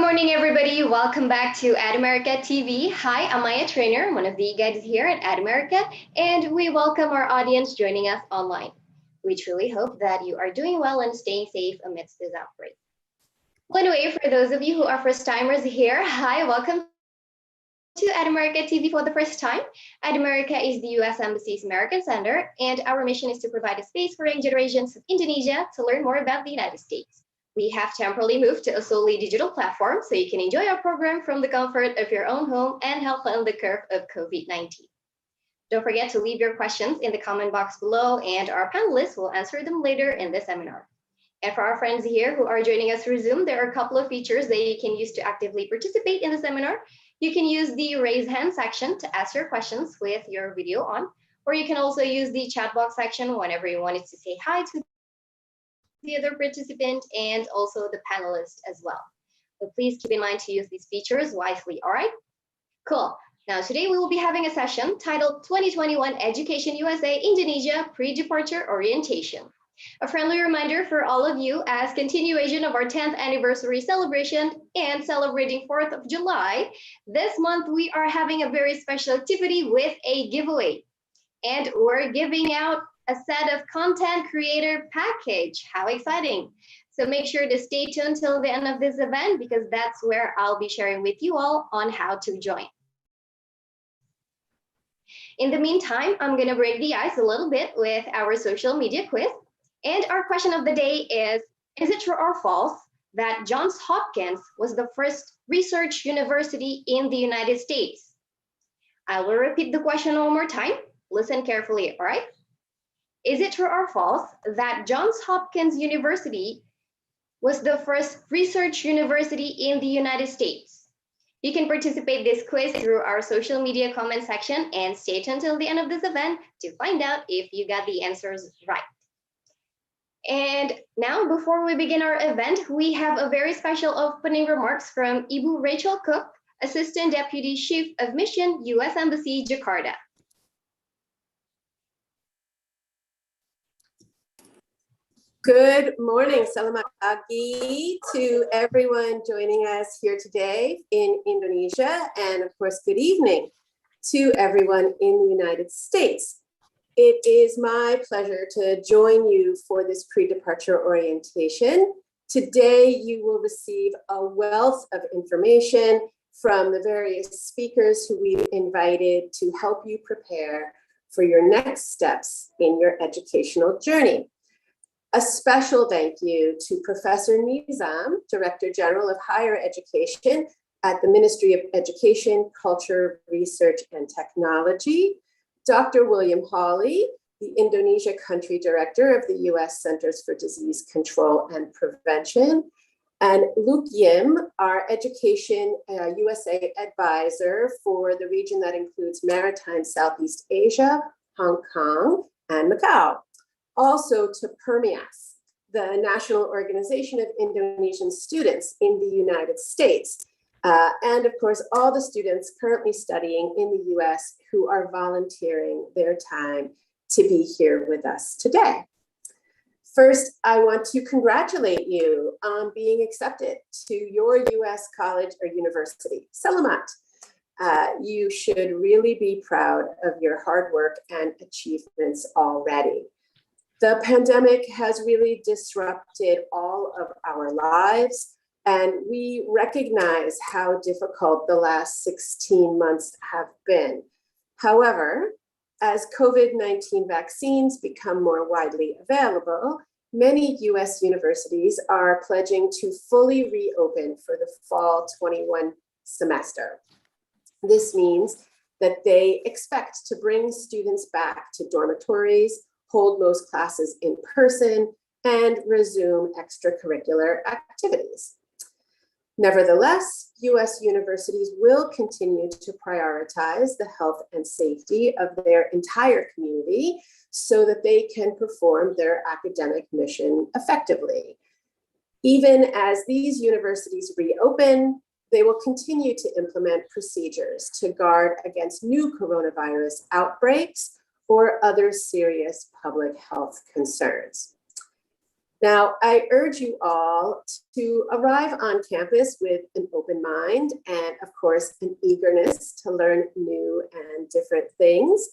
morning, everybody. Welcome back to AdAmerica TV. Hi, I'm Maya Trainer, one of the guides here at AdAmerica, and we welcome our audience joining us online. We truly hope that you are doing well and staying safe amidst this outbreak. Well, anyway, for those of you who are first-timers here, hi, welcome to AdAmerica TV for the first time. AdAmerica is the U.S. Embassy's American Center, and our mission is to provide a space for young generations of Indonesia to learn more about the United States. We have temporarily moved to a solely digital platform so you can enjoy our program from the comfort of your own home and help flatten the curve of COVID-19. Don't forget to leave your questions in the comment box below, and our panelists will answer them later in the seminar. And for our friends here who are joining us through Zoom, there are a couple of features that you can use to actively participate in the seminar. You can use the raise hand section to ask your questions with your video on, or you can also use the chat box section whenever you wanted to say hi to the other participant and also the panelist as well. But please keep in mind to use these features wisely, all right? Cool. Now today we will be having a session titled 2021 Education USA Indonesia Pre-Departure Orientation. A friendly reminder for all of you, as continuation of our 10th anniversary celebration and celebrating 4th of July, this month we are having a very special activity with a giveaway. And we're giving out a set of content creator package. How exciting. So make sure to stay tuned till the end of this event because that's where I'll be sharing with you all on how to join. In the meantime, I'm gonna break the ice a little bit with our social media quiz. And our question of the day is it true or false that Johns Hopkins was the first research university in the United States? I will repeat the question one more time. Listen carefully, all right? Is it true or false that Johns Hopkins University was the first research university in the United States? You can participate this quiz through our social media comment section and stay tuned until the end of this event to find out if you got the answers right. And now, before we begin our event, we have a very special opening remarks from Ibu Rachel Cook, Assistant Deputy Chief of Mission, U.S. Embassy, Jakarta. Good morning, selamat pagi to everyone joining us here today in Indonesia, and of course, good evening to everyone in the United States. It is my pleasure to join you for this pre-departure orientation. Today, you will receive a wealth of information from the various speakers who we've invited to help you prepare for your next steps in your educational journey. A special thank you to Professor Nizam, Director General of Higher Education at the Ministry of Education, Culture, Research, and Technology, Dr. William Hawley, the Indonesia Country Director of the U.S. Centers for Disease Control and Prevention, and Luke Yim, our Education USA Advisor for the region that includes Maritime Southeast Asia, Hong Kong, and Macau. Also to PERMIAS, the National Organization of Indonesian Students in the United States. And of course, all the students currently studying in the US who are volunteering their time to be here with us today. First, I want to congratulate you on being accepted to your US college or university. Selamat. You should really be proud of your hard work and achievements already. The pandemic has really disrupted all of our lives, and we recognize how difficult the last 16 months have been. However, as COVID-19 vaccines become more widely available, many US universities are pledging to fully reopen for the fall 21 semester. This means that they expect to bring students back to dormitories, hold most classes in person, and resume extracurricular activities. Nevertheless, US universities will continue to prioritize the health and safety of their entire community so that they can perform their academic mission effectively. Even as these universities reopen, they will continue to implement procedures to guard against new coronavirus outbreaks or other serious public health concerns. Now, I urge you all to arrive on campus with an open mind and, of course, an eagerness to learn new and different things.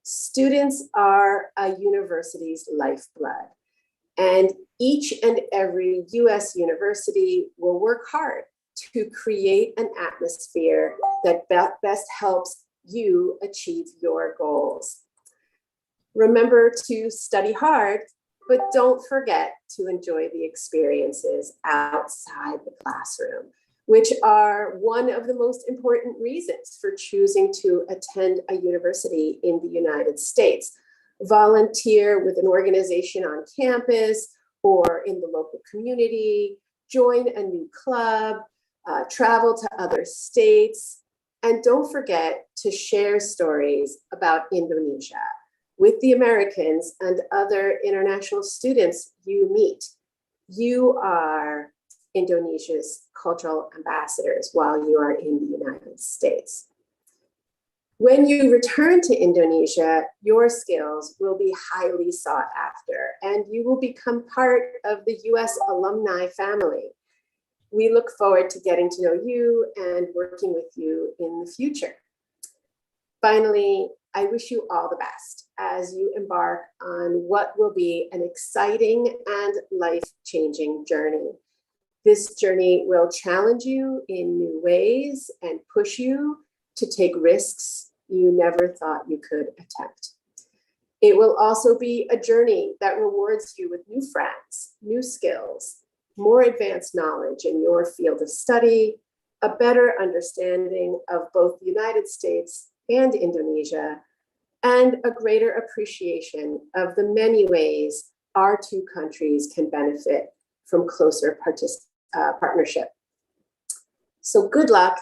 Students are a university's lifeblood, and each and every US university will work hard to create an atmosphere that best helps you achieve your goals. Remember to study hard, but don't forget to enjoy the experiences outside the classroom, which are one of the most important reasons for choosing to attend a university in the United States. Volunteer with an organization on campus or in the local community, join a new club, travel to other states, and don't forget to share stories about Indonesia with the Americans and other international students you meet. You are Indonesia's cultural ambassadors while you are in the United States. When you return to Indonesia, your skills will be highly sought after, and you will become part of the US alumni family. We look forward to getting to know you and working with you in the future. Finally, I wish you all the best as you embark on what will be an exciting and life-changing journey. This journey will challenge you in new ways and push you to take risks you never thought you could attempt. It will also be a journey that rewards you with new friends, new skills, more advanced knowledge in your field of study, a better understanding of both the United States and Indonesia, and a greater appreciation of the many ways our two countries can benefit from closer partnership. So good luck,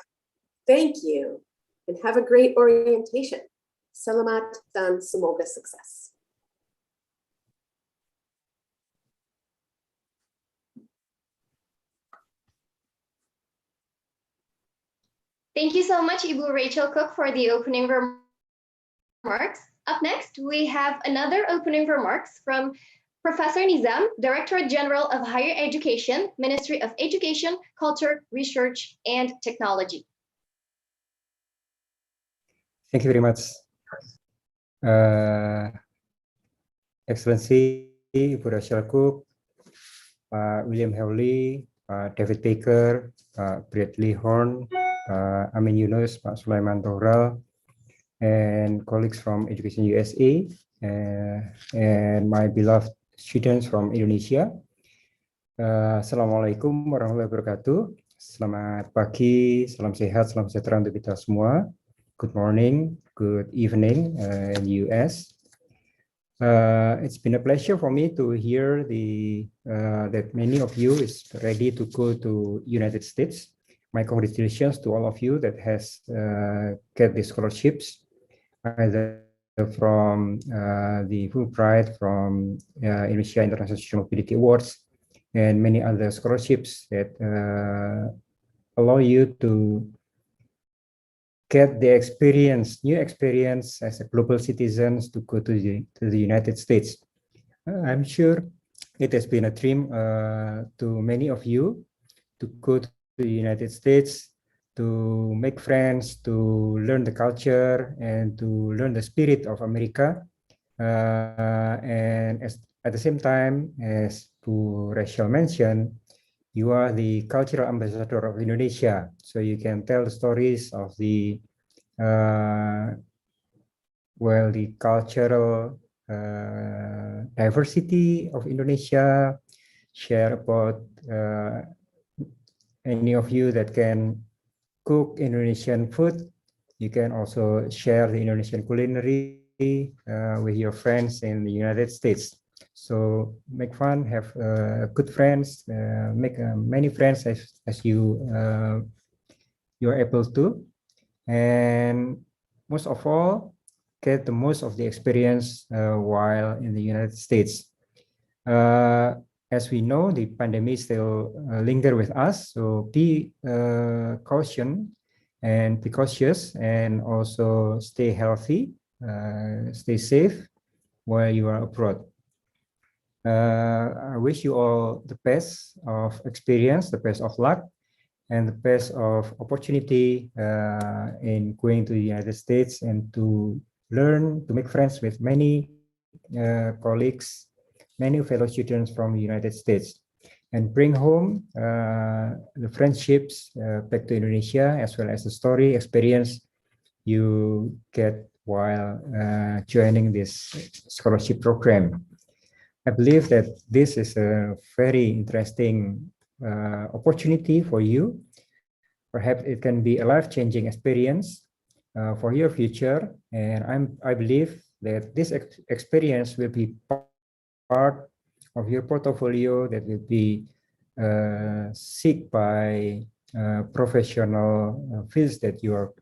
thank you, and have a great orientation. Selamat dan semoga sukses. Thank you so much, Ibu Rachel Cook, for the opening remarks. Up next, we have another opening remarks from Professor Nizam, Directorate General of Higher Education, Ministry of Education, Culture, Research, and Technology. Thank you very much. Excellency, Ibu Rachel Cook, William Hawley, David Baker, Bradley Horn, Amin Yunus, Pak Sulaiman Tohral, and colleagues from Education USA, and my beloved students from Indonesia. Assalamualaikum warahmatullahi wabarakatuh. Selamat pagi, salam sehat, salam sejahtera untuk kita semua. Good morning, good evening in the US. It's been a pleasure for me to hear that many of you is ready to go to United States. My congratulations to all of you that has get the scholarships, either from the Fulbright, from Indonesia International Student Mobility Awards, and many other scholarships that allow you to get the experience, new experience as a global citizens to go to the United States. I'm sure it has been a dream to many of you to go to the United States, to make friends, to learn the culture, and to learn the spirit of America. And at the same time, as Bu Rachel mentioned, you are the cultural ambassador of Indonesia, so you can tell the stories of the the cultural diversity of Indonesia. Share about any of you that can cook Indonesian food. You can also share the Indonesian culinary with your friends in the United States. So make fun, have good friends, make many friends as you're able to, and most of all, get the most of the experience while in the United States. As we know, the pandemic still linger with us, so be cautious and also stay healthy, stay safe while you are abroad. I wish you all the best of experience, the best of luck, and the best of opportunity in going to the United States and to learn, to make friends with many colleagues, many fellow students from the United States, and bring home the friendships back to Indonesia, as well as the story experience you get while joining this scholarship program. I believe that this is a very interesting opportunity for you. Perhaps it can be a life-changing experience for your future, and I believe that this experience will be part of your portfolio that will be seek by professional fields that you are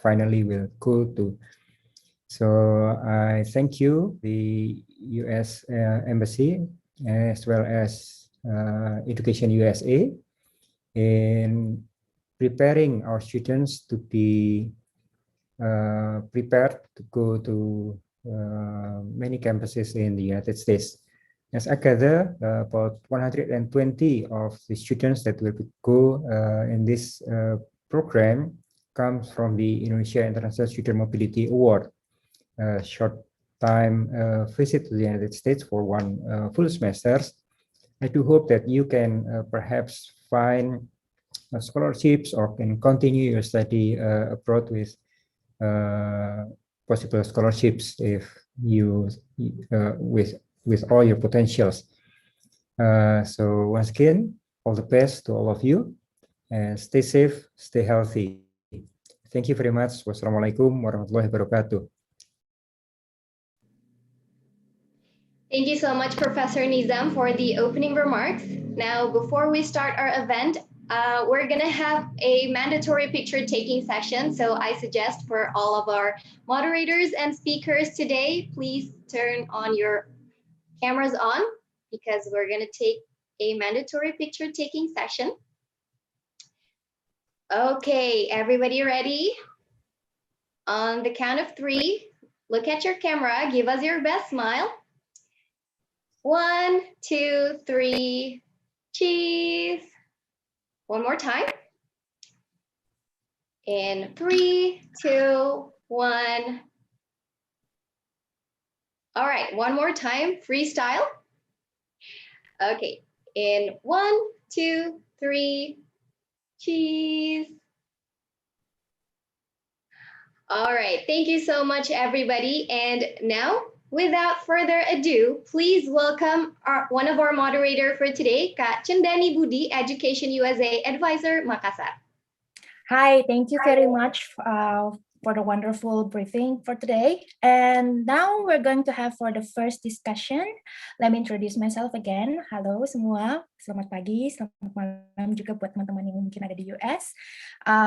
finally will go to. So I thank you, the U.S. Embassy, as well as Education USA, in preparing our students to be prepared to go to many campuses in the United States. As I gather, about 120 of the students that will go in this program comes from the Indonesia International Student Mobility Award, a short time visit to the United States for one full semester. I do hope that you can perhaps find scholarships or can continue your study abroad with possible scholarships if you with all your potentials. So once again, all the best to all of you, and stay safe, stay healthy. Thank you very much. Wassalamualaikum warahmatullahi wabarakatuh. Thank you so much, Professor Nizam, for the opening remarks. Now, before we start our event, we're going to have a mandatory picture-taking session. So I suggest for all of our moderators and speakers today, please turn on your cameras on because we're going to take a mandatory picture-taking session. Okay, everybody ready? On the count of 3, look at your camera, give us your best smile. 1, 2, 3, cheese. One more time. In 3, 2, 1. All right, one more time, freestyle. Okay, in 1, 2, 3, cheese. All right, thank you so much, everybody. And now, without further ado, please welcome one of our moderator for today, Kak Cendani Budi, Education USA Advisor, Makassar. Hi, thank you very much for the wonderful briefing for today. And now we're going to have for the first discussion. Let me introduce myself again. Halo semua, selamat pagi, selamat malam juga buat teman-teman yang mungkin ada di US.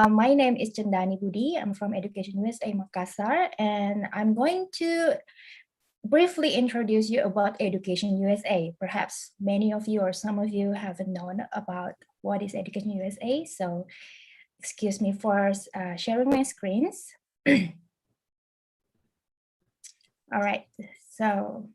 My name is Cendani Budi. I'm from Education USA Makassar, and I'm going to briefly introduce you about Education USA. Perhaps many of you or some of you haven't known about what is Education USA, so excuse me for sharing my screens. All right, so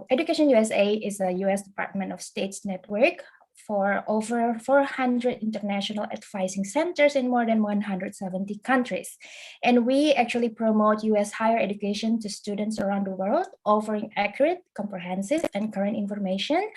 Education USA is a US Department of State's network for over 400 international advising centers in more than 170 countries. And we actually promote US higher education to students around the world, offering accurate, comprehensive, and current information.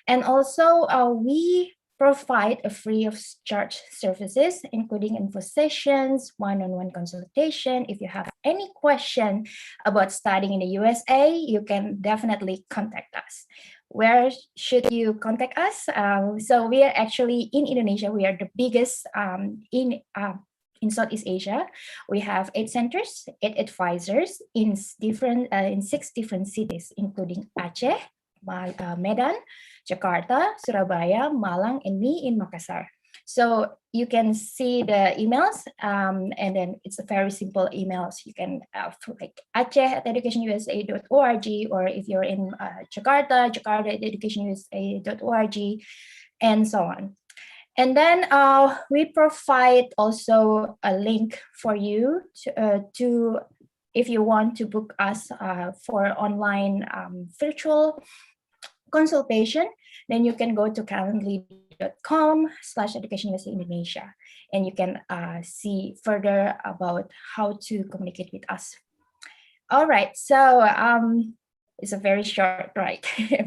And also we provide a free of charge services, including info sessions, one-on-one consultation. If you have any question about studying in the USA, you can definitely contact us. Where should you contact us? So we are actually in Indonesia. We are the biggest in Southeast Asia. We have 8 centers, 8 advisors in 6 different cities, including Aceh, Medan, Jakarta, Surabaya, Malang, and me in Makassar. So you can see the emails, and then it's a very simple emails. You can like aceh@educationusa.org, or if you're in Jakarta, jakarta@educationusa.org, and so on. And then we provide also a link for you to if you want to book us for online virtual consultation, then you can go to calendly.com/educationusa Indonesia, and you can see further about how to communicate with us. All right, so it's a very short, right?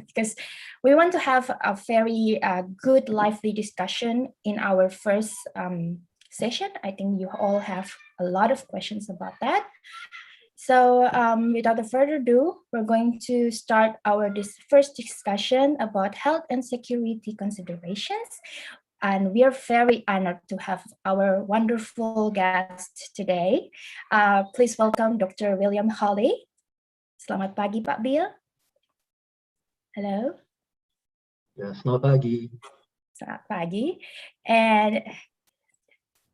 Because we want to have a very good, lively discussion in our first session. I think you all have a lot of questions about that. So without further ado, we're going to start our first discussion about health and security considerations. And we are very honored to have our wonderful guest today. Please welcome Dr. William Hawley. Selamat pagi, Pak Bill. Hello. Ya, selamat pagi. Selamat pagi. And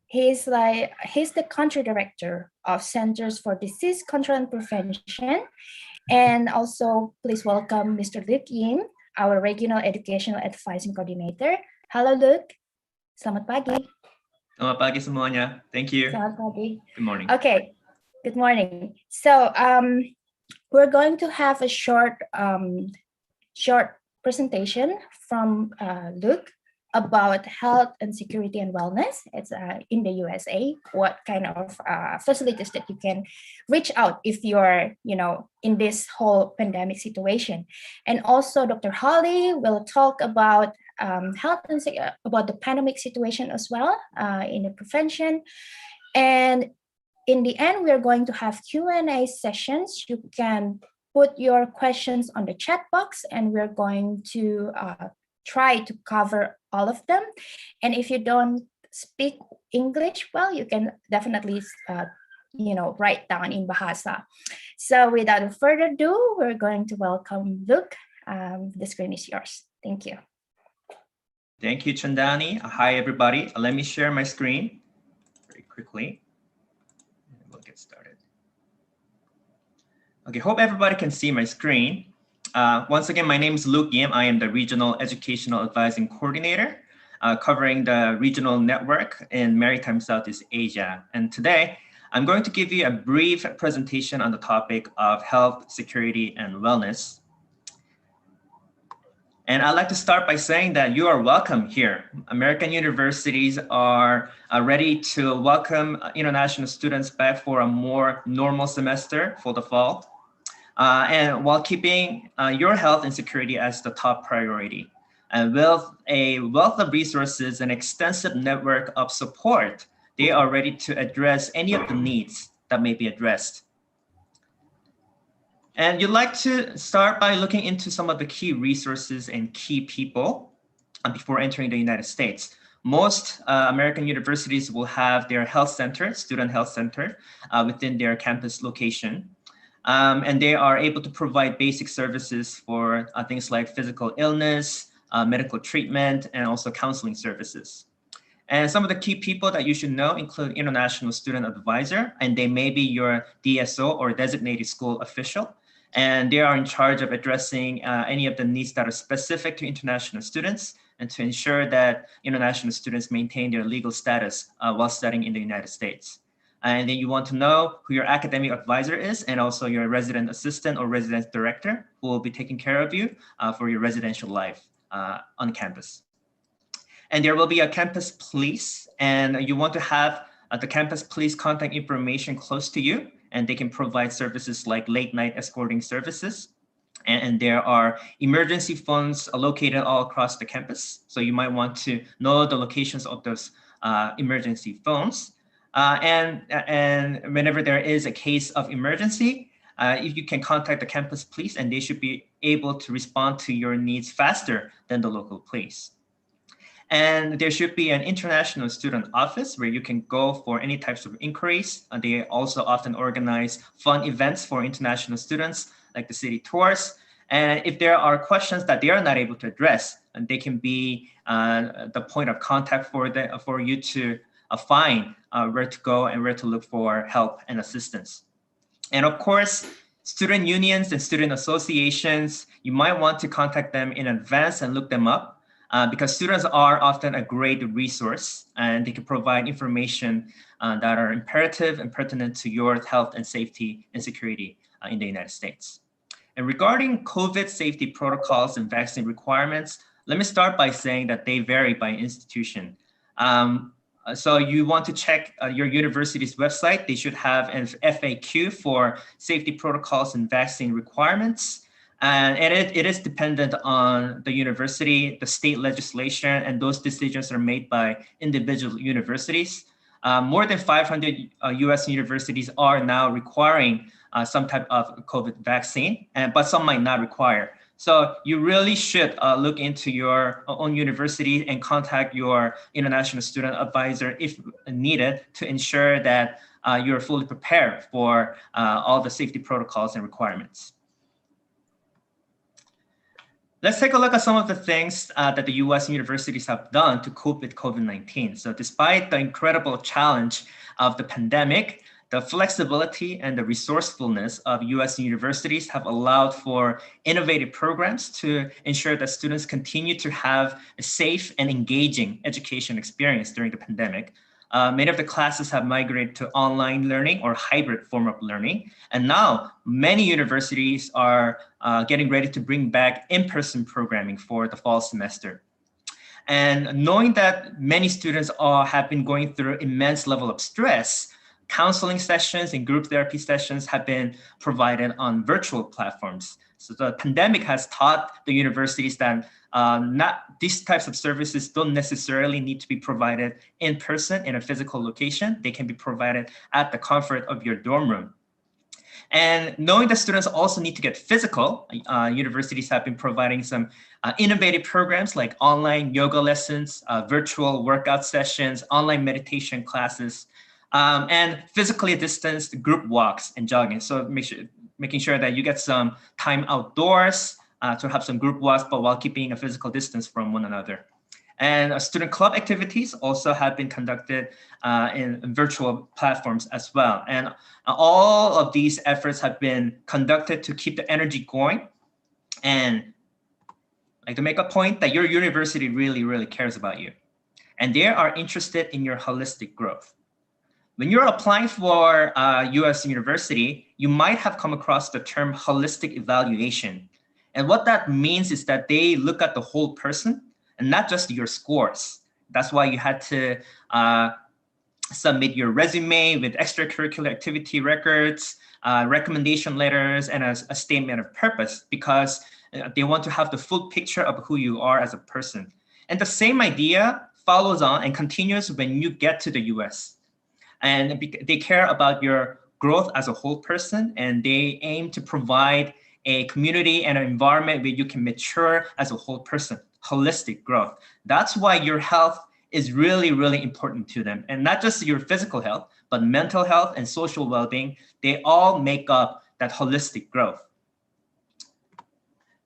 he's the country director of Centers for Disease Control and Prevention. And also, please welcome Mr. Luke Yim, our Regional Educational Advising Coordinator. Hello, Luke. Selamat pagi. Selamat pagi semuanya. Thank you. Selamat pagi. Good morning. Okay. Good morning. So we're going to have a short presentation from Luke about health and security and wellness. It's in the USA, what kind of facilities that you can reach out if you're, in this whole pandemic situation. And also Dr. Hawley will talk about health and about the pandemic situation as well in the prevention. And in the end, we are going to have Q&A sessions. You can put your questions on the chat box, and we're going to try to cover all of them. And if you don't speak English well, you can definitely write down in Bahasa. So without further ado, we're going to welcome Luke. The screen is yours. Thank you. Thank you, Chandani. Hi, everybody. Let me share my screen very quickly. We'll get started. Okay, hope everybody can see my screen. Once again, my name is Luke Yim. I am the Regional Educational Advising Coordinator, covering the regional network in Maritime Southeast Asia. And today, I'm going to give you a brief presentation on the topic of health, security, and wellness. And I'd like to start by saying that you are welcome here. American universities are ready to welcome international students back for a more normal semester for the fall. And while keeping your health and security as the top priority. And with a wealth of resources and extensive network of support, they are ready to address any of the needs that may be addressed. And you'd like to start by looking into some of the key resources and key people before entering the United States. Most American universities will have their health center, student health center, within their campus location. And they are able to provide basic services for things like physical illness, medical treatment, and also counseling services. And some of the key people that you should know include International Student Advisor, and they may be your DSO or designated school official. And they are in charge of addressing any of the needs that are specific to international students and to ensure that international students maintain their legal status while studying in the United States. And then you want to know who your academic advisor is and also your resident assistant or resident director who will be taking care of you for your residential life on campus. And there will be a campus police, and you want to have the campus police contact information close to you, and they can provide services like late night escorting services. And there are emergency phones located all across the campus. So you might want to know the locations of those emergency phones. And whenever there is a case of emergency, you can contact the campus police, and they should be able to respond to your needs faster than the local police. And there should be an international student office where you can go for any types of inquiries. They also often organize fun events for international students, like the city tours. And if there are questions that they are not able to address, and they can be the point of contact for you to find where to go and where to look for help and assistance. And of course, student unions and student associations, you might want to contact them in advance and look them up. because students are often a great resource and they can provide information that are imperative and pertinent to your health and safety and security in the United States. And regarding COVID safety protocols and vaccine requirements, let me start by saying that they vary by institution. So you want to check your university's website. They should have an FAQ for safety protocols and vaccine requirements. And it is dependent on the university, the state legislation, and those decisions are made by individual universities. More than 500 US universities are now requiring some type of COVID vaccine, but some might not require. So you really should look into your own university and contact your international student advisor if needed to ensure that you're fully prepared for all the safety protocols and requirements. Let's take a look at some of the things that the US universities have done to cope with COVID-19. So despite the incredible challenge of the pandemic, the flexibility and the resourcefulness of US universities have allowed for innovative programs to ensure that students continue to have a safe and engaging education experience during the pandemic. Many of the classes have migrated to online learning or hybrid form of learning. And now many universities are getting ready to bring back in-person programming for the fall semester. And knowing that many students have been going through immense level of stress, counseling sessions and group therapy sessions have been provided on virtual platforms. So the pandemic has taught the universities that these types of services don't necessarily need to be provided in person in a physical location. They can be provided at the comfort of your dorm room. And knowing that students also need to get physical, universities have been providing some innovative programs like online yoga lessons, virtual workout sessions, online meditation classes, and physically distanced group walks and jogging. So making sure that you get some time outdoors to have some group walks, but while keeping a physical distance from one another. And student club activities also have been conducted in virtual platforms as well. And all of these efforts have been conducted to keep the energy going. And I'd like to make a point that your university really, really cares about you. And they are interested in your holistic growth. When you're applying for US university, you might have come across the term holistic evaluation. And what that means is that they look at the whole person and not just your scores. That's why you had to submit your resume with extracurricular activity records, recommendation letters, and a statement of purpose, because they want to have the full picture of who you are as a person. And the same idea follows on and continues when you get to the US. And they care about your growth as a whole person, and they aim to provide a community and an environment where you can mature as a whole person, holistic growth. That's why your health is really, really important to them. And not just your physical health, but mental health and social well-being, they all make up that holistic growth.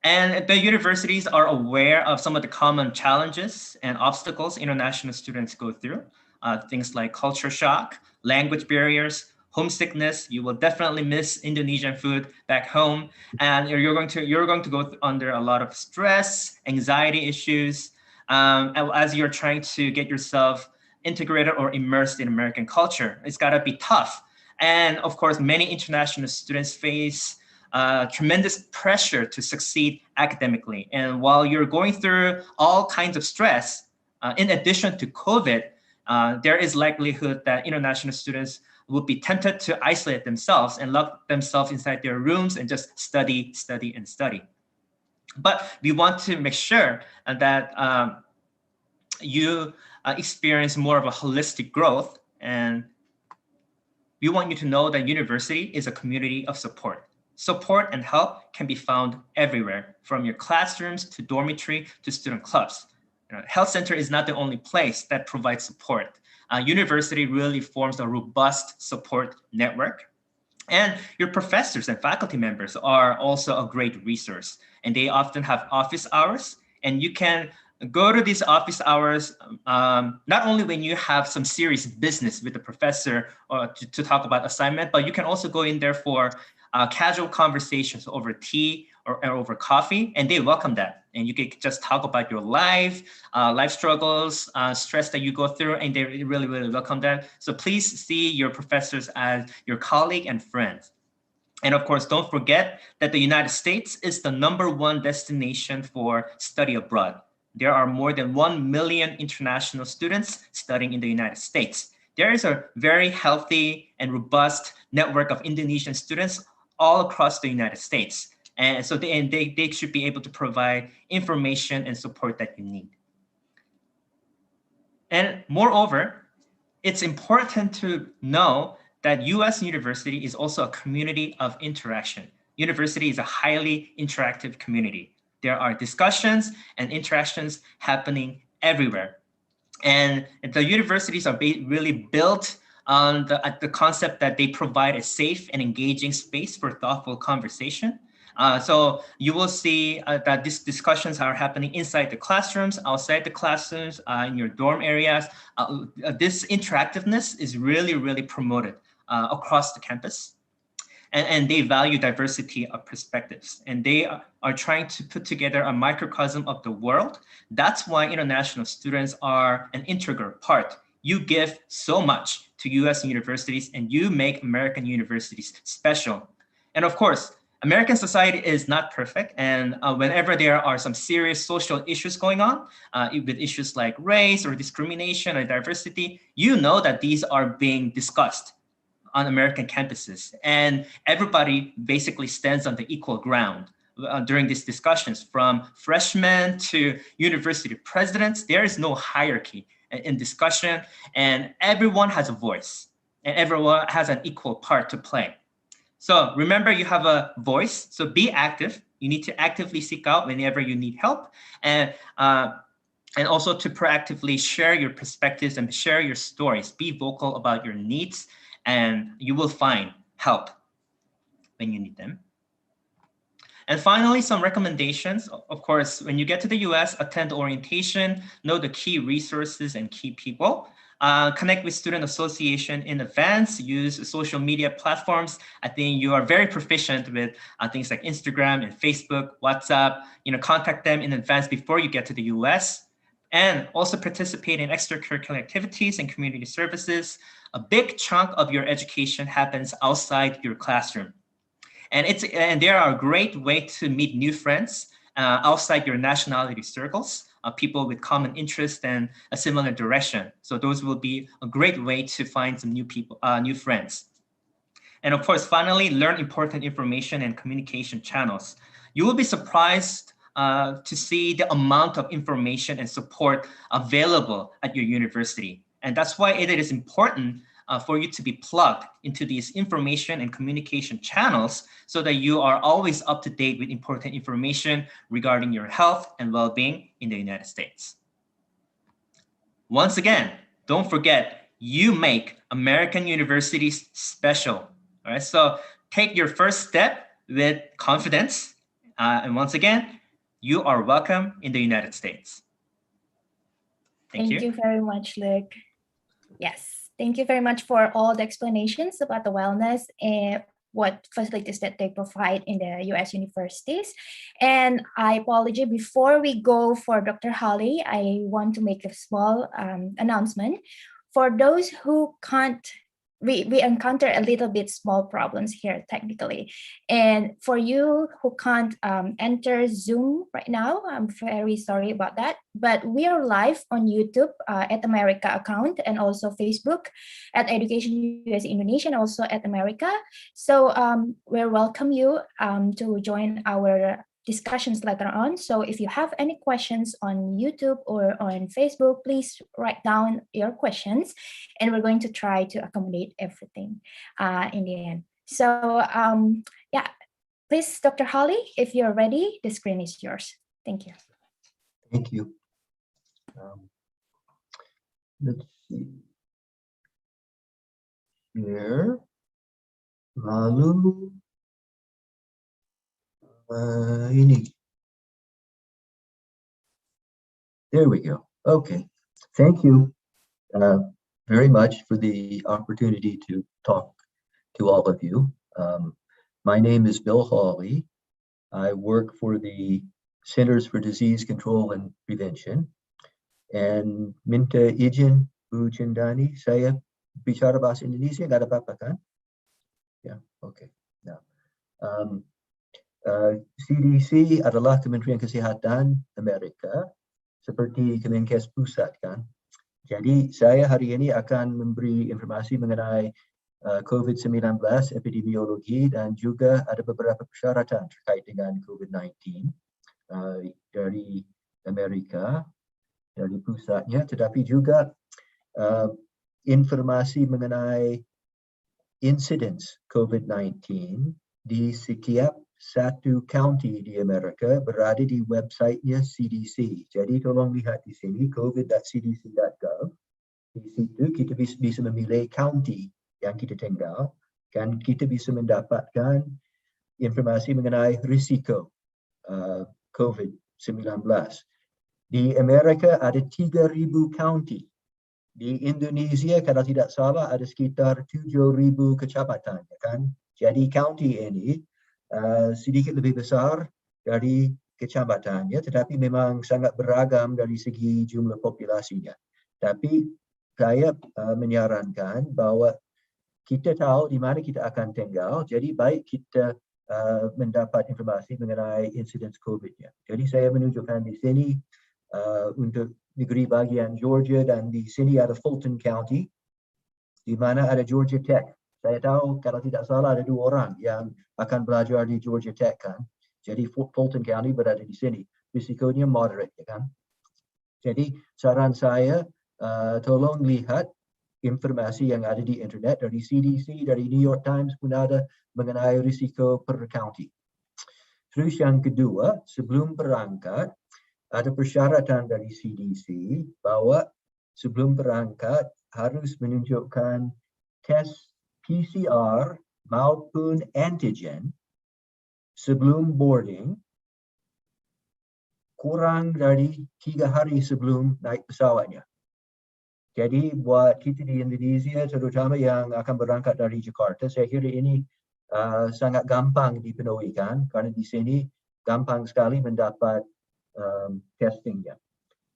And the universities are aware of some of the common challenges and obstacles international students go through. Things like culture shock, language barriers, homesickness. You will definitely miss Indonesian food back home, and you're going to go under a lot of stress, anxiety issues, as you're trying to get yourself integrated or immersed in American culture. It's got to be tough, and of course, many international students face tremendous pressure to succeed academically. And while you're going through all kinds of stress, in addition to COVID, there is likelihood that international students would be tempted to isolate themselves and lock themselves inside their rooms and just study, study, and study. But we want to make sure that you experience more of a holistic growth, and we want you to know that university is a community of support. Support and help can be found everywhere, from your classrooms to dormitory to student clubs. Health center is not the only place that provides support. University really forms a robust support network. And your professors and faculty members are also a great resource. And they often have office hours. And you can go to these office hours not only when you have some serious business with the professor or to talk about assignment, but you can also go in there for casual conversations over tea or over coffee, and they welcome that. and you can just talk about your life, life struggles, stress that you go through, and they really, really welcome that. So please see your professors as your colleague and friends. And of course, don't forget that the United States is the #1 destination for study abroad. There are more than 1 million international students studying in the United States. There is a very healthy and robust network of Indonesian students all across the United States. And so they should be able to provide information and support that you need. And moreover, it's important to know that US University is also a community of interaction. University is a highly interactive community. There are discussions and interactions happening everywhere. And the universities are really built on the concept that they provide a safe and engaging space for thoughtful conversation. So you will see that these discussions are happening inside the classrooms, outside the classrooms, in your dorm areas. This interactiveness is really, really promoted across the campus. And they value diversity of perspectives. And they are trying to put together a microcosm of the world. That's why international students are an integral part. You give so much to US universities, and you make American universities special. And of course, American society is not perfect. And whenever there are some serious social issues going on, with issues like race or discrimination or diversity, you know that these are being discussed on American campuses. And everybody basically stands on the equal ground during these discussions, from freshmen to university presidents. There is no hierarchy in discussion, and everyone has a voice, and everyone has an equal part to play. So remember, you have a voice, so be active. You need to actively seek out whenever you need help, and also to proactively share your perspectives and share your stories. Be vocal about your needs, and you will find help when you need them. And finally, some recommendations. Of course, when you get to the US, attend orientation, know the key resources and key people. Connect with student association in advance, use social media platforms. I think you are very proficient with things like Instagram and Facebook, WhatsApp. Contact them in advance before you get to the US. And also participate in extracurricular activities and community services. A big chunk of your education happens outside your classroom. And they are a great way to meet new friends outside your nationality circles, people with common interest and a similar direction. So those will be a great way to find some new people, new friends. And of course, finally, learn important information and communication channels. You will be surprised to see the amount of information and support available at your university. And that's why it is important for you to be plugged into these information and communication channels so that you are always up to date with important information regarding your health and well-being in the United States. Once again, don't forget, you make American universities special. All right, so take your first step with confidence. And once again, you are welcome in the United States. Thank you. Thank you very much, Luke. Yes. Thank you very much for all the explanations about the wellness and what facilities that they provide in the US universities. And I apologize, before we go for Dr. Holly, I want to make a small announcement. For those who can't, we encounter a little bit small problems here technically. And for you who can't enter Zoom right now, I'm very sorry about that. But we are live on YouTube at America account, and also Facebook at EducationUSA Indonesian, also at America. So we welcome you to join our discussions later on. So if you have any questions on YouTube or on Facebook, please write down your questions, and we're going to try to accommodate everything in the end. So yeah, please, Dr. Holly, if you're ready, the screen is yours. Thank you. Thank you. Let's see. Here. Lalu. Ini. There we go. Okay. Thank you very much for the opportunity to talk to all of you. My name is Bill Hawley. I work for the Centers for Disease Control and Prevention. And minta izin Bu Cendani, saya bicara bahasa Indonesia, nggak ada apa-apa kan? Ya, oke. Nah, CDC adalah Kementerian Kesihatan Amerika, seperti Kemenkes Pusat kan. Jadi saya hari ini akan memberi informasi mengenai COVID-19, epidemiologi, dan juga ada beberapa persyaratan terkait dengan COVID-19 dari Amerika, dari pusatnya, tetapi juga informasi mengenai incidence COVID-19 di setiap satu county di Amerika berada di websitenya CDC. Jadi tolong lihat di sini covid.cdc.gov. Di situ kita bisa memilih county yang kita tinggal dan kita bisa mendapatkan informasi mengenai risiko COVID-19. Di Amerika ada 3,000 county. Di Indonesia kalau tidak salah ada sekitar 7,000 kecamatan, kan? Jadi county ini sedikit lebih besar dari kecamatannya, tetapi memang sangat beragam dari segi jumlah populasinya. Tapi saya menyarankan bahwa kita tahu di mana kita akan tinggal, jadi baik kita mendapat informasi mengenai insidens COVID-nya. Jadi saya menunjukkan di sini untuk negeri bagian Georgia, dan di sini ada Fulton County, di mana ada Georgia Tech. Saya tahu kalau tidak salah ada 2 orang yang akan belajar di Georgia Tech kan. Jadi Fulton County berada di sini. Risikonya moderate, ya kan. Jadi saran saya tolong lihat informasi yang ada di internet dari CDC, dari New York Times pun ada mengenai risiko per county. Terus yang kedua, sebelum berangkat ada persyaratan dari CDC bahwa sebelum berangkat harus menunjukkan tes PCR maupun antigen sebelum boarding kurang dari 3 hari sebelum naik pesawatnya. Jadi buat kita di Indonesia, terutama yang akan berangkat dari Jakarta, saya kira ini sangat gampang dipenuhi kan, karena di sini gampang sekali mendapat testingnya.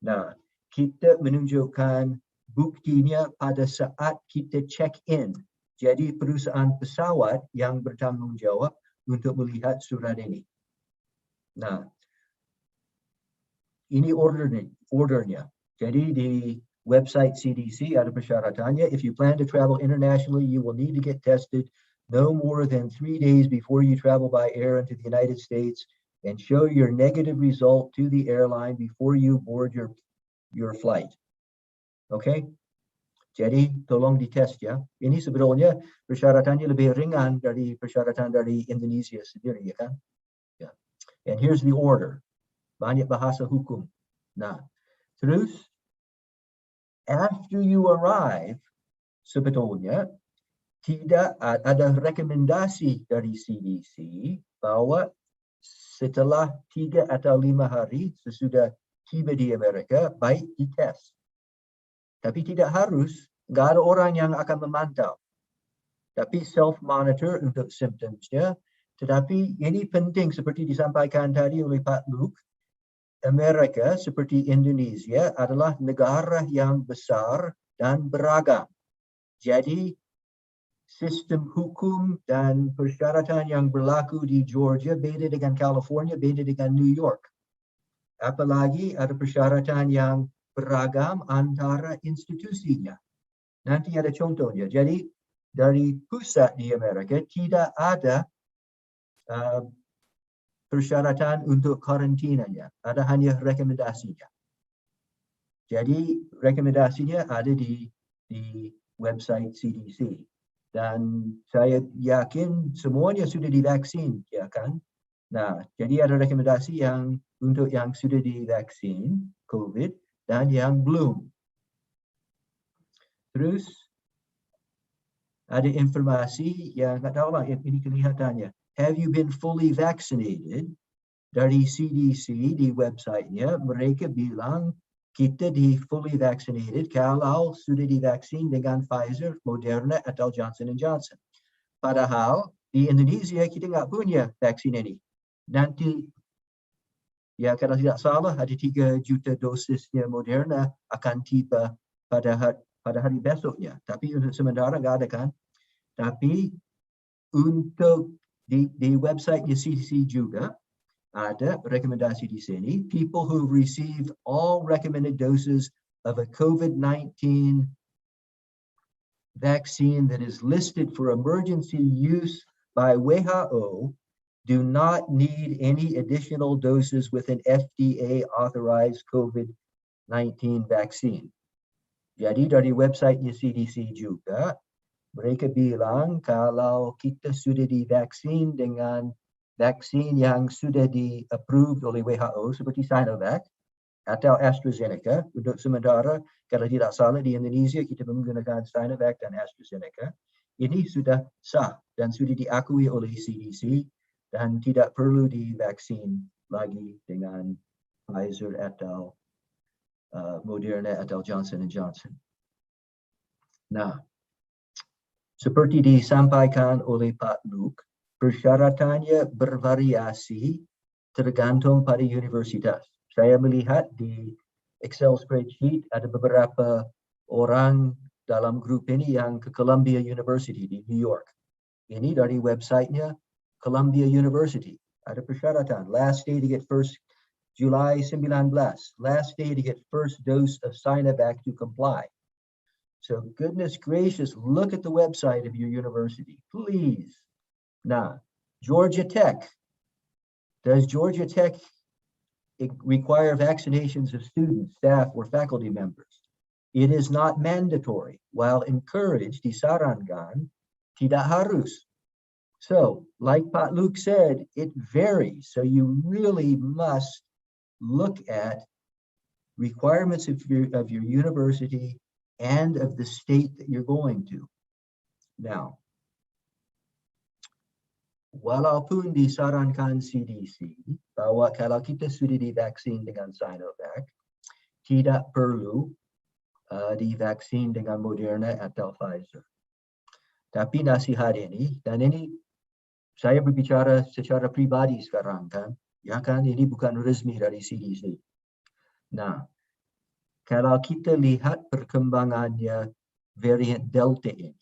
Nah, kita menunjukkan buktinya pada saat kita check in. Jadi perusahaan pesawat yang bertanggung jawab untuk melihat surat ini. Nah, ini ordernya. Jadi di website CDC ada persyaratannya. If you plan to travel internationally, you will need to get tested no more than 3 days before you travel by air into the United States and show your negative result to the airline before you board your flight. Okay? Jadi tolong dites ya. Ini sebetulnya persyaratannya lebih ringan dari persyaratan dari Indonesia sendiri, ya kan? Ya. And here's the order. Banyak bahasa hukum. Nah, terus after you arrive, sebetulnya tidak ada rekomendasi dari CDC bahwa setelah 3 atau 5 hari sesudah tiba di Amerika, baik dites. Tapi tidak harus, nggak ada orang yang akan memantau. Tapi self-monitor untuk symptomsnya. Tetapi ini penting seperti disampaikan tadi oleh Pak Luke, Amerika seperti Indonesia adalah negara yang besar dan beragam. Jadi sistem hukum dan persyaratan yang berlaku di Georgia beda dengan California, beda dengan New York. Apalagi ada persyaratan yang beragam antara institusinya. Nanti ada contohnya. Jadi dari pusat di Amerika tidak ada persyaratan untuk karantinanya. Ada hanya rekomendasinya. Jadi rekomendasinya ada di website CDC. Dan saya yakin semuanya sudah divaksin, ya kan? Nah, jadi ada rekomendasi yang untuk yang sudah divaksin COVID dan yang belum. Terus ada informasi yang nggak tahu lah ini kelihatannya. Have you been fully vaccinated? Dari CDC di websitenya mereka bilang kita di fully vaccinated kalau sudah divaksin dengan Pfizer, Moderna atau Johnson & Johnson. Padahal di Indonesia kita nggak punya vaksin ini. Nanti Ya, kalau tidak salah ada 3 juta dosisnya Moderna akan tiba pada hari besoknya. Tapi untuk sementara nggak ada kan. Tapi untuk di website CDC juga ada rekomendasi di sini. People who received all recommended doses of a COVID-19 vaccine that is listed for emergency use by WHO do not need any additional doses with an FDA authorized COVID-19 vaccine. Jadi dari websitenya CDC juga, mereka bilang kalau kita sudah divaksin dengan vaksin yang sudah di-approved oleh WHO seperti Sinovac atau AstraZeneca, untuk sementara kalau tidak salah di Indonesia kita menggunakan Sinovac dan AstraZeneca, ini sudah sah dan sudah diakui oleh CDC dan tidak perlu divaksin lagi dengan Pfizer atau Moderna atau Johnson & Johnson. Nah, seperti disampaikan oleh Pak Luke, persyaratannya bervariasi tergantung pada universitas. Saya melihat di Excel spreadsheet ada beberapa orang dalam grup ini yang ke Columbia University di New York. Ini dari websitenya Columbia University. Ada persyaratan. Last day to get first, July 19. Last day to get first dose of Sinovac to comply. So goodness gracious, look at the website of your university, please. Now, Georgia Tech. Does Georgia Tech require vaccinations of students, staff, or faculty members? It is not mandatory, while encouraged, disarankan, tidak harus. So, like Pak Luke said, it varies. So you really must look at requirements of your university and of the state that you're going to. Now, walaupun disarankan CDC bahwa kalau kita sudah divaksin dengan Sinovac, tidak perlu divaksin dengan Moderna atau Pfizer. Tapi nasihat ini, dan ini saya berbicara secara pribadi sekarang kan, ya kan, ini bukan resmi dari CDC. Nah, kalau kita lihat perkembangannya varian Delta ini,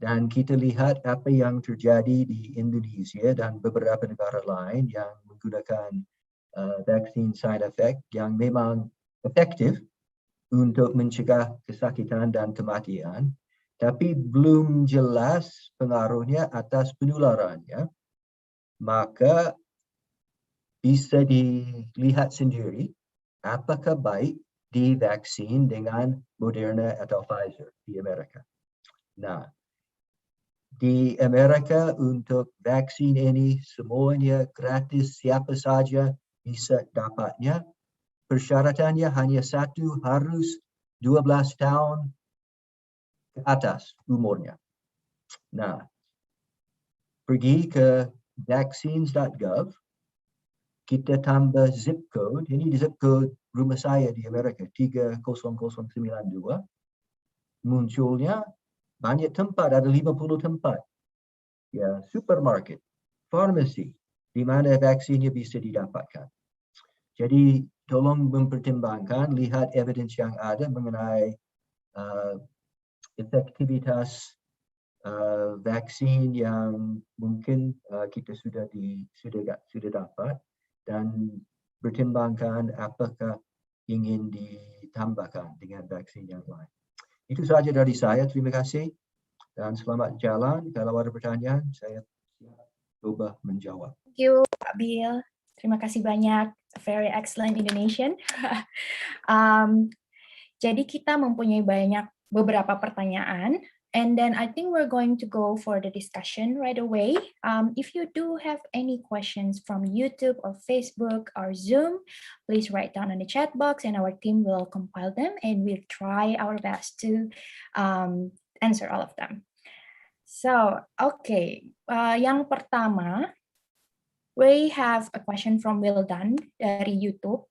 dan kita lihat apa yang terjadi di Indonesia dan beberapa negara lain yang menggunakan vaksin Sinovac yang memang efektif untuk mencegah kesakitan dan kematian, tapi belum jelas pengaruhnya atas penularannya, maka bisa dilihat sendiri apakah baik divaksin dengan Moderna atau Pfizer di Amerika. Nah, di Amerika untuk vaksin ini semuanya gratis, siapa saja bisa dapatnya. Persyaratannya hanya satu, harus 12 tahun ke atas umurnya. Nah, pergi ke vaccines.gov, kita tambah zip code, ini zip code rumah saya di Amerika, 30092, munculnya banyak tempat, ada 50 tempat. Ya, supermarket, farmasi, di mana vaksinnya bisa didapatkan. Jadi, tolong mempertimbangkan, lihat evidence yang ada mengenai efektivitas vaksin yang mungkin kita sudah dapat, dan pertimbangkan apakah ingin ditambahkan dengan vaksin yang lain. Itu saja dari saya. Terima kasih dan selamat jalan. Kalau ada pertanyaan, saya coba menjawab. Thank you, Pak Bill. Terima kasih banyak. Very excellent Indonesian. Jadi kita mempunyai beberapa pertanyaan. And then I think we're going to go for the discussion right away. If you do have any questions from YouTube or Facebook or Zoom, please write down in the chat box and our team will compile them and we'll try our best to answer all of them. So, okay, yang pertama, we have a question from Wildan dari YouTube.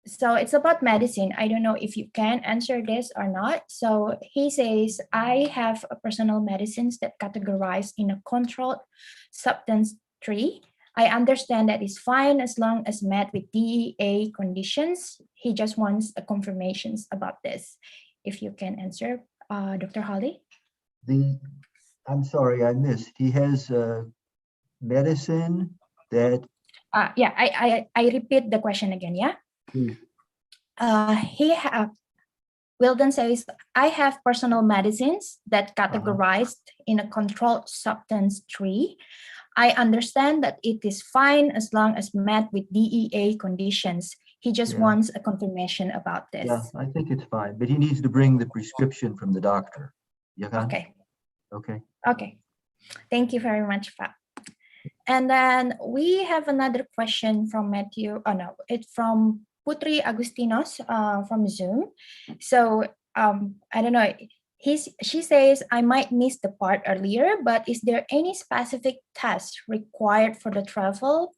So it's about medicine. I don't know if you can answer this or not. So he says, I have personal medicines that categorized in a controlled substance tree. I understand that it's fine as long as met with DEA conditions. He just wants a confirmations about this. If you can answer, Dr. Holly. I'm sorry, I missed. He has medicine that. Yeah, I repeat the question again. Yeah. Please. Wilden says, I have personal medicines that categorized in a controlled substance 3. I understand that it is fine as long as met with DEA conditions. He just wants a confirmation about this. Yeah, I think it's fine, but he needs to bring the prescription from the doctor. Okay. Okay. Okay. Thank you very much, Pak. And then we have another question from Matthew. Oh no, it's from Putri Agustinos from Zoom. So I don't know. She says, I might miss the part earlier, but is there any specific test required for the travel?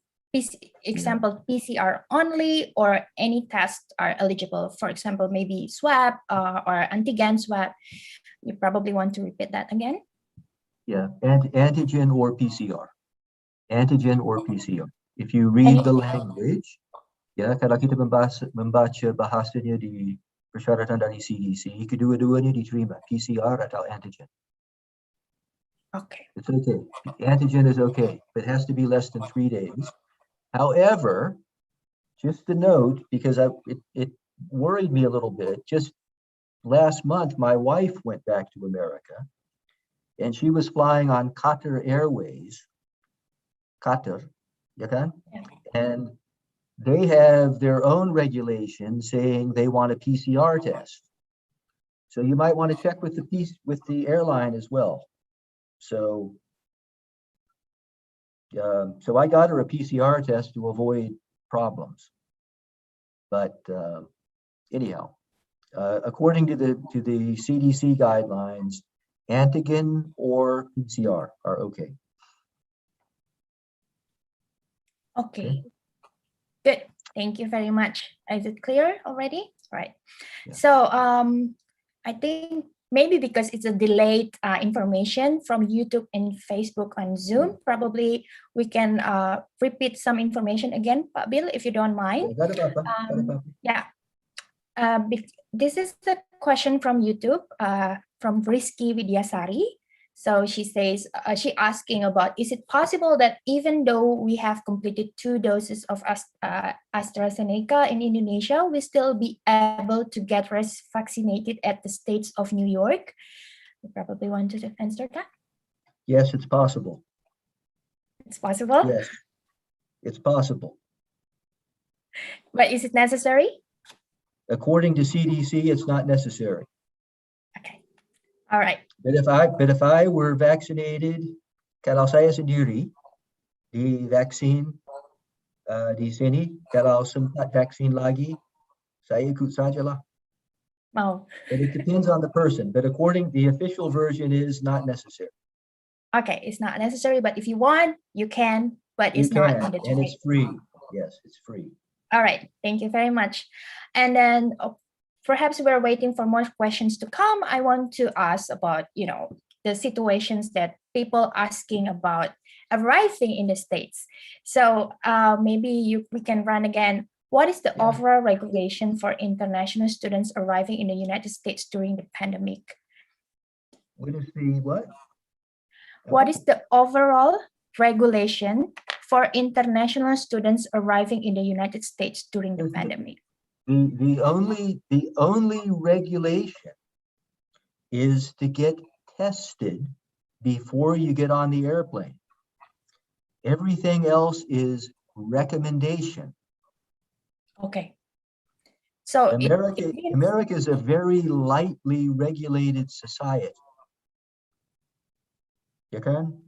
Example, PCR only, or any tests are eligible? For example, maybe swab or antigen swab. You probably want to repeat that again. Yeah, antigen or PCR. Antigen or PCR. If you read the language, ya, kalau kita membaca bahasanya di persyaratan dari CDC, kedua-duanya diterima, PCR atau antigen. Okay. It's okay. Antigen is okay, but it has to be less than 3 days. However, just a note, because it worried me a little bit, just last month, my wife went back to America, and she was flying on Qatar Airways, Qatar, yeah, and they have their own regulations saying they want a PCR test. So you might want to check with the airline as well. So, so I got her a PCR test to avoid problems. But anyhow, according to the CDC guidelines, antigen or PCR are okay. Okay. Good. Thank you very much. Is it clear already? Right. Yeah. So I think maybe because it's a delayed information from YouTube and Facebook on Zoom, probably we can repeat some information again, Pak Bill, if you don't mind. Yeah. This is the question from YouTube from Rizky Widyasari. So she says, she asking about, is it possible that even though we have completed 2 doses of AstraZeneca in Indonesia, we still be able to get vaccinated at the states of New York? You probably want to answer that? Yes, it's possible. It's possible? Yes, it's possible. But is it necessary? According to CDC, it's not necessary. Okay. All right. But if I were vaccinated, kalau saya sendiri di vaksin di sini, kalau sempat vaksin lagi, saya ikut sajalah. Oh. But it depends on the person. But according, the official version is not necessary. Okay, it's not necessary, but if you want, you can, but it's not mandatory. And it's free. Yes, it's free. All right, thank you very much. And then perhaps we're waiting for more questions to come. I want to ask about, the situations that people asking about arriving in the States. So maybe we can run again. What is the overall regulation for international students arriving in the United States during the pandemic? What is the what? What is the overall regulation for international students arriving in the United States during the pandemic? The only regulation is to get tested before you get on the airplane. Everything else is recommendation. Okay. So America is a very lightly regulated society. You can?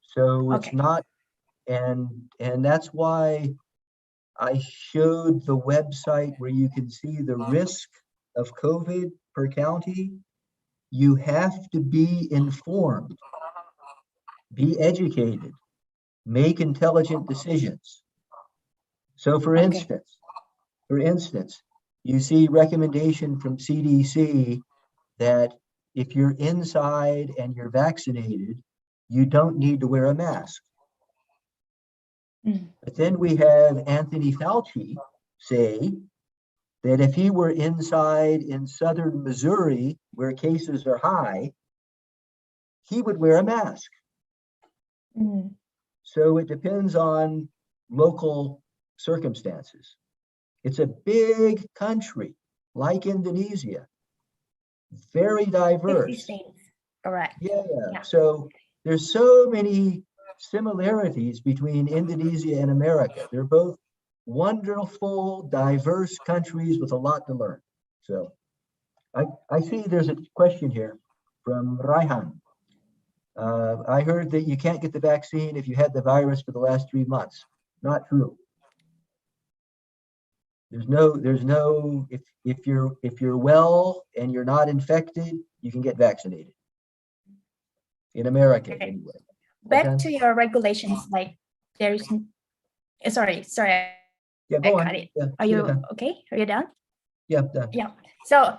So it's not, and that's why I showed the website where you can see the risk of COVID per county. You have to be informed, be educated, make intelligent decisions. So for instance, you see recommendation from CDC that if you're inside and you're vaccinated, you don't need to wear a mask. But then we have Anthony Fauci say that if he were inside in southern Missouri, where cases are high, he would wear a mask. So it depends on local circumstances. It's a big country, like Indonesia, very diverse. 50 states, correct. Yeah, so there's so many similarities between Indonesia and America. They're both wonderful, diverse countries with a lot to learn. So I see there's a question here from Raihan. I heard that you can't get the vaccine if you had the virus for the last 3 months. Not true. There's no, if you're well and you're not infected, you can get vaccinated. In America, anyway. Back to your regulations, like there is, sorry. Yeah, go on. Yeah, are you okay? Are you done? Yeah, done. Yeah. So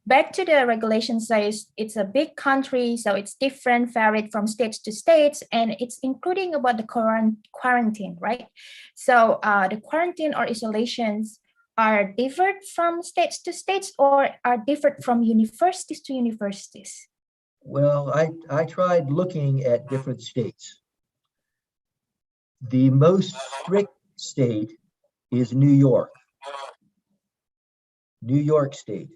back to the regulations, says it's a big country, so it's different, varied from states to states, and it's including about the quarantine, right? So the quarantine or isolations are different from states to states, or are different from universities to universities? Well, I tried looking at different states. The most strict state is New York State,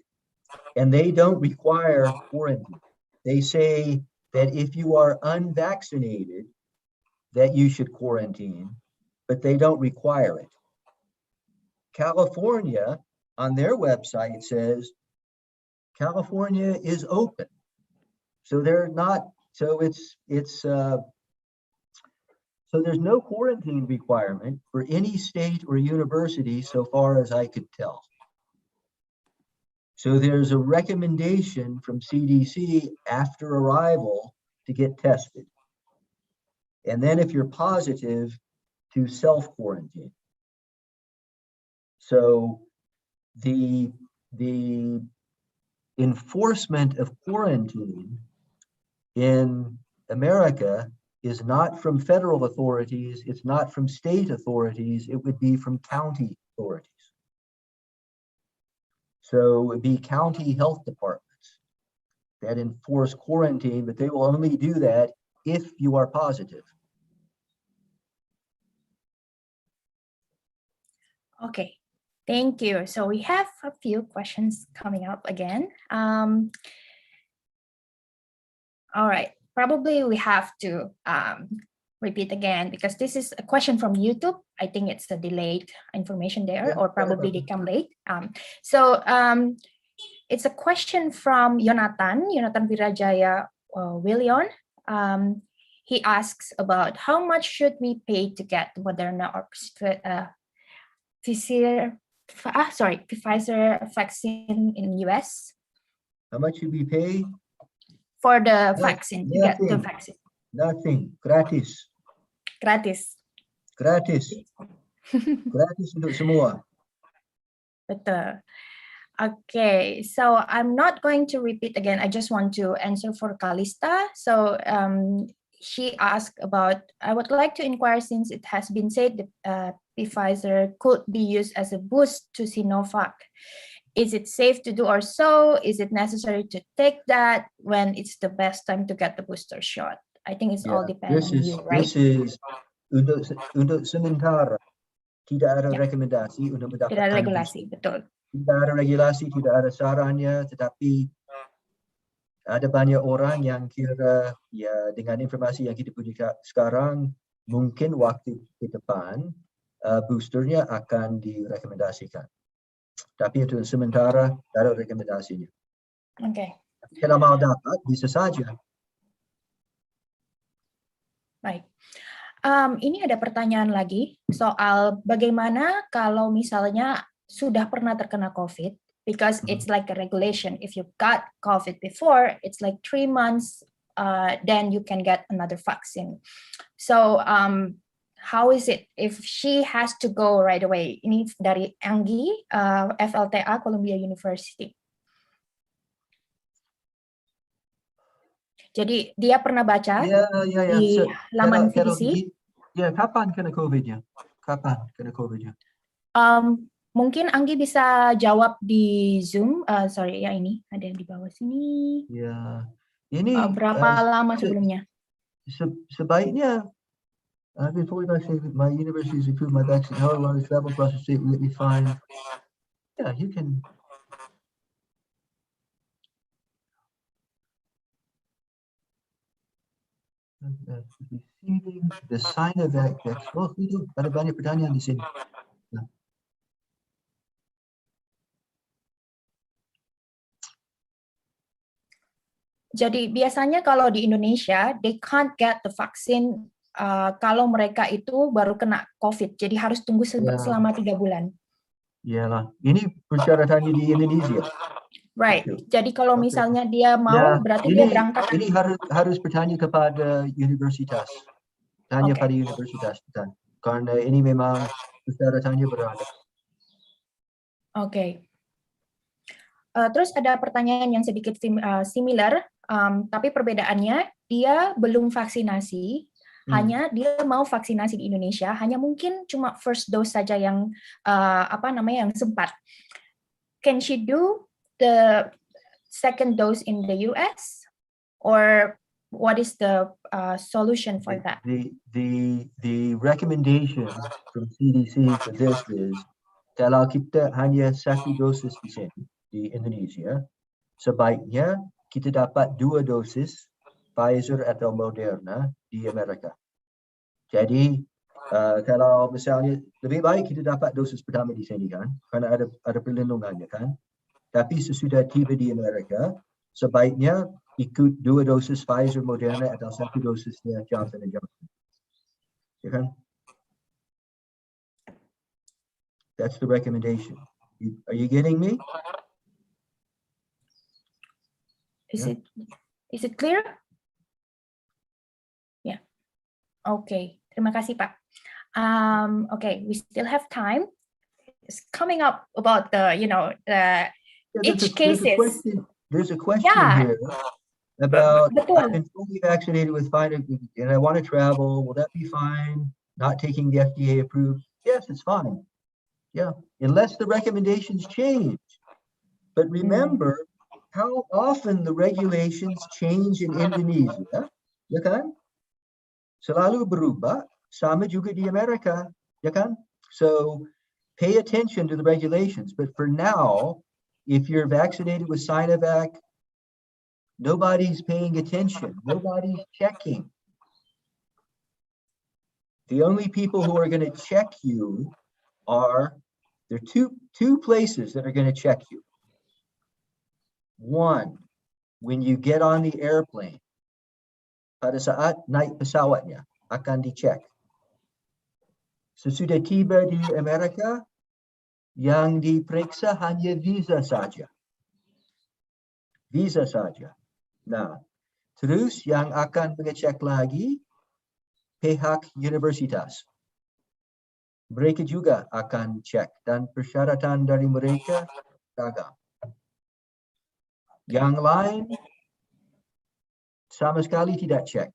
and they don't require quarantine. They say that if you are unvaccinated, that you should quarantine, but they don't require it. California, on their website, says California is open. So they're not, so so there's no quarantine requirement for any state or university so far as I could tell. So there's a recommendation from CDC after arrival to get tested. And then if you're positive, to self-quarantine. So the enforcement of quarantine in America is not from federal authorities, it's not from state authorities, it would be from county authorities. So it would be county health departments that enforce quarantine, but they will only do that if you are positive. Okay, thank you. So we have a few questions coming up again. All right, probably we have to repeat again because this is a question from YouTube. I think it's a delayed information there, or probably they come late. So it's a question from Jonathan Virajaya Willion. He asks about how much should we pay to get Moderna or Pfizer vaccine in US. How much should we pay? For the vaccine, to get the vaccine. Nothing, gratis. Gratis. Gratis. Gratis untuk semua. Betul. Okay, so I'm not going to repeat again. I just want to answer for Kalista. So she asked about, I would like to inquire, since it has been said that Pfizer could be used as a boost to Sinovac. Is it safe to do or so? Is it necessary to take that when it's the best time to get the booster shot? I think it's all depends on you, right? This is untuk sementara tidak ada rekomendasi untuk mendapatkan. Tidak ada regulasi, betul. Tidak ada regulasi, tidak ada sarannya, tetapi ada banyak orang yang kira ya dengan informasi yang kita punya sekarang, mungkin waktu ke depan boosternya akan direkomendasikan. Tapi untuk sementara ada rekomendasinya. Oke. Kalau mau dapat bisa saja. Baik. Ini ada pertanyaan lagi soal bagaimana kalau misalnya sudah pernah terkena COVID, because it's like a regulation. If you got COVID before, it's like 3 months, then you can get another vaccine. So how is it if she has to go right away? Ini dari Anggi, FLTA Columbia University. Jadi dia pernah baca di laman VDC. Ya, kapan kena COVID-nya? Kapan kena COVID-nya? Mungkin Anggi bisa jawab di Zoom. Sorry ya, ini ada yang di bawah sini. Ya, ini Berapa lama sebelumnya? Sebaiknya, I've been fully vaccinated. My university has approved my vaccine. However, on the travel across the state, will it be fine? Yeah, you can. Receiving the Sinovac vaccine. Oh, itu ada banyak pertanyaan di sini. Nah. Jadi biasanya kalau di Indonesia, they can't get the vaccine kalau mereka itu baru kena COVID. Jadi harus tunggu selama 3 bulan. Iyalah, ini persyaratannya di Indonesia. Right. Jadi kalau misalnya dia mau, berarti ini, dia berangkat. Ini harus bertanya kepada universitas. Tanya pada universitas, kan? Karena ini memang persyaratannya berada. Oke. Terus ada pertanyaan yang sedikit similar, tapi perbedaannya dia belum vaksinasi, hanya dia mau vaksinasi di Indonesia, hanya mungkin cuma first dose saja yang yang sempat. Can she do the second dose in the US, or what is the solution for that? The recommendation from CDC for this is kalau kita hanya satu dosis di sini di Indonesia, sebaiknya kita dapat 2 dosis Pfizer atau Moderna di Amerika. Jadi kalau misalnya lebih baik kita dapat dosis pertama di sini kan, karena ada perlindungannya kan. Tapi sesudah tiba di Amerika, sebaiknya ikut 2 dosis Pfizer, Moderna atau 1 dosisnya Johnson & Johnson. Ya kan? That's the recommendation. Are you getting me? Is it clear? Yeah. Okay. Terima kasih, Pak. Okay, we still have time. It's coming up about the each cases. There's a question here about I've been fully vaccinated with Pfizer and I want to travel. Will that be fine? Not taking the FDA approved? Yes, it's fine. Yeah, unless the recommendations change. But remember how often the regulations change in Indonesia. Ya kan? Selalu berubah, sama juga di Amerika. Ya kan? So pay attention to the regulations. But for now, if you're vaccinated with Sinovac, nobody's paying attention. Nobody's checking. The only people who are going to check you there are two places that are going to check you. One, when you get on the airplane, pada saat naik pesawatnya akan dicek. Sesudah tiba di Amerika, yang diperiksa hanya visa saja. Visa saja. Nah, terus yang akan mengecek lagi pihak universitas. Mereka juga akan cek dan persyaratan dari mereka beragam. Yang lain sama sekali tidak cek.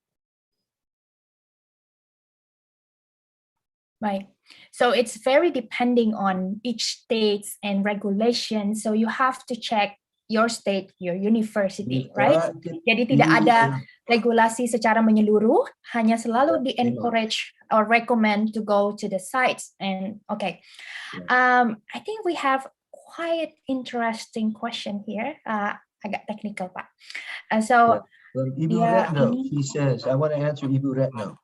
Right. So it's very depending on each states and regulations. So you have to check your state, your university, right? Jadi tidak ada regulasi secara menyeluruh, hanya selalu di-encourage or recommend to go to the sites. And okay, I think we have quite interesting question here. Agak technical, Pak. So Ibu Retno, she says, I want to answer Ibu Retno.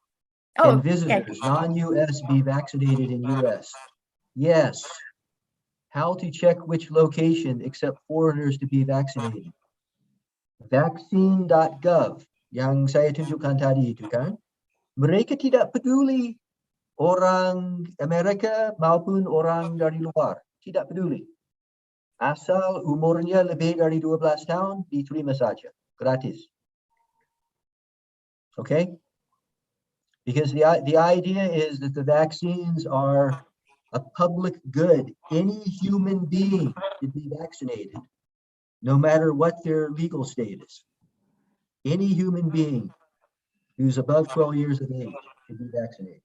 Can visitors, non-US, be vaccinated in US? Yes. How to check which location accept foreigners to be vaccinated? Vaccine.gov yang saya tunjukkan tadi itu kan, mereka tidak peduli orang Amerika maupun orang dari luar, tidak peduli. Asal umurnya lebih dari 12 tahun, diterima saja, gratis. Okay? Because the idea is that the vaccines are a public good. Any human being should be vaccinated, no matter what their legal status. Any human being who's above 12 years of age should be vaccinated.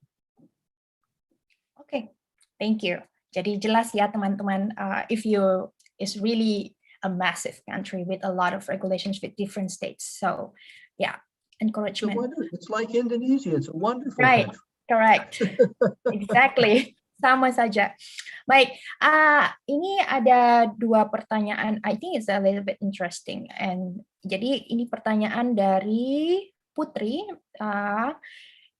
Okay, thank you. Jadi jelas ya teman-teman, if you is really a massive country with a lot of regulations with different states. So yeah, encouragement. It's like Indonesia. It's a wonderful Right, country. correct. Exactly. Sama saja. Baik, ini ada dua pertanyaan. I think it's a little bit interesting. And jadi ini pertanyaan dari Putri.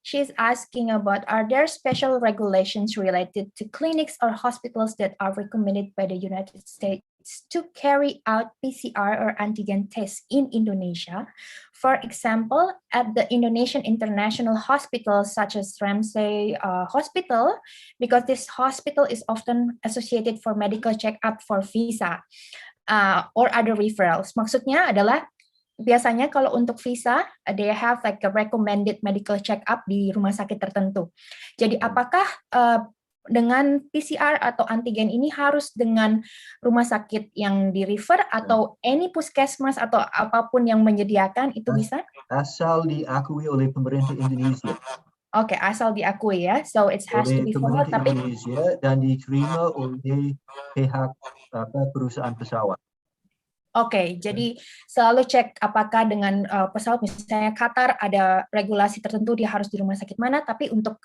She's asking about, are there special regulations related to clinics or hospitals that are recommended by the United States to carry out PCR or antigen tests in Indonesia? For example, at the Indonesian international hospitals such as Ramsay Hospital, because this hospital is often associated for medical check-up for visa or other referrals. Maksudnya adalah biasanya kalau untuk visa, they have like a recommended medical check-up di rumah sakit tertentu. Jadi apakah dengan PCR atau antigen ini harus dengan rumah sakit yang di-refer atau any puskesmas atau apapun yang menyediakan itu bisa? Asal diakui oleh pemerintah Indonesia. Oke, asal diakui ya. So it has to be formal, tapi Indonesia dan diterima oleh pihak perusahaan pesawat. Oke, jadi selalu cek apakah dengan pesawat misalnya Qatar ada regulasi tertentu dia harus di rumah sakit mana, tapi untuk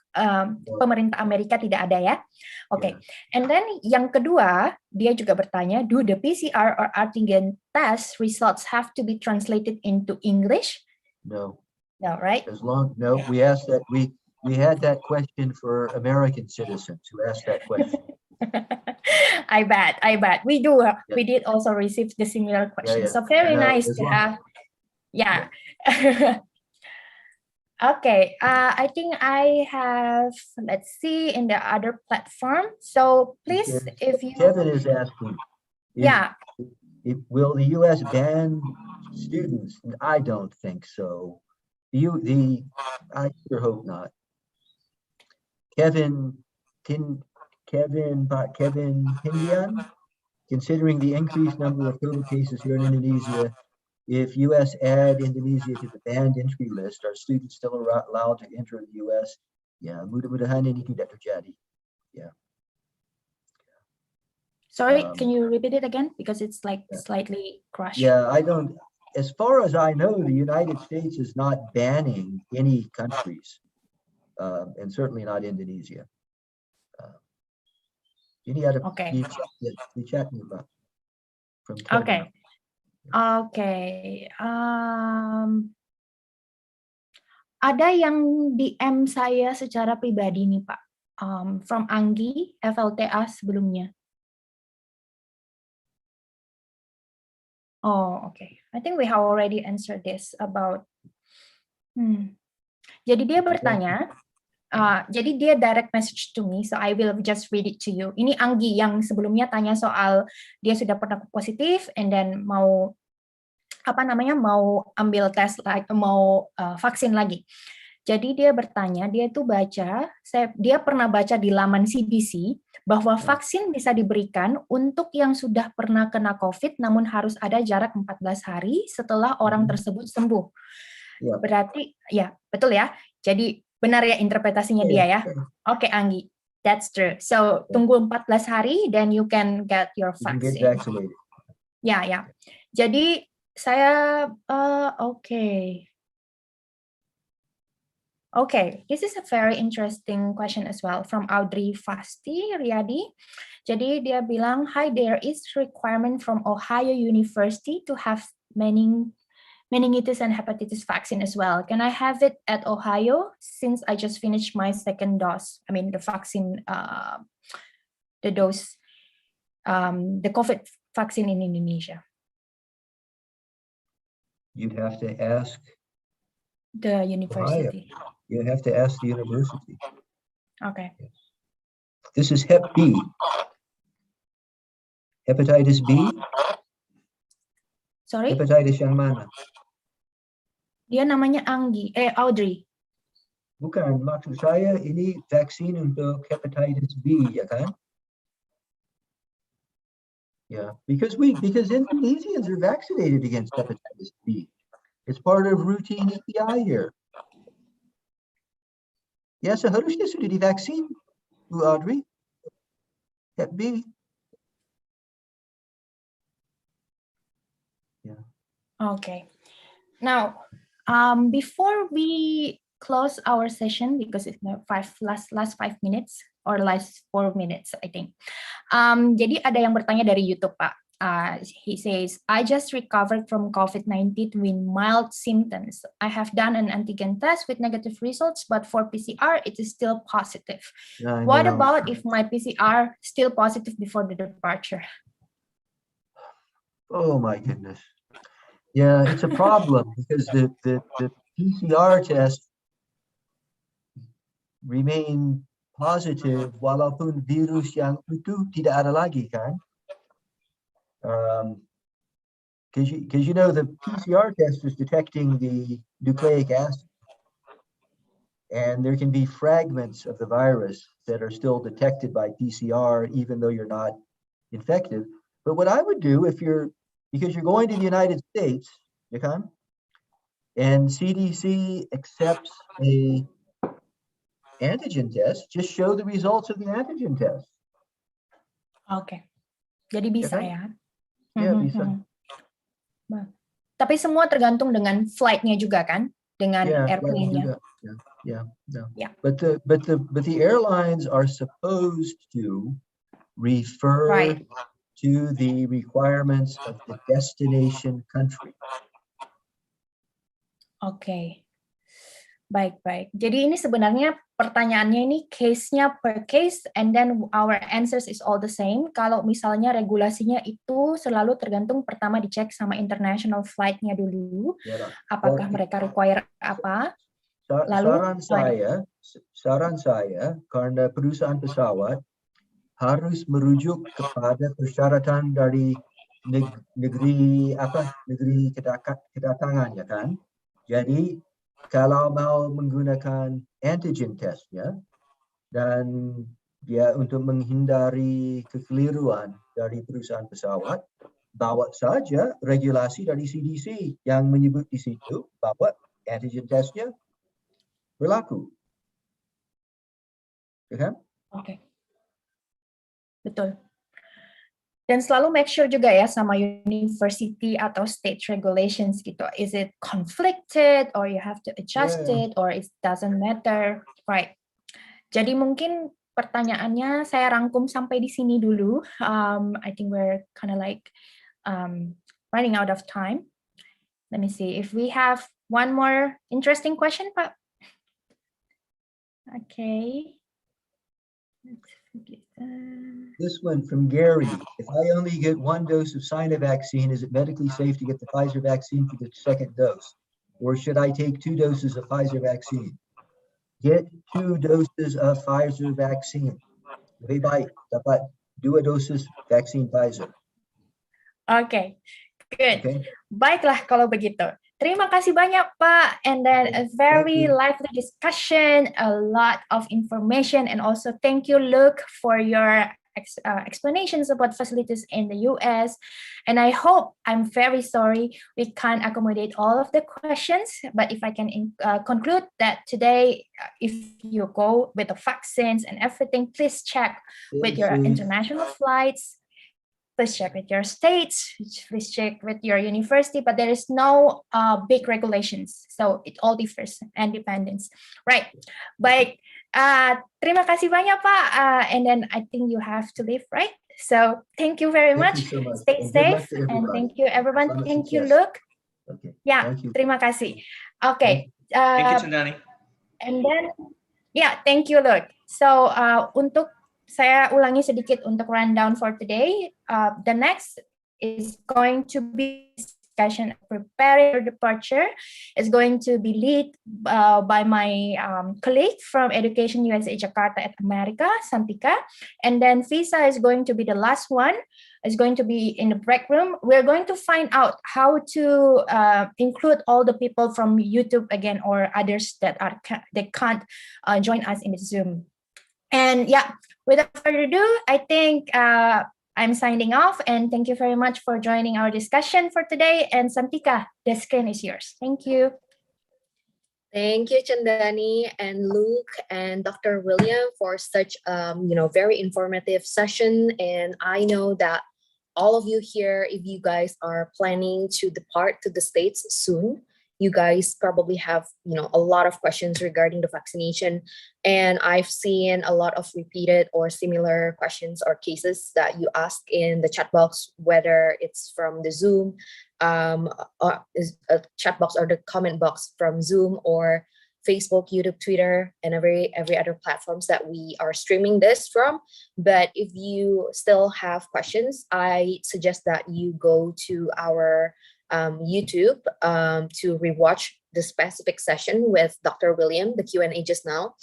pemerintah Amerika tidak ada ya. Oke, and then yang kedua dia juga bertanya, do the PCR or antigen test results have to be translated into English? No. No, right? We asked that we had that question for American citizens who asked that question. I bet. We did also receive the similar question. So very nice to have. Yeah. Okay. I think I have, let's see, in the other platform. So please, if you. Kevin is asking. Will the U.S. ban students? I don't think so. I sure hope not. Kevin Hindian, considering the increased number of COVID cases here in Indonesia, if U.S. add Indonesia to the banned entry list, are students still allowed to enter the U.S.? Ya, mudah-mudahan ini tidak terjadi. Yeah. Sorry, can you repeat it again? Because it's like slightly crushed. Yeah, I don't. As far as I know, the United States is not banning any countries, and certainly not Indonesia. Ini ada di chatnya Pak. Ada yang DM saya secara pribadi nih Pak, from Anggi FLTA sebelumnya. Oh, okay. I think we have already answered this about. Jadi dia bertanya. Jadi dia direct message to me, so I will just read it to you. Ini Anggi yang sebelumnya tanya soal dia sudah pernah positif, and then mau ambil tes, mau vaksin lagi. Jadi dia bertanya, dia pernah baca di laman CDC bahwa vaksin bisa diberikan untuk yang sudah pernah kena COVID, namun harus ada jarak 14 hari setelah orang tersebut sembuh. Berarti, ya betul ya. Jadi benar ya interpretasinya dia ya. Oke, Anggi, that's true. So tunggu 14 hari, then you can get your vaccine. Ya. Jadi saya Okay, this is a very interesting question as well from Audrey Fasti Riyadi. Jadi dia bilang, hi, there is requirement from Ohio University to have meningitis and hepatitis vaccine as well. Can I have it at Ohio since I just finished my second dose? I mean, the vaccine, the COVID vaccine in Indonesia. You'd have to ask the university. Ohio. You have to ask the university. Okay. This is Hep B. Hepatitis B. Sorry? Hepatitis yang mana? Dia namanya Audrey. Bukan, maksud saya ini vaksin untuk hepatitis B, ya kan? Yeah, because Indonesians are vaccinated against hepatitis B. It's part of routine EPI here. Ya, seharusnya sudah divaksin. Bu Audrey? Hep B. Yeah. Okay. Now, before we close our session, because it's now last 5 minutes or last 4 minutes, I think. Jadi ada yang bertanya dari YouTube, Pak. He says, I just recovered from COVID-19 with mild symptoms. I have done an antigen test with negative results, but for PCR, it is still positive. What about if my PCR still positive before the departure? Oh my goodness. Yeah, it's a problem because the PCR test remain positive walaupun virus yang itu tidak ada lagi kan. Because you know the PCR test is detecting the nucleic acid, and there can be fragments of the virus that are still detected by PCR even though you're not infected. But what I would do because you're going to the United States, you can, and CDC accepts a antigen test, just show the results of the antigen test. Okay, jadi bisa ya. Ya, bisa. Tapi semua tergantung dengan flight-nya juga kan, dengan airplane-nya. Yeah. But the airlines are supposed to refer to the requirements of the destination country. Oke. Baik. Jadi ini sebenarnya pertanyaannya ini case-nya per case, and then our answers is all the same. Kalau misalnya regulasinya itu selalu tergantung, pertama dicek sama international flight-nya dulu, apakah mereka require apa. Lalu saran saya karena perusahaan pesawat harus merujuk kepada persyaratan dari negeri kedatangannya kan. Jadi kalau mau menggunakan antigen testnya dan dia untuk menghindari kekeliruan dari perusahaan pesawat, bawa saja regulasi dari CDC yang menyebut di situ bahwa antigen testnya berlaku. Ya kan? Oke. Betul. Dan selalu make sure juga ya sama university atau state regulations gitu. Is it conflicted or you have to adjust it or it doesn't matter, right? Jadi mungkin pertanyaannya saya rangkum sampai di sini dulu. I think we're kind of like running out of time. Let me see if we have one more interesting question, Pak. Okay. This one from Gary. If I only get one dose of Sino vaccine, is it medically safe to get the Pfizer vaccine for the second dose? Or should I take 2 doses of Pfizer vaccine? Get 2 doses of Pfizer vaccine. Lebih baik dapat 2 dosis vaksin Pfizer. Okay, good. Okay. Baiklah kalau begitu. Terima kasih banyak, Pak. And then a very lively discussion, a lot of information, and also thank you, Luke, for your explanations about facilities in the US. And I hope, I'm very sorry, we can't accommodate all of the questions, but if I can conclude that today, if you go with the vaccines and everything, please check with your international flights. Please check with your states, please check with your university, but there is no big regulations. So it all differs and depends. Right. Baik. Terima kasih banyak, Pak. And then I think you have to leave, right? So thank you very much. So much. Stay safe. And thank you, everyone. Thank you, Luke. Okay. Yeah, terima kasih. Okay. Thank you, Chandani. And then, thank you, Luke. So untuk saya ulangi sedikit untuk rundown for today. The next is going to be discussion preparing for departure. Is going to be led by my colleague from Education USA Jakarta at America, Santika. And then Visa is going to be the last one. Is going to be in the break room. We're going to find out how to include all the people from YouTube again or others that can't join us in the Zoom. And without further ado, I think I'm signing off, and thank you very much for joining our discussion for today. And Santika, the screen is yours. Thank you. Thank you, Chandani and Luke and Dr. William for such very informative session. And I know that all of you here, if you guys are planning to depart to the States soon, you guys probably have a lot of questions regarding the vaccination. And I've seen a lot of repeated or similar questions or cases that you ask in the chat box, whether it's from the Zoom is a chat box or the comment box from Zoom or Facebook, YouTube, Twitter, and every other platforms that we are streaming this from. But if you still have questions, I suggest that you go to our YouTube to rewatch the specific session with Dr. William, the Q&A just now,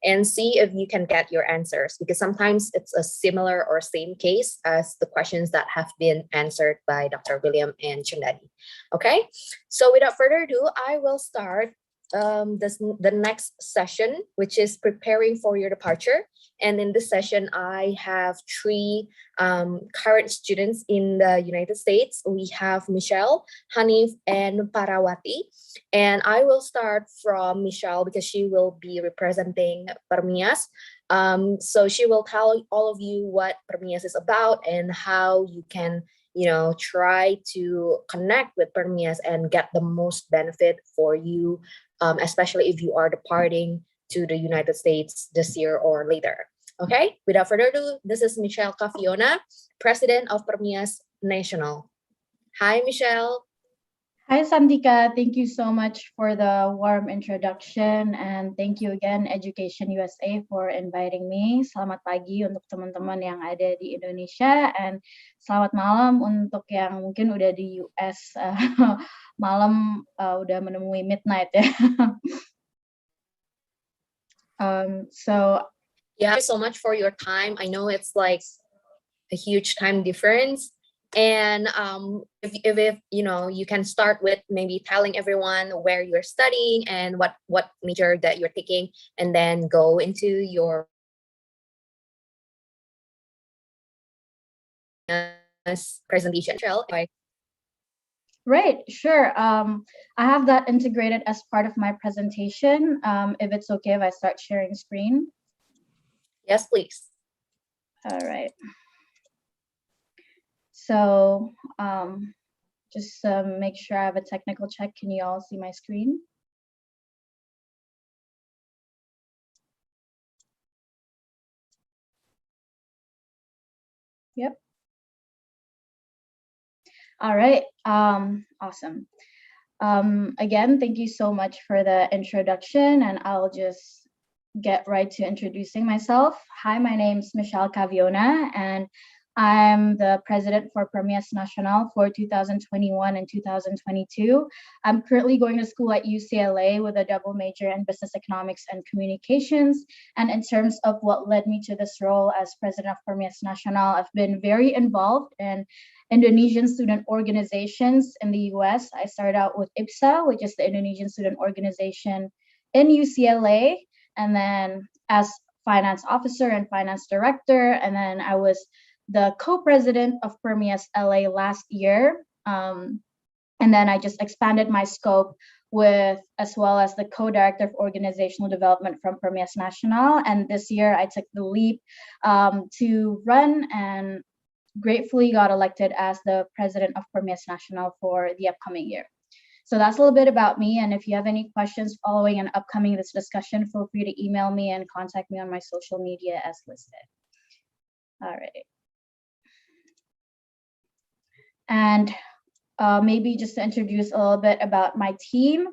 and see if you can get your answers, because sometimes it's a similar or same case as the questions that have been answered by Dr. William and Chandani. Okay, so without further ado, I will start the next session, which is preparing for your departure. And in this session, I have three current students in the United States. We have Michelle, Hanif, and Parawati. And I will start from Michelle because she will be representing PERMIAS. So she will tell all of you what PERMIAS is about and how you can try to connect with PERMIAS and get the most benefit for you, especially if you are departing to the United States this year or later. Okay, without further ado, this is Michelle Cafiona, President of PERMIAS Nasional. Hi, Michelle. Hi, Santika. Thank you so much for the warm introduction, and thank you again, Education USA, for inviting me. Selamat pagi untuk teman-teman yang ada di Indonesia, and selamat malam untuk yang mungkin udah di US. Malam udah menemui midnight ya. So yeah, thank you so much for your time. I know it's like a huge time difference. And if you can start with maybe telling everyone where you're studying and what major that you're taking, and then go into your presentation. Right, sure. I have that integrated as part of my presentation. If it's okay if I start sharing screen. Yes, please. All right. So just make sure I have a technical check. Can you all see my screen? Yep. All right. Awesome. Again, thank you so much for the introduction, and I'll just get right to introducing myself. Hi, my name is Michelle Caviona, and I'm the president for PERMIAS Nasional for 2021 and 2022. I'm currently going to school at UCLA with a double major in business economics and communications. And in terms of what led me to this role as president of PERMIAS Nasional, I've been very involved in Indonesian student organizations in the US. I started out with IPSA, which is the Indonesian student organization in UCLA, and then as finance officer and finance director, and then I was the co-president of PERMIAS LA last year. And then I just expanded my scope with, as well as the co-director of organizational development from PERMIAS Nasional. And this year I took the leap to run and gratefully got elected as the president of PERMIAS Nasional for the upcoming year. So that's a little bit about me. And if you have any questions following and upcoming this discussion, feel free to email me and contact me on my social media as listed. All right. And maybe just to introduce a little bit about my team,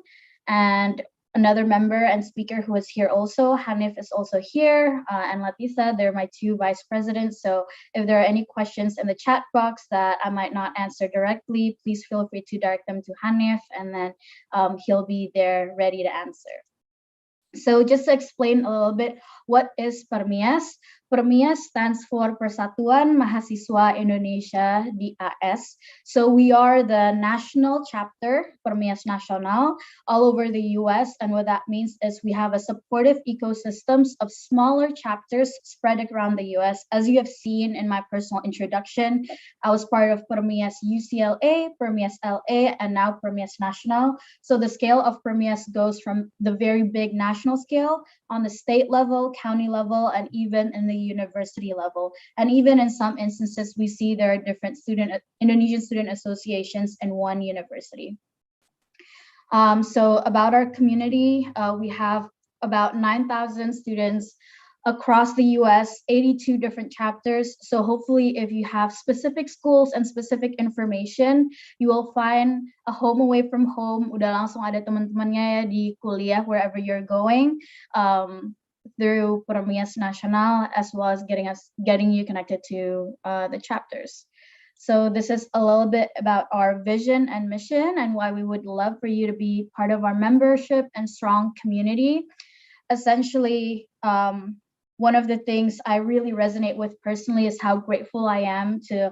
and another member and speaker who is here also, Hanif is also here, and Latisa, they're my two vice presidents. So if there are any questions in the chat box that I might not answer directly, please feel free to direct them to Hanif, and then he'll be there ready to answer. So just to explain a little bit, what is PERMIAS? PERMIAS stands for Persatuan Mahasiswa Indonesia (DAS). So we are the national chapter, PERMIAS Nasional, all over the US. And what that means is we have a supportive ecosystems of smaller chapters spread around the US. As you have seen in my personal introduction, I was part of PERMIAS UCLA, PERMIAS LA, and now PERMIAS Nasional. So the scale of PERMIAS goes from the very big national scale on the state level, county level, and even in the university level. And even in some instances, we see there are different Indonesian student associations in one university. So about our community, we have about 9,000 students across the US, 82 different chapters. So hopefully if you have specific schools and specific information, you will find a home away from home. Udah langsung ada teman-temannya ya di kuliah wherever you're going, through PERMIAS Nasional, as well as getting you connected to the chapters. So this is a little bit about our vision and mission and why we would love for you to be part of our membership and strong community. Essentially, one of the things I really resonate with personally is how grateful I am to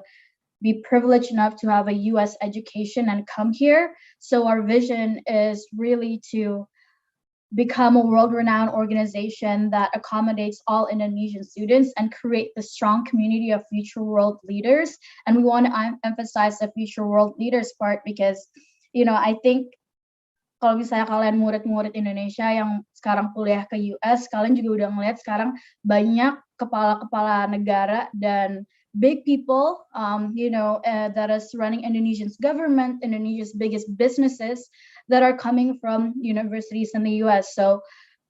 be privileged enough to have a US education and come here. So our vision is really to become a world-renowned organization that accommodates all Indonesian students and create the strong community of future world leaders. And we want to emphasize the future world leaders part because, you know, I think kalau misalnya kalian murid-murid Indonesia yang sekarang kuliah ke US, kalian juga udah ngeliat sekarang banyak kepala-kepala negara dan big people, that is running Indonesia's government, Indonesia's biggest businesses that are coming from universities in the US. So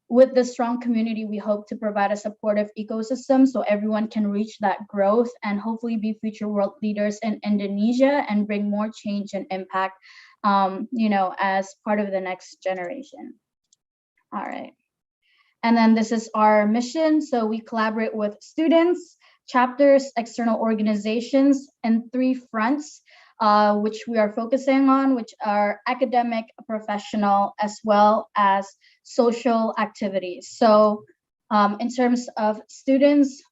with the strong community, we hope to provide a supportive ecosystem so everyone can reach that growth and hopefully be future world leaders in Indonesia and bring more change and impact, as part of the next generation. All right. And then this is our mission. So we collaborate with students, chapters, external organizations, and 3 fronts, which we are focusing on, which are academic, professional, as well as social activities. So in terms of students,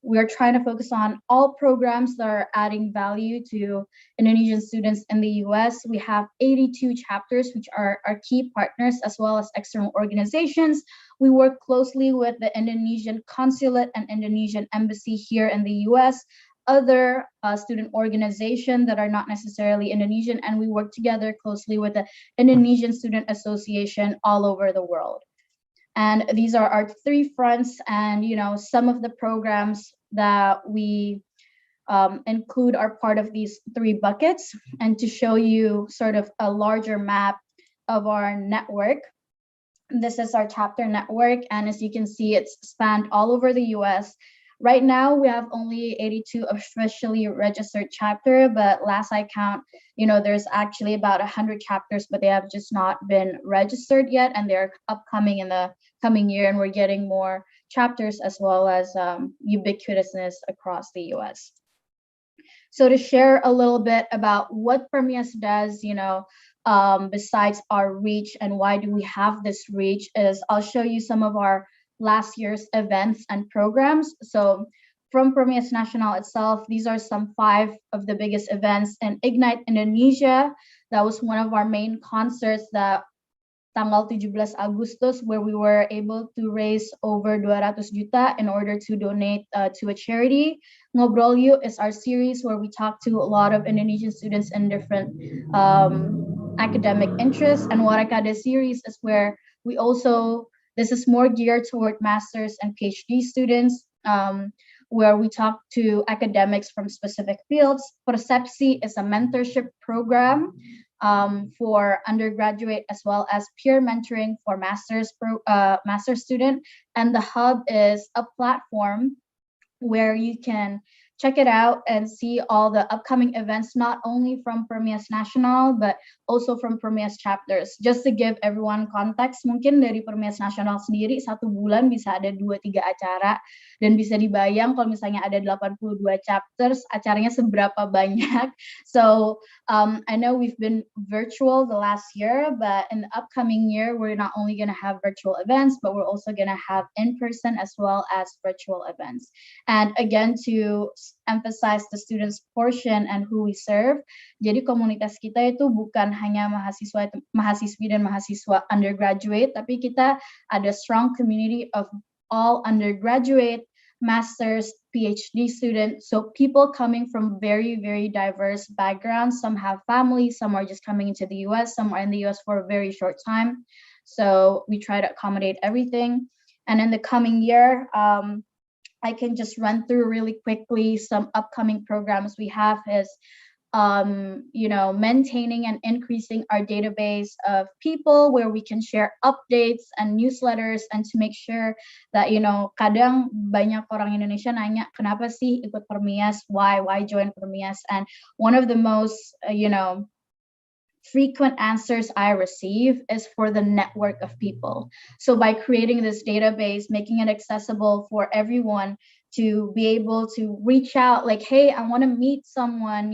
we are trying to focus on all programs that are adding value to Indonesian students in the US. We have 82 chapters, which are our key partners, as well as external organizations. We work closely with the Indonesian consulate and Indonesian embassy here in the US, other student organizations that are not necessarily Indonesian, and we work together closely with the Indonesian Student Association all over the world. And these are our 3 fronts, and some of the programs that we include are part of these 3 buckets. And to show you sort of a larger map of our network, this is our chapter network, and as you can see, it's spanned all over the US. Right now, we have only 82 officially registered chapters, but last I count, there's actually about 100 chapters, but they have just not been registered yet, and they're upcoming in the coming year, and we're getting more chapters as well as ubiquitousness across the US. So to share a little bit about what PERMIAS does, besides our reach and why do we have this reach, is I'll show you some of our last year's events and programs. So from PERMIAS Nasional itself, these are some 5 of the biggest events. And Ignite Indonesia, that was one of our main concerts that tanggal 17 Agustus, where we were able to raise over 200 juta in order to donate to a charity. Ngobrol Yuk is our series where we talk to a lot of Indonesian students in different academic interests. And Warakade series is where we also, this is more geared toward master's and PhD students, where we talk to academics from specific fields. Persepsi is a mentorship program for undergraduate as well as peer mentoring for master's student. And the hub is a platform where you can check it out and see all the upcoming events, not only from PERMIAS Nasional, but also from PERMIAS chapters. Just to give everyone context, mungkin dari PERMIAS Nasional sendiri 1 bulan bisa ada 2-3 acara Dan bisa dibayang kalau misalnya ada 82 chapters, acaranya seberapa banyak. So I know we've been virtual the last year, but in the upcoming year, we're not only going to have virtual events, but we're also going to have in-person as well as virtual events. And again, to emphasize the students portion and who we serve, jadi komunitas kita itu bukan hanya mahasiswi dan mahasiswa undergraduate, tapi kita ada strong community of all undergraduate, masters, PhD students, so people coming from very, very diverse backgrounds. Some have families, some are just coming into the US, some are in the US for a very short time. So we try to accommodate everything. And in the coming year, I can just run through really quickly some upcoming programs we have is maintaining and increasing our database of people where we can share updates and newsletters, and to make sure that, kadang banyak orang Indonesia nanya, kenapa sih ikut PERMIAS? Why join PERMIAS? And one of the most, frequent answers I receive is for the network of people. So by creating this database, making it accessible for everyone to be able to reach out, like, hey, I want to meet someone,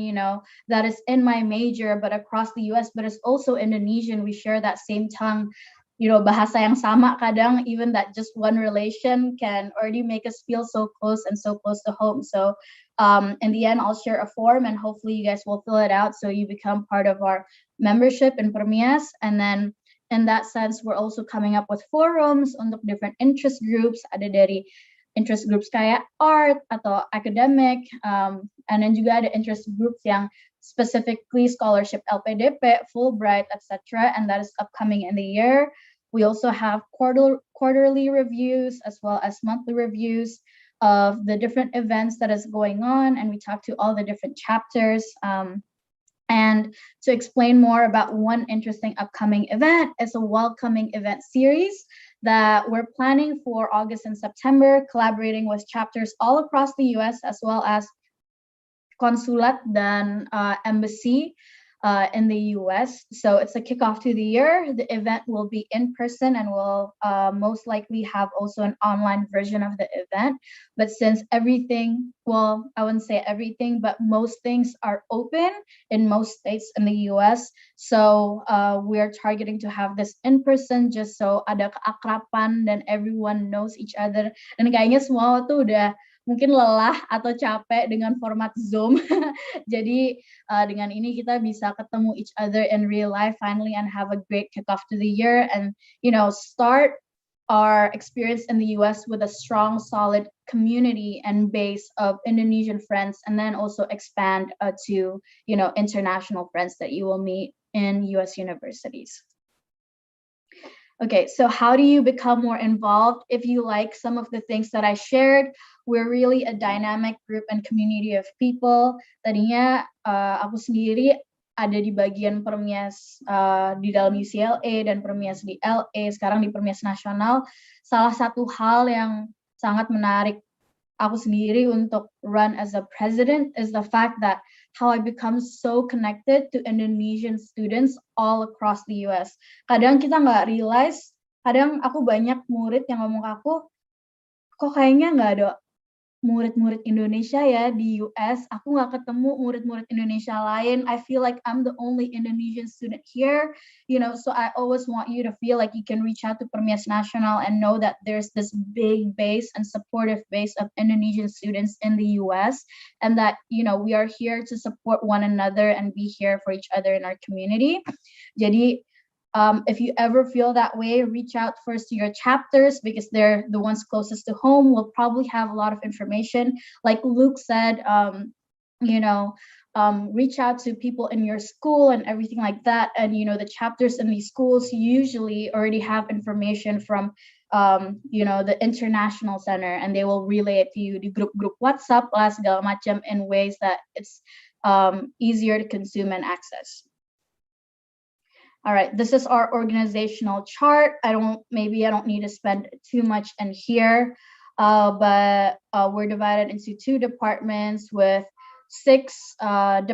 that is in my major, but across the US, but it's also Indonesian. We share that same tongue, bahasa yang sama kadang, even that just one relation can already make us feel so close and so close to home. So in the end, I'll share a form and hopefully you guys will fill it out so you become part of our membership in PERMIAS. And then in that sense, we're also coming up with forums untuk different interest groups. Ada dari interest groups kayak art atau academic, and then juga ada interest groups yang specifically scholarship LPDP, Fulbright, etc. And that is upcoming in the year. We also have quarterly reviews as well as monthly reviews of the different events that is going on, and we talk to all the different chapters. And to explain more about one interesting upcoming event is a welcoming event series that we're planning for August and September, collaborating with chapters all across the US as well as consulat dan embassy in the US. So it's a kickoff to the year. The event will be in person and will most likely have also an online version of the event. But since everything, well, I wouldn't say everything, but most things are open in most states in the US. So we're targeting to have this in person just so ada keakraban dan everyone knows each other. Dan kayaknya semua tuh udah mungkin lelah atau capek dengan format Zoom. Jadi dengan ini kita bisa ketemu each other in real life finally and have a great kickoff to the year and, start our experience in the US with a strong, solid community and base of Indonesian friends, and then also expand to, international friends that you will meet in US universities. Okay, so how do you become more involved? If you like some of the things that I shared, we're really a dynamic group and community of people. Tadinya aku sendiri ada di bagian PERMIAS di dalam UCLA dan PERMIAS di LA, sekarang di PERMIAS Nasional. Salah satu hal yang sangat menarik aku sendiri untuk run as a president is the fact that how I become so connected to Indonesian students all across the US. Kadang kita nggak realize, kadang aku banyak murid yang ngomong ke aku, kok kayaknya nggak ada murid-murid Indonesia ya di US. Aku nggak ketemu murid-murid Indonesia lain. I feel like I'm the only Indonesian student here. So I always want you to feel like you can reach out to PERMIAS Nasional and know that there's this big base and supportive base of Indonesian students in the US, and that, we are here to support one another and be here for each other in our community. Jadi, if you ever feel that way, reach out first to your chapters because they're the ones closest to home. We'll probably have a lot of information. Like Luke said, reach out to people in your school and everything like that. And, the chapters in these schools usually already have information from, the international center, and they will relay it to you di group WhatsApp lah segala macam in ways that it's easier to consume and access. All right, this is our organizational chart. I don't need to spend too much in here, but we're divided into 2 departments with 6 2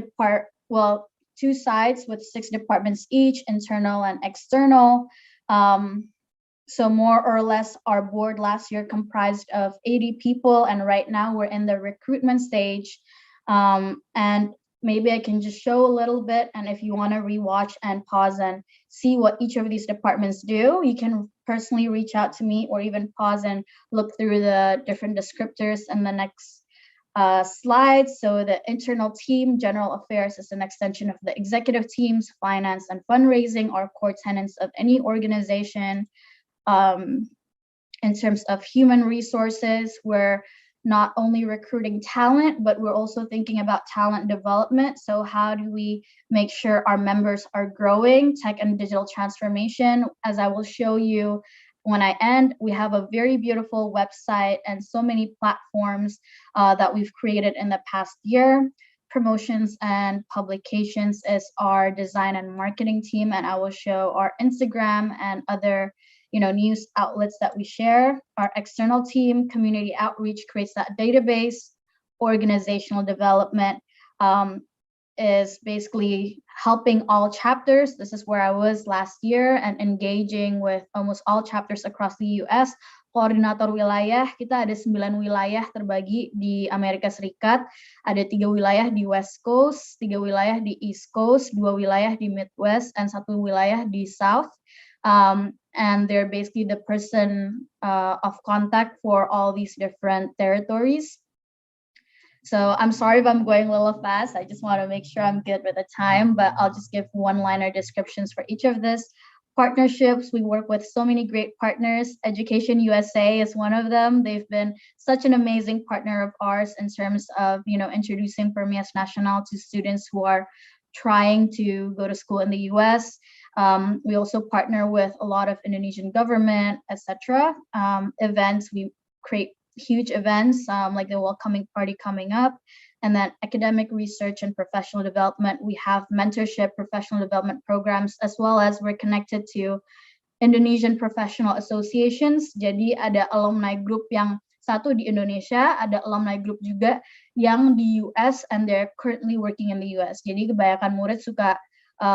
sides with 6 departments each, internal and external. So more or less our board last year comprised of 80 people, and right now we're in the recruitment stage. And maybe I can just show a little bit, and if you want to rewatch and pause and see what each of these departments do, you can personally reach out to me, or even pause and look through the different descriptors in the next slides. So the internal team, general affairs, is an extension of the executive teams. Finance and fundraising are core tenets of any organization. In terms of human resources, we're not only recruiting talent, but we're also thinking about talent development. So how do we make sure our members are growing? Tech and digital transformation, as I will show you when I end, we have a very beautiful website and so many platforms that we've created in the past year. Promotions and publications is our design and marketing team, and I will show our Instagram and other news outlets that we share. Our external team, community outreach, creates that database. Organizational development is basically helping all chapters. This is where I was last year, and engaging with almost all chapters across the US. Koordinator wilayah, kita ada 9 wilayah terbagi di Amerika Serikat. Ada 3 wilayah di West Coast, 3 wilayah di East Coast, 2 wilayah di Midwest, and 1 wilayah di South. And they're basically the person of contact for all these different territories. So I'm sorry if I'm going a little fast. I just want to make sure I'm good with the time, but I'll just give one-liner descriptions for each of this. Partnerships, we work with so many great partners. EducationUSA is one of them. They've been such an amazing partner of ours in terms of, introducing PERMIAS Nasional to students who are trying to go to school in the US. We also partner with a lot of Indonesian government, etc. Events, we create huge events like the welcoming party coming up. And then academic research and professional development, we have mentorship, professional development programs, as well as we're connected to Indonesian professional associations. Jadi ada alumni group yang satu di Indonesia, ada alumni group juga yang di US, and they're currently working in the US. Jadi kebanyakan murid suka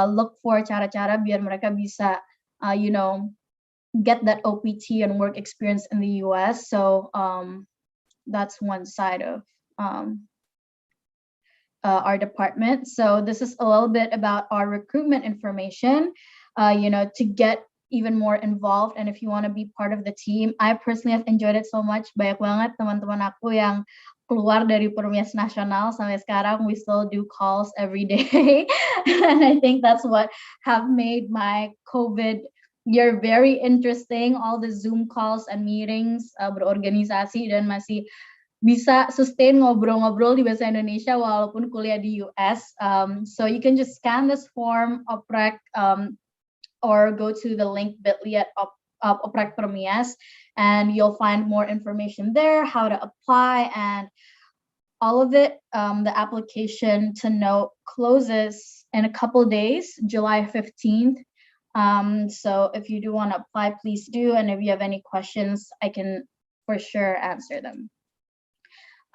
look for cara-cara biar mereka bisa, get that OPT and work experience in the US. So that's one side of our department. So this is a little bit about our recruitment information, to get even more involved. And if you want to be part of the team, I personally have enjoyed it so much. Banyak banget teman-teman aku yang keluar dari PERMIAS Nasional sampai sekarang. We still do calls every day. And I think that's what have made my COVID year very interesting. All the Zoom calls and meetings, berorganisasi, dan masih bisa sustain ngobrol-ngobrol di bahasa Indonesia walaupun kuliah di US. So you can just scan this form, oprek, or go to the link bit.ly at oprek PERMIAS, and you'll find more information there, how to apply, and all of it. The application, to note, closes in a couple days, July 15th. So if you do want to apply, please do. And if you have any questions, I can for sure answer them.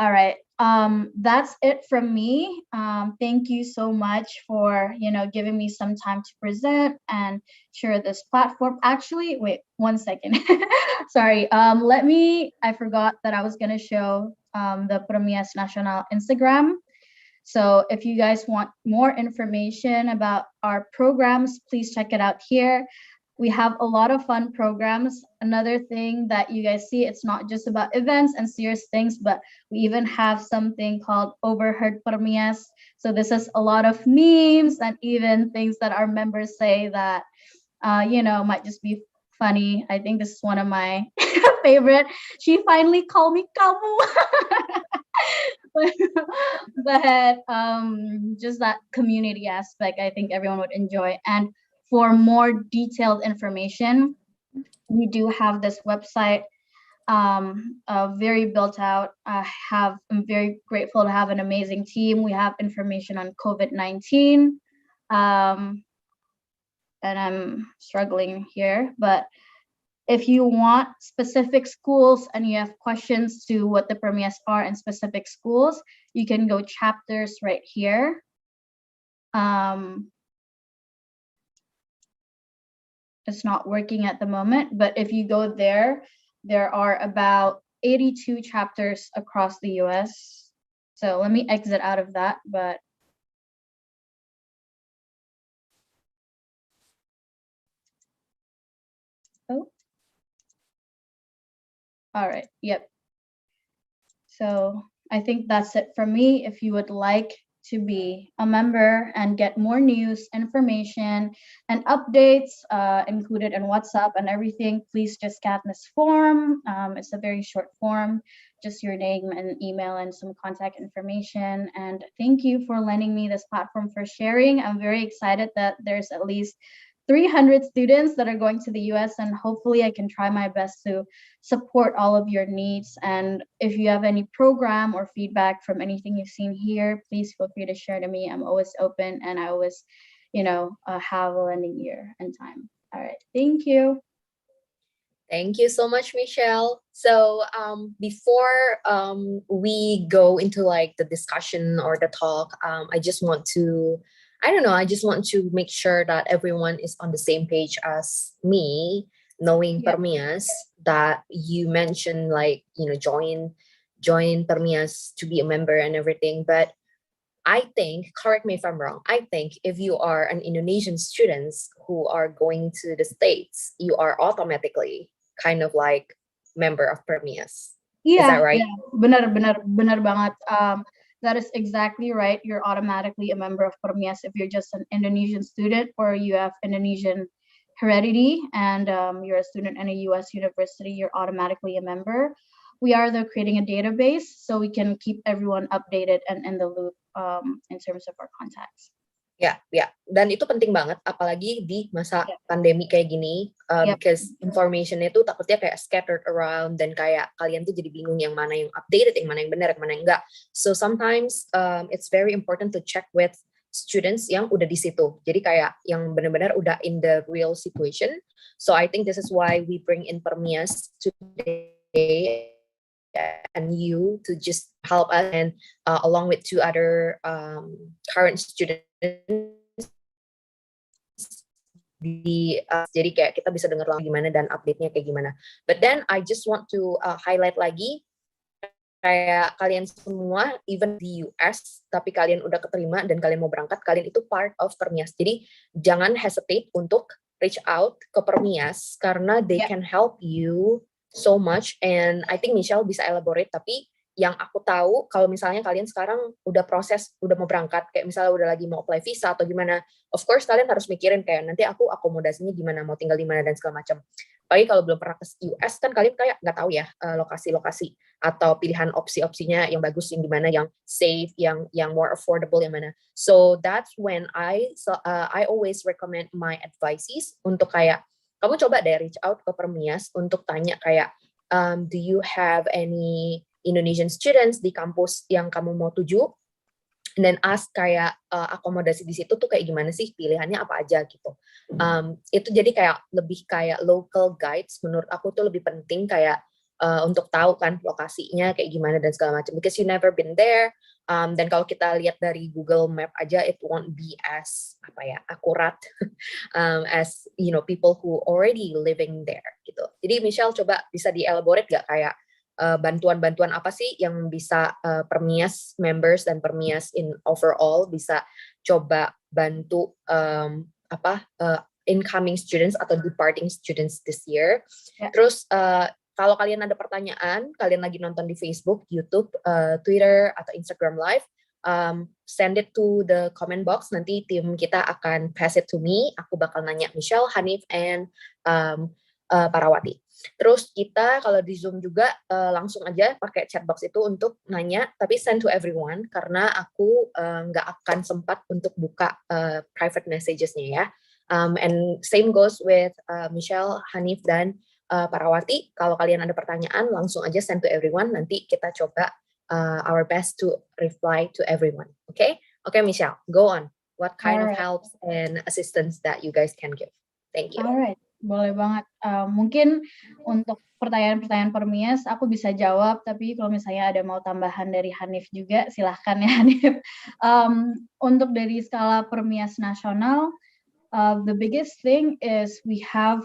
All right, that's it from me. Thank you so much for, giving me some time to present and share this platform. Actually, wait 1 second. Sorry, I forgot that I was gonna show the PERMIAS Nasional Instagram. So if you guys want more information about our programs, please check it out here. We have a lot of fun programs. Another thing that you guys see, it's not just about events and serious things, but we even have something called Overheard PERMIAS. So this is a lot of memes and even things that our members say that, might just be funny. I think this is one of my favorite. She finally called me kamu. but just that community aspect, I think everyone would enjoy. And for more detailed information, we do have this website, very built out. I'm very grateful to have an amazing team. We have information on COVID-19, and I'm struggling here, but if you want specific schools and you have questions to what the PERMIAS are in specific schools, you can go chapters right here. it's not working at the moment. But if you go there, there are about 82 chapters across the US. So let me exit out of that, but oh, all right, yep. So I think that's it from me. If you would like to be a member and get more news, information, and updates included in WhatsApp and everything, please just get this form. It's a very short form, just your name and email and some contact information. And thank you for lending me this platform for sharing. I'm very excited that there's at least 300 students that are going to the US, and hopefully I can try my best to support all of your needs. And if you have any program or feedback from anything you've seen here, please feel free to share to me. I'm always open, and I always, have a lending year and time. All right, thank you. Thank you so much, Michelle. So before we go into like the discussion or the talk, I just want to make sure that everyone is on the same page as me, knowing PERMIAS, that you mentioned like, join PERMIAS to be a member and everything. But I think, correct me if I'm wrong, I think if you are an Indonesian student who are going to the States, you are automatically kind of like member of PERMIAS. Is that right? Yeah, benar banget. That is exactly right. You're automatically a member of PERMIAS if you're just an Indonesian student or you have Indonesian heredity and you're a student in a US university, you're automatically a member. We are though creating a database so we can keep everyone updated and in the loop in terms of our contacts. Ya, dan itu penting banget, apalagi di masa pandemi kayak gini, because information itu takutnya kayak scattered around dan kayak kalian tuh jadi bingung yang mana yang updated, yang mana yang benar, yang mana yang enggak. So sometimes it's very important to check with students yang udah di situ. Jadi kayak yang benar-benar udah in the real situation. So I think this is why we bring in PERMIAS today and you to just help us, and along with two other current students jadi kayak kita bisa dengar langsung gimana dan update-nya kayak gimana. But then I just want to highlight lagi kayak kalian semua even di US tapi kalian udah keterima dan kalian mau berangkat, kalian itu part of PERMIAS. Jadi jangan hesitate untuk reach out ke PERMIAS karena they can help you so much. And I think Michelle bisa elaborate, tapi yang aku tahu kalau misalnya kalian sekarang udah proses, udah mau berangkat, kayak misalnya udah lagi mau apply visa atau gimana, of course kalian harus mikirin kayak nanti aku akomodasinya gimana, mau tinggal di mana dan segala macam. Apalagi kalau belum pernah ke US kan kalian kayak nggak tahu ya lokasi-lokasi atau pilihan opsi-opsinya yang bagus, yang gimana, yang safe, yang more affordable yang mana. So that's when I always recommend my advices untuk kayak kamu coba deh reach out ke PERMIAS untuk tanya kayak do you have any Indonesian students di kampus yang kamu mau tuju, dan ask kayak akomodasi di situ tuh kayak gimana sih, pilihannya apa aja gitu. Itu jadi kayak lebih kayak local guides, menurut aku tuh lebih penting kayak untuk tahu kan lokasinya kayak gimana dan segala macam, because you never been there. Dan kalau kita lihat dari Google Map aja, it won't be as akurat as people who already living there gitu. Jadi Michelle coba bisa di-elaborate gak kayak bantuan-bantuan apa sih yang bisa PERMIAS members dan PERMIAS in overall bisa coba bantu incoming students atau departing students this year. Terus kalau kalian ada pertanyaan, kalian lagi nonton di Facebook, YouTube, Twitter atau Instagram Live, send it to the comment box. Nanti tim kita akan pass it to me. Aku bakal nanya Michelle, Hanif, and Parawati. Terus kita kalau di Zoom juga langsung aja pakai chat box itu untuk nanya, tapi send to everyone karena aku nggak akan sempat untuk buka private messages-nya ya. And same goes with Michelle, Hanif, dan Parawati. Kalau kalian ada pertanyaan langsung aja send to everyone. Nanti kita coba our best to reply to everyone. Okay, Michelle, go on. What kind of helps and assistance that you guys can give? Thank you. Alright. Boleh banget. Mungkin untuk pertanyaan-pertanyaan PERMIAS aku bisa jawab, tapi kalau misalnya ada mau tambahan dari Hanif juga, silahkan ya Hanif. Untuk dari skala PERMIAS nasional, The biggest thing is we have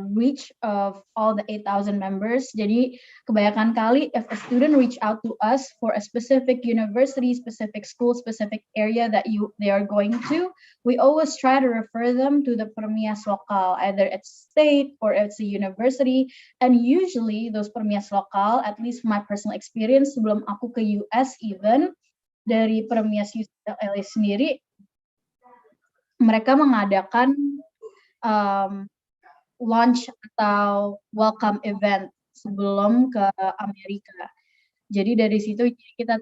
reach of all the 8,000 members. Jadi kebanyakan kali if a student reach out to us for a specific university, specific school, specific area that they are going to, we always try to refer them to the PERMIAS lokal, either it's state or it's a university. And usually those PERMIAS lokal, at least my personal experience sebelum aku ke US even, dari PERMIAS UCLA sendiri, mereka mengadakan launch atau welcome event sebelum ke Amerika. Jadi dari situ kita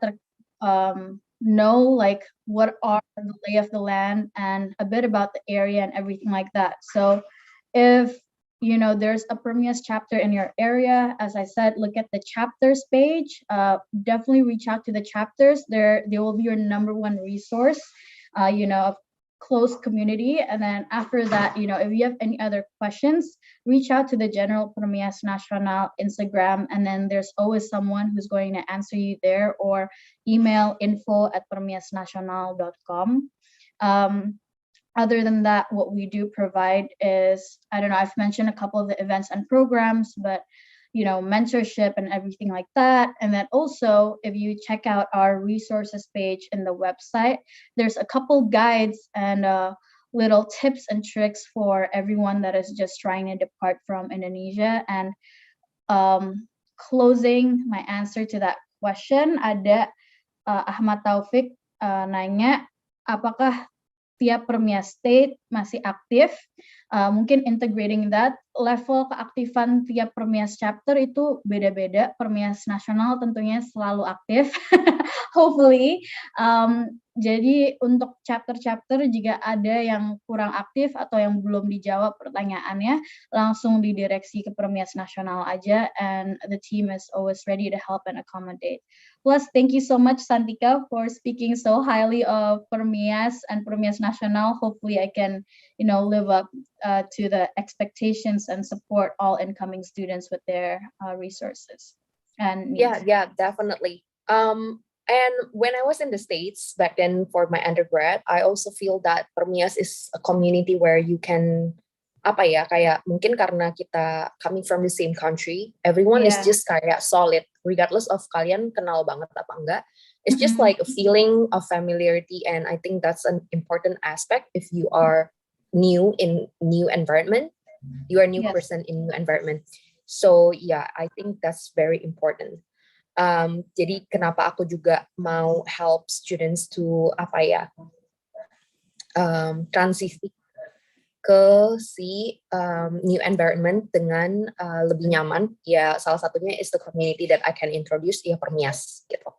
know like what are the lay of the land and a bit about the area and everything like that. So if there's a PERMIAS chapter in your area, as I said, look at the chapters page. Definitely reach out to the chapters. They will be your number one resource. Of close community. And then after that, if you have any other questions, reach out to the general PERMIAS Nasional Instagram, and then there's always someone who's going to answer you there, or email info@permiasnasional.com. Other than that, what we do provide is, I've mentioned a couple of the events and programs, but mentorship and everything like that. And then also, if you check out our resources page in the website, there's a couple guides and little tips and tricks for everyone that is just trying to depart from Indonesia. And closing my answer to that question, ada Ahmad Taufik nanya, apakah tiap PERMIAS state masih aktif? Mungkin integrating that, level keaktifan tiap PERMIAS chapter itu beda-beda. PERMIAS nasional tentunya selalu aktif, hopefully. Jadi untuk chapter-chapter, jika ada yang kurang aktif atau yang belum dijawab pertanyaannya, langsung didireksi ke PERMIAS nasional aja, and the team is always ready to help and accommodate. Plus, thank you so much, Santika, for speaking so highly of PERMIAS and PERMIAS nasional. Hopefully I can, live up to the expectations and support all incoming students with their resources and needs. Yeah, definitely. And when I was in the States back then for my undergrad, I also feel that PERMIAS is a community where you can, kayak mungkin karena kita coming from the same country, everyone is just kayak solid, regardless of kalian kenal banget apa enggak. It's just like a feeling of familiarity, and I think that's an important aspect if you are new in new environment. You are a new person in new environment. So yeah, I think that's very important. Jadi kenapa aku juga mau help students to transisi ke si new environment dengan lebih nyaman. Ya, salah satunya is the community that I can introduce, ya PERMIAS gitu.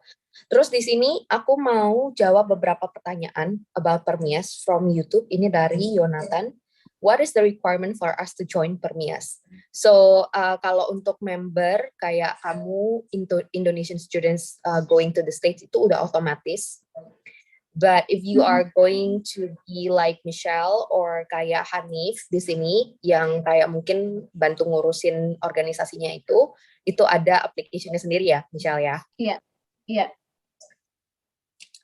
Terus di sini aku mau jawab beberapa pertanyaan about PERMIAS from YouTube. Ini dari Yonatan. What is the requirement for us to join PERMIAS? So kalau untuk member kayak kamu Indonesian students going to the States itu udah otomatis. But if you are going to be like Michelle or kayak Hanif di sini yang kayak mungkin bantu ngurusin organisasinya itu ada application-nya sendiri ya, Michelle ya? Iya.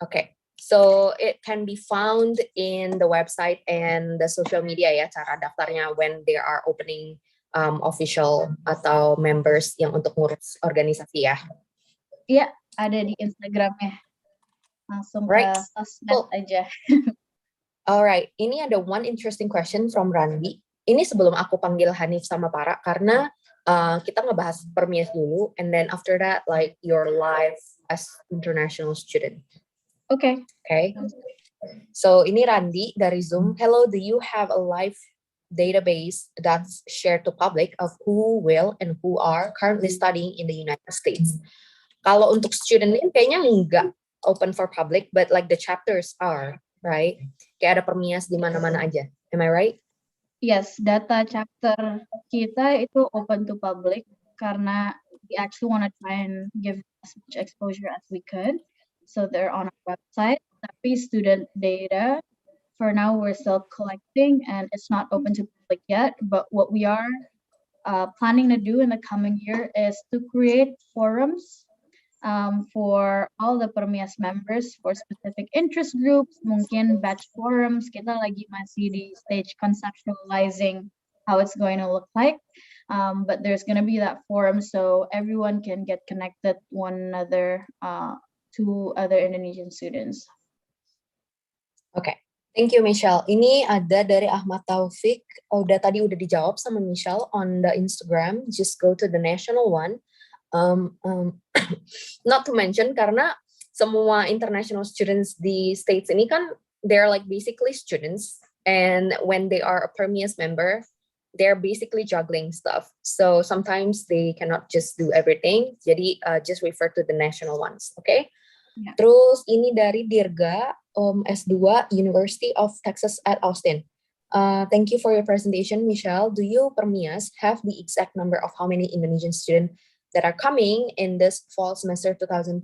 Okay. So it can be found in the website and the social media ya, cara daftarnya when they are opening official atau members yang untuk ngurus organisasi ya. Iya, ada di Instagramnya. Langsung ke sosmed aja. Alright, ini ada one interesting question from Randi. Ini sebelum aku panggil Hanif sama Para, karena kita ngebahas PERMIAS dulu, and then after that, like your life as international student. Okay. So ini Randi dari Zoom. Hello, do you have a live database that's shared to public of who will and who are currently studying in the United States? Kalau untuk student ini kayaknya enggak open for public, but like the chapters are, right? Kayak ada PERMIAS di mana-mana aja. Am I right? Yes, data chapter kita itu open to public karena we actually want to try and give as much exposure as we could. So they're on our website. Tapi student data, for now we're still collecting and it's not open to public yet. But what we are planning to do in the coming year is to create forums for all the PERMIAS members for specific interest groups, mungkin batch forums, kita lagi masih di stage conceptualizing how it's going to look like. But there's going to be that forum so everyone can get connected one another to other Indonesian students. Okay, thank you Michelle. Ini ada dari Ahmad Taufik. Tadi udah dijawab sama Michelle on the Instagram. Just go to the national one. Not to mention karena semua international students di States ini kan they're like basically students, and when they are a PERMIAS member, they're basically juggling stuff. So sometimes they cannot just do everything. Jadi just refer to the national ones, okay? Yeah. Terus ini dari Dirga, S2, University of Texas at Austin. Thank you for your presentation, Michelle. Do you PERMIAS have the exact number of how many Indonesian students that are coming in this fall semester 2021?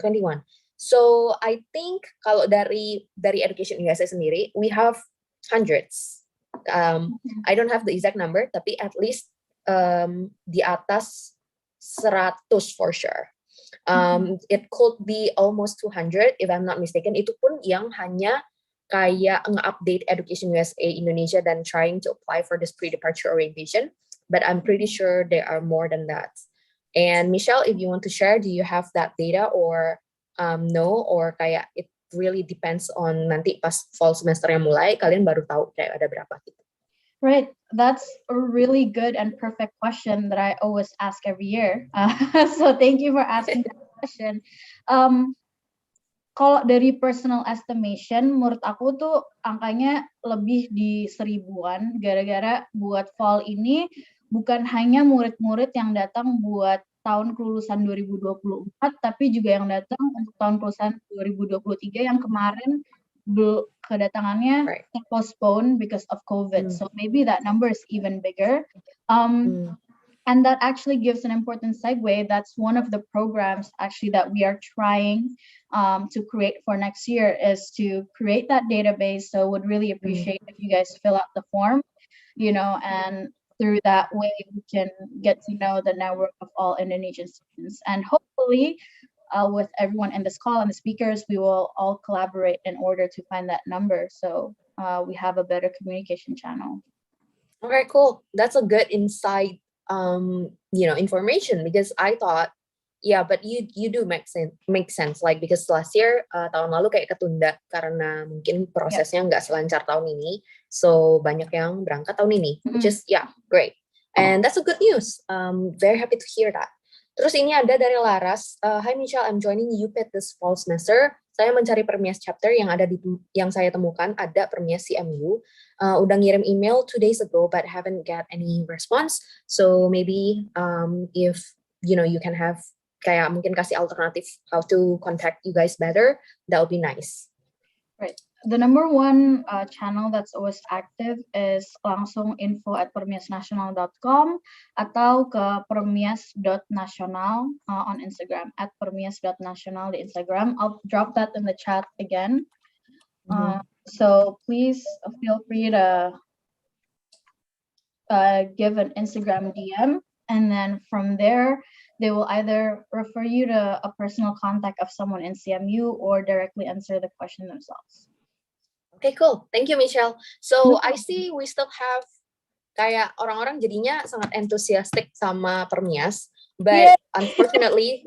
So I think kalau dari EducationUSA sendiri, we have hundreds. I don't have the exact number, tapi at least di atas 100 for sure. It could be almost 200 if I'm not mistaken. Itu pun yang hanya kayak nge-update EducationUSA Indonesia dan trying to apply for this pre-departure orientation. But I'm pretty sure there are more than that. And Michelle, if you want to share, do you have that data or no? Or kayak it really depends on nanti pas fall semester yang mulai, kalian baru tahu kayak ada berapa gitu. Right, that's a really good and perfect question that I always ask every year. So thank you for asking that question. Kalau dari personal estimation, menurut aku tuh angkanya lebih di 1000-an, gara-gara buat fall ini bukan hanya murid-murid yang datang buat tahun kelulusan 2024, tapi juga yang datang untuk tahun kelulusan 2023 yang kemarin kedatangannya postponed because of COVID. So maybe that number is even bigger. And that actually gives an important segue. That's one of the programs actually that we are trying to create for next year is to create that database. So would really appreciate if you guys fill out the form, and through that way we can get to know the network of all Indonesian students. And hopefully with everyone in this call and the speakers, we will all collaborate in order to find that number. So we have a better communication channel. Okay, cool. That's a good insight, information, because I thought, yeah, but you do make sense. Like because last year tahun lalu kayak ketunda karena mungkin prosesnya nggak selancar tahun ini, so banyak yang berangkat tahun ini, which is great, and that's a good news. Very happy to hear that. Terus ini ada dari Laras. Hi Michelle, I'm joining UPET this fall semester. Saya mencari PERMIAS chapter yang saya temukan ada PERMIAS CMU. Udah ngirim email 2 days ago but haven't got any response. So maybe if you can have kayak mungkin kasih alternatif how to contact you guys better, that would be nice. Right. The number one channel that's always active is langsung info@permiasnasional.com atau ke permias.nasional on Instagram @permias.nasional di Instagram. I'll drop that in the chat again. So please feel free to give an Instagram DM, and then from there they will either refer you to a personal contact of someone in CMU or directly answer the question themselves. Okay, cool. Thank you, Michelle. So I see we still have kayak orang-orang jadinya sangat enthusiastic sama PERMIAS, but unfortunately,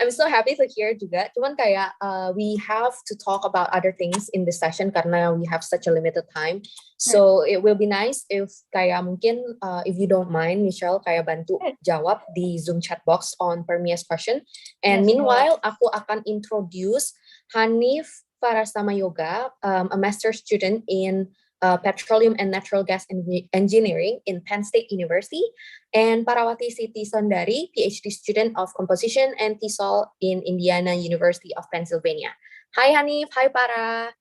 I'm so happy to hear juga. Cuman kayak we have to talk about other things in this session karena we have such a limited time. So it will be nice if kayak mungkin if you don't mind, Michelle, kayak bantu jawab di Zoom chat box on PERMIAS question. And meanwhile, aku akan introduce Hanif Farastama Yoga, a master's student in Petroleum and Natural Gas Engineering in Penn State University, and Parawati Siti Sondari, PhD student of Composition and TESOL in Indiana University of Pennsylvania. Hi Hanif, hi Para.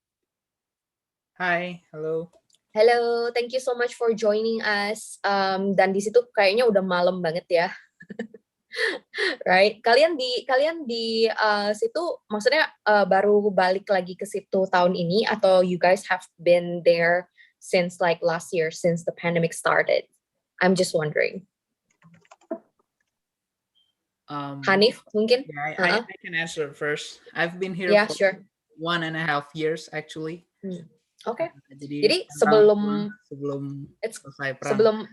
Hi, hello. Hello, thank you so much for joining us. Dan di situ kayaknya udah malam banget ya. Right? Kalian di situ maksudnya baru balik lagi ke situ tahun ini atau you guys have been there since like last year, since the pandemic started? I'm just wondering. Hanif mungkin? Yeah, I can answer first. I've been here Yeah, for sure. 1.5 years actually. Oke. Jadi sebelum selesai perang.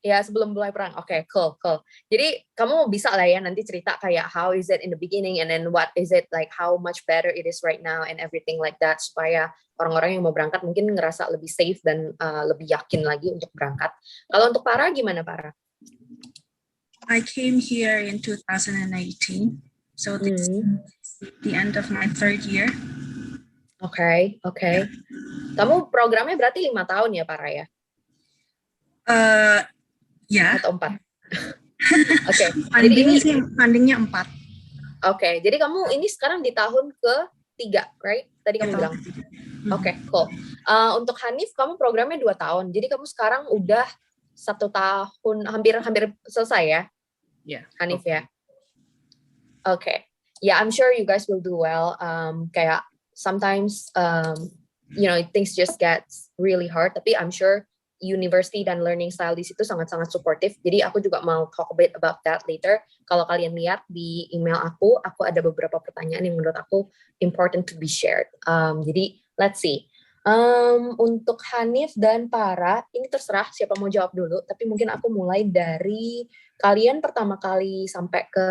Sebelum mulai perang. Oke, cool. Jadi kamu bisa lah ya nanti cerita kayak how is it in the beginning and then what is it like, how much better it is right now and everything like that, supaya orang-orang yang mau berangkat mungkin ngerasa lebih safe dan lebih yakin lagi untuk berangkat. Kalau untuk Para gimana, Para? I came here in 2018, so this is the end of my 3rd year. Oke. Kamu programnya berarti 5 tahun ya, Para ya? Ya. Atau 4? Oke. Fundingnya 4. Oke, jadi kamu ini sekarang di tahun ke-3, right? Tadi kamu bilang. Oke, cool. Untuk Hanif, kamu programnya 2 tahun. Jadi kamu sekarang udah 1 tahun, hampir selesai ya? Yeah. Hanif ya? Oke. Yeah, I'm sure you guys will do well. Kayak sometimes, things just get really hard. Tapi I'm sure university dan learning style di situ sangat-sangat supportive. Jadi aku juga mau talk a bit about that later. Kalau kalian lihat di email aku ada beberapa pertanyaan yang menurut aku important to be shared. Jadi let's see. Untuk Hanif dan Para, ini terserah siapa mau jawab dulu. Tapi mungkin aku mulai dari kalian pertama kali sampai ke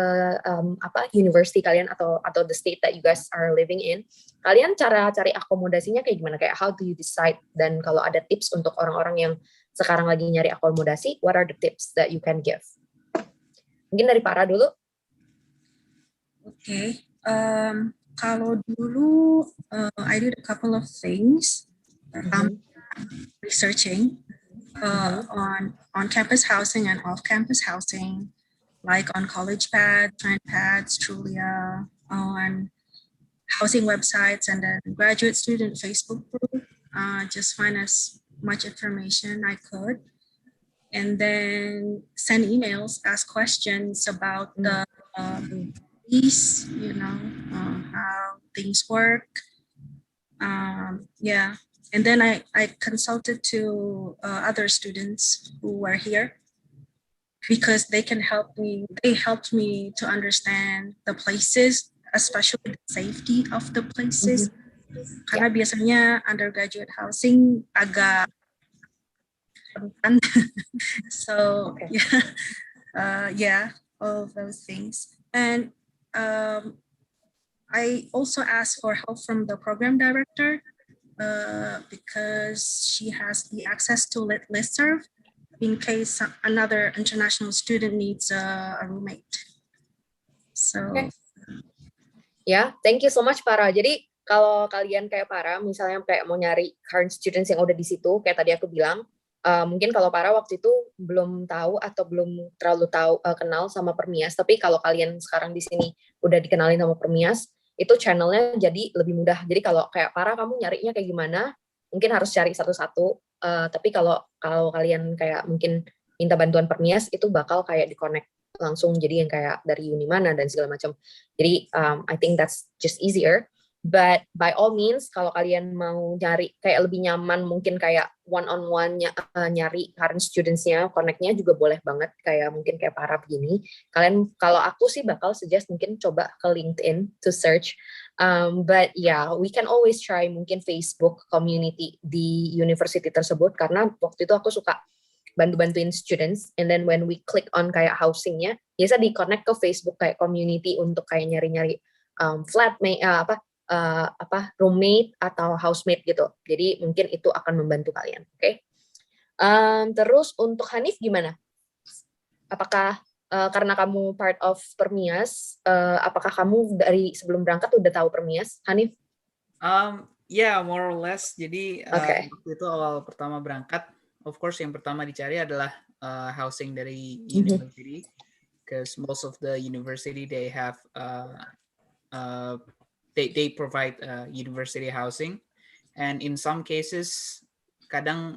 university kalian atau the state that you guys are living in. Kalian cara cari akomodasinya kayak gimana? Kayak how do you decide? Dan kalau ada tips untuk orang-orang yang sekarang lagi nyari akomodasi, what are the tips that you can give? Mungkin dari Para dulu. Okay. Kalau dulu, I did a couple of things. Researching on campus housing and off-campus housing, like on College Pad, Trend Pads, Trulia, on housing websites, and then graduate student Facebook group. Just find as much information I could, and then send emails, ask questions about the lease, how things work. And then I consulted to other students who were here because they helped me to understand the places, especially the safety of the places. Karena biasanya undergraduate housing agak rentan. So all of those things. And I also asked for help from the program director because she has the access to listserv in case another international student needs a roommate. So, Thank you so much, Para. Jadi kalau kalian kayak Para, misalnya kayak mau nyari current students yang udah di situ, kayak tadi aku bilang, mungkin kalau Para waktu itu belum tahu atau belum terlalu kenal sama PERMIAS, tapi kalau kalian sekarang di sini udah dikenalin sama PERMIAS, itu channelnya jadi lebih mudah. Jadi kalau kayak Para kamu nyarinya kayak gimana, mungkin harus cari satu-satu. Tapi kalau kalian kayak mungkin minta bantuan PERMIAS, itu bakal kayak di-connect langsung jadi yang kayak dari uni mana dan segala macam. Jadi I think that's just easier. But by all means, kalau kalian mau nyari kayak lebih nyaman, mungkin kayak one-on-one nyari current students-nya, connect-nya juga boleh banget, kayak mungkin kayak Para begini. Kalian, kalau aku sih bakal suggest mungkin coba ke LinkedIn to search. But we can always try mungkin Facebook community di university tersebut, karena waktu itu aku suka bantu-bantuin students, and then when we click on kayak housing-nya, biasa di-connect ke Facebook kayak community untuk kayak nyari-nyari flatmate, roommate atau housemate gitu. Jadi mungkin itu akan membantu kalian. Oke. Terus untuk Hanif gimana? Apakah karena kamu part of PERMIAS, apakah kamu dari sebelum berangkat udah tahu PERMIAS, Hanif? More or less. Jadi waktu itu awal pertama berangkat, of course yang pertama dicari adalah housing dari university, because most of the university they have they provide university housing, and in some cases kadang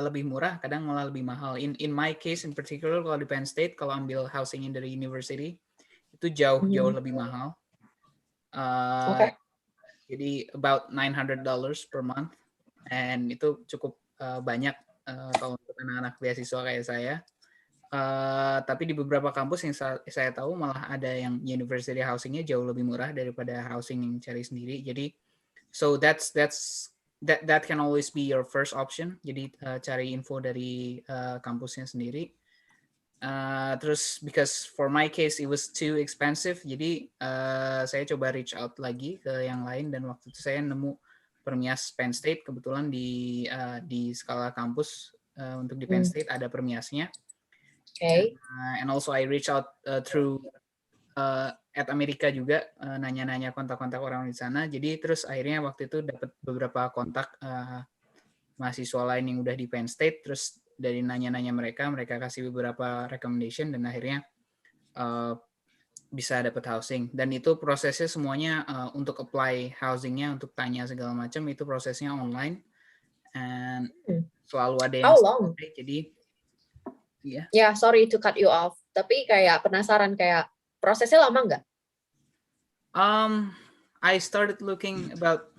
lebih murah, kadang malah lebih mahal. In my case in particular, kalau di Penn State, kalau ambil housing dari university itu jauh lebih mahal. Jadi about $900 per month, and itu cukup banyak kalau untuk anak-anak beasiswa kayak saya. Tapi di beberapa kampus yang saya tahu malah ada yang university housingnya jauh lebih murah daripada housing yang cari sendiri. Jadi so that can always be your first option. Jadi cari info dari kampusnya sendiri. Terus because for my case it was too expensive, jadi saya coba reach out lagi ke yang lain, dan waktu itu saya nemu PERMIAS Penn State. Kebetulan di skala kampus untuk di Penn State ada PERMIASnya. Okay. And also I reach out through at Amerika juga, nanya-nanya kontak-kontak orang di sana. Jadi terus akhirnya waktu itu dapat beberapa kontak mahasiswa lain yang udah di Penn State. Terus dari nanya-nanya mereka kasih beberapa recommendation, dan akhirnya bisa dapat housing. Dan itu prosesnya semuanya untuk apply housingnya, untuk tanya segala macam, itu prosesnya online. And selalu ada yang How long? Jadi Yeah, sorry to cut you off. Tapi kayak penasaran, kayak prosesnya lama nggak? I started looking about,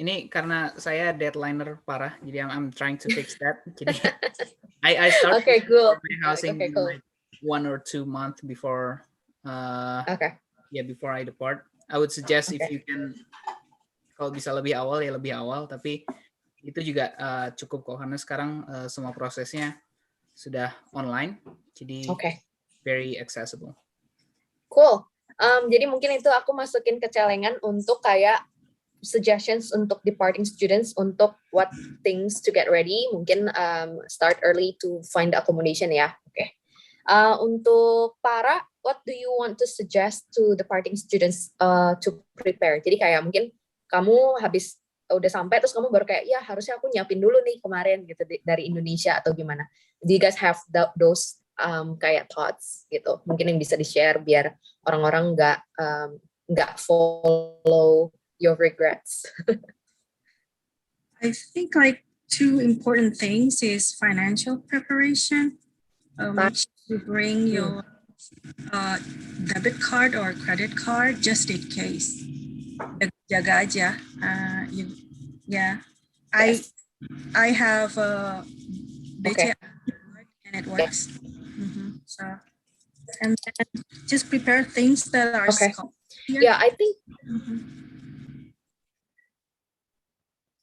ini karena saya deadliner parah, jadi I'm trying to fix that. Jadi I started my housing like 1 or 2 months before before I depart. I would suggest if you can, kalau bisa lebih awal ya lebih awal, tapi itu juga cukup kok, karena sekarang semua prosesnya sudah online, jadi very accessible. Cool. Jadi mungkin itu aku masukin ke celengan untuk kayak suggestions untuk departing students untuk what things to get ready. Mungkin start early to find accommodation ya. Oke. Untuk para, what do you want to suggest to departing students to prepare? Jadi kayak mungkin kamu habis udah sampai terus kamu baru kayak, ya harusnya aku nyiapin dulu nih kemarin gitu dari Indonesia atau gimana. Do you guys have those kayak thoughts gitu? Mungkin yang bisa di-share biar orang-orang nggak follow your regrets. I think like 2 important things is financial preparation. Make sure you bring your debit card or credit card just in case. Jaga aja. I have a BCA and it works. So, and then just prepare things that are Yeah, I think.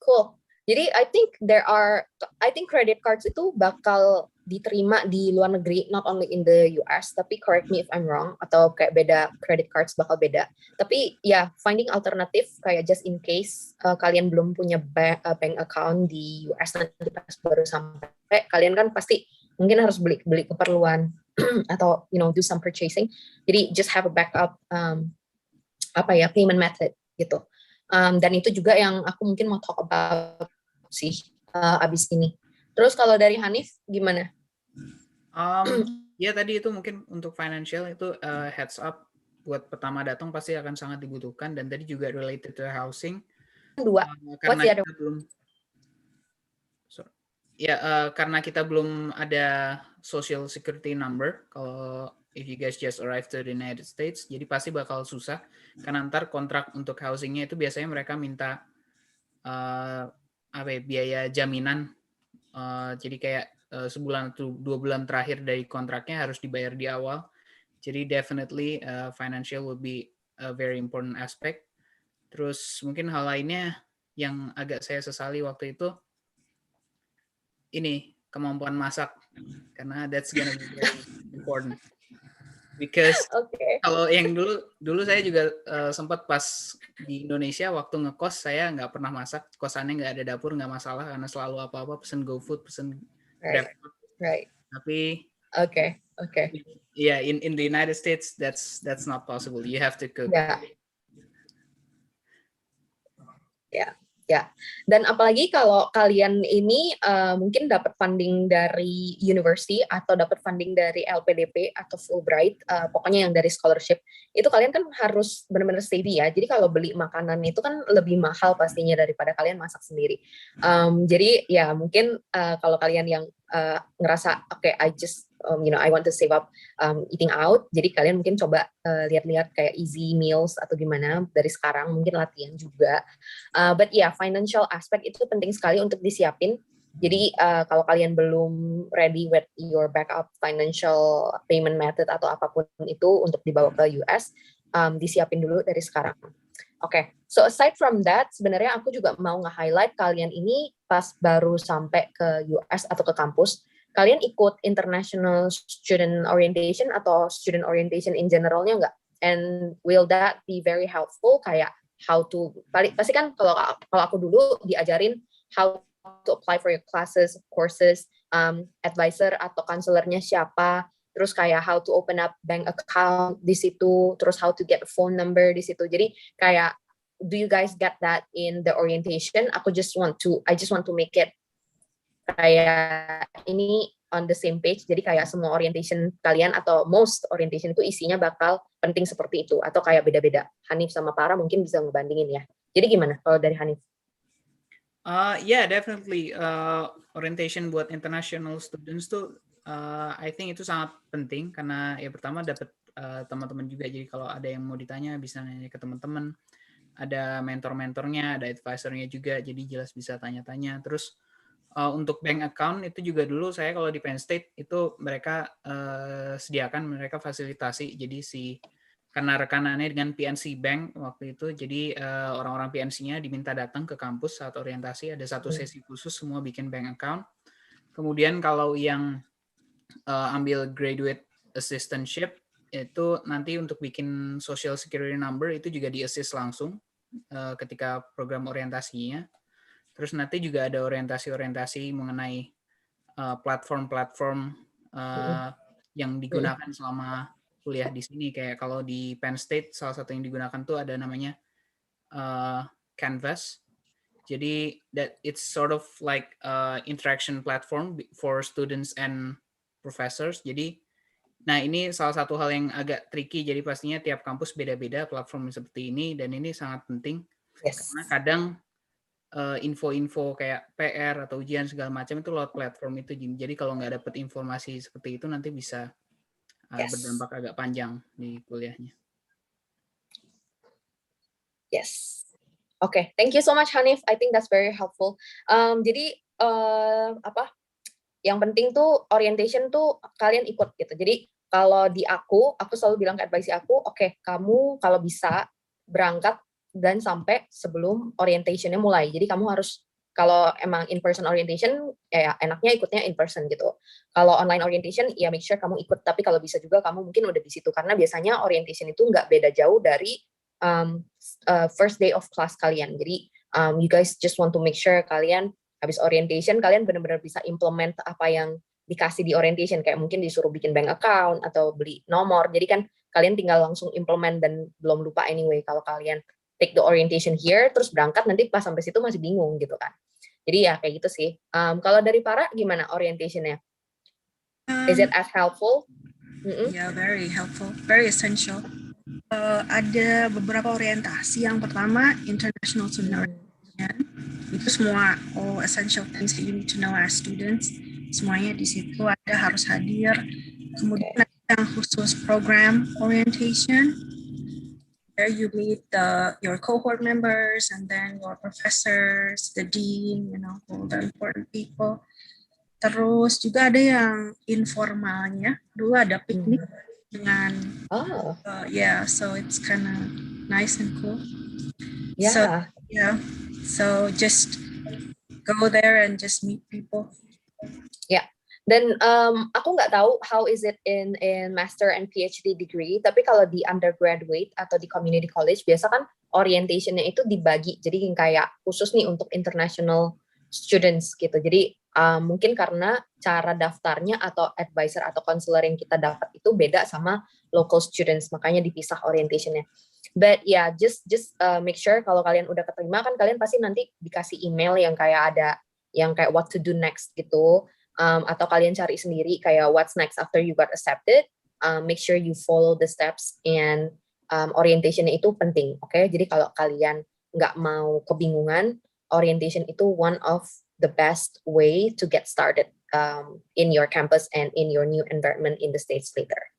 Cool. Jadi I think credit cards itu bakal diterima di luar negeri, not only in the US, tapi correct me if I'm wrong, atau kayak beda, credit cards bakal beda. Tapi ya, finding alternatif kayak just in case kalian belum punya bank account di US nanti pas baru sampai, kalian kan pasti mungkin harus beli keperluan atau do some purchasing. Jadi just have a backup payment method gitu. Dan itu juga yang aku mungkin mau talk about sih abis ini. Terus kalau dari Hanif gimana? Ya tadi itu mungkin untuk financial itu heads up buat pertama datang pasti akan sangat dibutuhkan, dan tadi juga related to housing. Karena kita belum karena kita belum ada social security number kalau if you guys just arrived to the United States, jadi pasti bakal susah karena ntar kontrak untuk housingnya itu biasanya mereka minta biaya jaminan. Jadi kayak sebulan atau 2 bulan terakhir dari kontraknya harus dibayar di awal. Jadi definitely financial will be a very important aspect. Terus mungkin hal lainnya yang agak saya sesali waktu itu ini kemampuan masak, karena that's gonna be very important. Because kalau yang dulu saya juga sempat pas di Indonesia waktu ngekos, saya nggak pernah masak, kosannya nggak ada dapur, nggak masalah karena selalu apa-apa pesen GoFood, pesen Grab. Right. Tapi yeah, in the United States that's not possible. You have to cook. Ya, dan apalagi kalau kalian ini mungkin dapat funding dari university atau dapat funding dari LPDP atau Fulbright, pokoknya yang dari scholarship, itu kalian kan harus benar-benar steady ya. Jadi kalau beli makanan itu kan lebih mahal pastinya daripada kalian masak sendiri. Jadi ya mungkin kalau kalian yang ngerasa I just I want to save up eating out, jadi kalian mungkin coba lihat-lihat kayak easy meals atau gimana dari sekarang, mungkin latihan juga. But yeah, financial aspect itu penting sekali untuk disiapin. Jadi kalau kalian belum ready with your backup financial payment method atau apapun itu untuk dibawa ke US, disiapin dulu dari sekarang. Oke, so aside from that, sebenarnya aku juga mau nge-highlight kalian ini pas baru sampai ke US atau ke kampus, kalian ikut international student orientation atau student orientation in generalnya nggak? And will that be very helpful? Kayak how to, pasti kan kalau aku dulu diajarin how to apply for your classes, courses, advisor atau counselornya siapa, terus kayak how to open up bank account di situ, terus how to get a phone number di situ. Jadi kayak, do you guys get that in the orientation? I just want to make it kayak ini on the same page. Jadi kayak semua orientation kalian atau most orientation itu isinya bakal penting seperti itu atau kayak beda-beda. Hanif sama Para mungkin bisa ngebandingin ya. Jadi gimana kalau dari Hanif? Yeah, definitely. Orientation buat international students tuh, I think itu sangat penting karena ya pertama dapat teman-teman juga. Jadi kalau ada yang mau ditanya bisa nanya ke teman-teman. Ada mentor-mentornya, ada advisornya juga. Jadi jelas bisa tanya-tanya. Terus untuk bank account itu juga dulu saya kalau di Penn State itu mereka sediakan, mereka fasilitasi. Jadi karena rekanannya dengan PNC Bank waktu itu, jadi orang-orang PNC-nya diminta datang ke kampus saat orientasi, ada satu sesi khusus semua bikin bank account. Kemudian kalau yang ambil graduate assistantship, itu nanti untuk bikin social security number itu juga di-assist langsung ketika program orientasinya. Terus nanti juga ada orientasi-orientasi mengenai platform-platform yang digunakan selama kuliah di sini. Kayak kalau di Penn State salah satu yang digunakan tuh ada namanya Canvas. Jadi that it's sort of like interaction platform for students and professors. Jadi nah ini salah satu hal yang agak tricky. Jadi pastinya tiap kampus beda-beda platform seperti ini dan ini sangat penting. Karena kadang info-info kayak PR atau ujian segala macam itu lewat platform itu. Jadi kalau nggak dapat informasi seperti itu nanti bisa berdampak agak panjang di kuliahnya. Yes. Okay, thank you so much Hanif. I think that's very helpful. Jadi yang penting tuh orientation tuh kalian ikut gitu. Jadi kalau di aku selalu bilang ke advice aku, oke, kamu kalau bisa berangkat dan sampai sebelum orientationnya mulai. Jadi kamu harus, kalau emang in-person orientation, ya enaknya ikutnya in-person gitu. Kalau online orientation, ya make sure kamu ikut. Tapi kalau bisa juga kamu mungkin udah di situ. Karena biasanya orientation itu nggak beda jauh dari first day of class kalian. Jadi you guys just want to make sure kalian habis orientation, kalian benar-benar bisa implement apa yang dikasih di orientation. Kayak mungkin disuruh bikin bank account atau beli nomor. Jadi kan kalian tinggal langsung implement dan belum lupa anyway kalau kalian take the orientation here, terus berangkat nanti pas sampai situ masih bingung gitu kan. Jadi ya kayak gitu sih. Kalau dari Para gimana orientationnya? Is it as helpful? Yeah, very helpful, very essential. Ada beberapa orientasi. Yang pertama international student orientation. Itu semua essential things that you need to know as students. Semuanya di situ ada, harus hadir. Kemudian ada yang khusus program orientation. There you meet your cohort members and then your professors, the dean, all the important people. Terus juga ada yang informalnya. Dulu ada piknik dengan, so it's kind of nice and cool. Yeah. So just go there and just meet people. Yeah. Dan aku nggak tahu how is it in master and PhD degree, tapi kalau di undergraduate atau di community college biasa kan orientationnya itu dibagi, jadi kayak khusus nih untuk international students gitu. Jadi mungkin karena cara daftarnya atau advisor atau counselor yang kita dapat itu beda sama local students, makanya dipisah orientationnya. But yeah, just make sure kalau kalian udah keterima kan kalian pasti nanti dikasih email yang kayak ada yang kayak what to do next gitu. Atau kalian cari sendiri kayak what's next after you got accepted. Make sure you follow the steps and orientation-nya itu penting, oke? Jadi kalau kalian nggak mau kebingungan, orientation itu one of the best way to get started in your campus and in your new environment in the States later.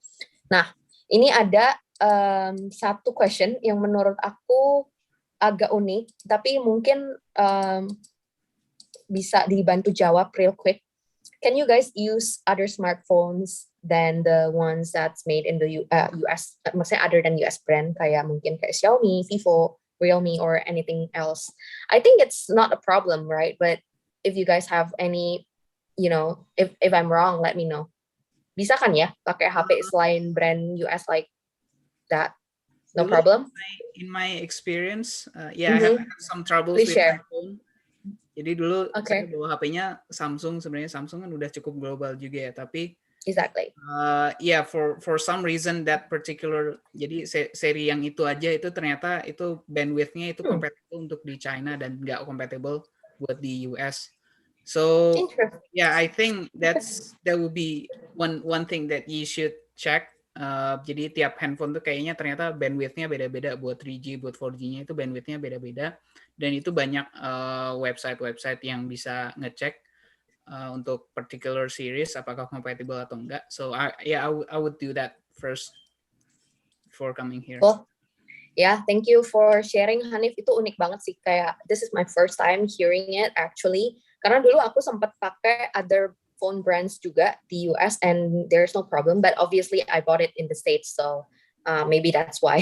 Nah, ini ada satu question yang menurut aku agak unik, tapi mungkin bisa dibantu jawab real quick. Can you guys use other smartphones than the ones that's made in the US, maksudnya other than US brand, kayak mungkin kayak Xiaomi, Vivo, Realme, or anything else? I think it's not a problem, right? But if you guys have any, you know, if I'm wrong, let me know. Bisa kan ya pakai HP selain brand US like that? No problem? In my experience, I have some troubles with my phone. Jadi dulu saya bawa HP-nya Samsung, sebenarnya Samsung kan udah cukup global juga ya, tapi exactly. For some reason that particular, jadi seri yang itu aja itu ternyata itu bandwidth-nya itu compatible untuk di China dan nggak compatible buat di US. So I think that would be one thing that you should check. Jadi tiap handphone tuh kayaknya ternyata bandwidth-nya beda-beda, buat 3G, buat 4G-nya itu bandwidth-nya beda-beda, dan itu banyak website yang bisa ngecek untuk particular series apakah compatible atau enggak. So I would do that first before coming here. Cool. Yeah, thank you for sharing, Hanif. Itu unik banget sih, kayak this is my first time hearing it actually. Karena dulu aku sempat pakai other phone brands juga di US and there's no problem, but obviously I bought it in the States, so maybe that's why.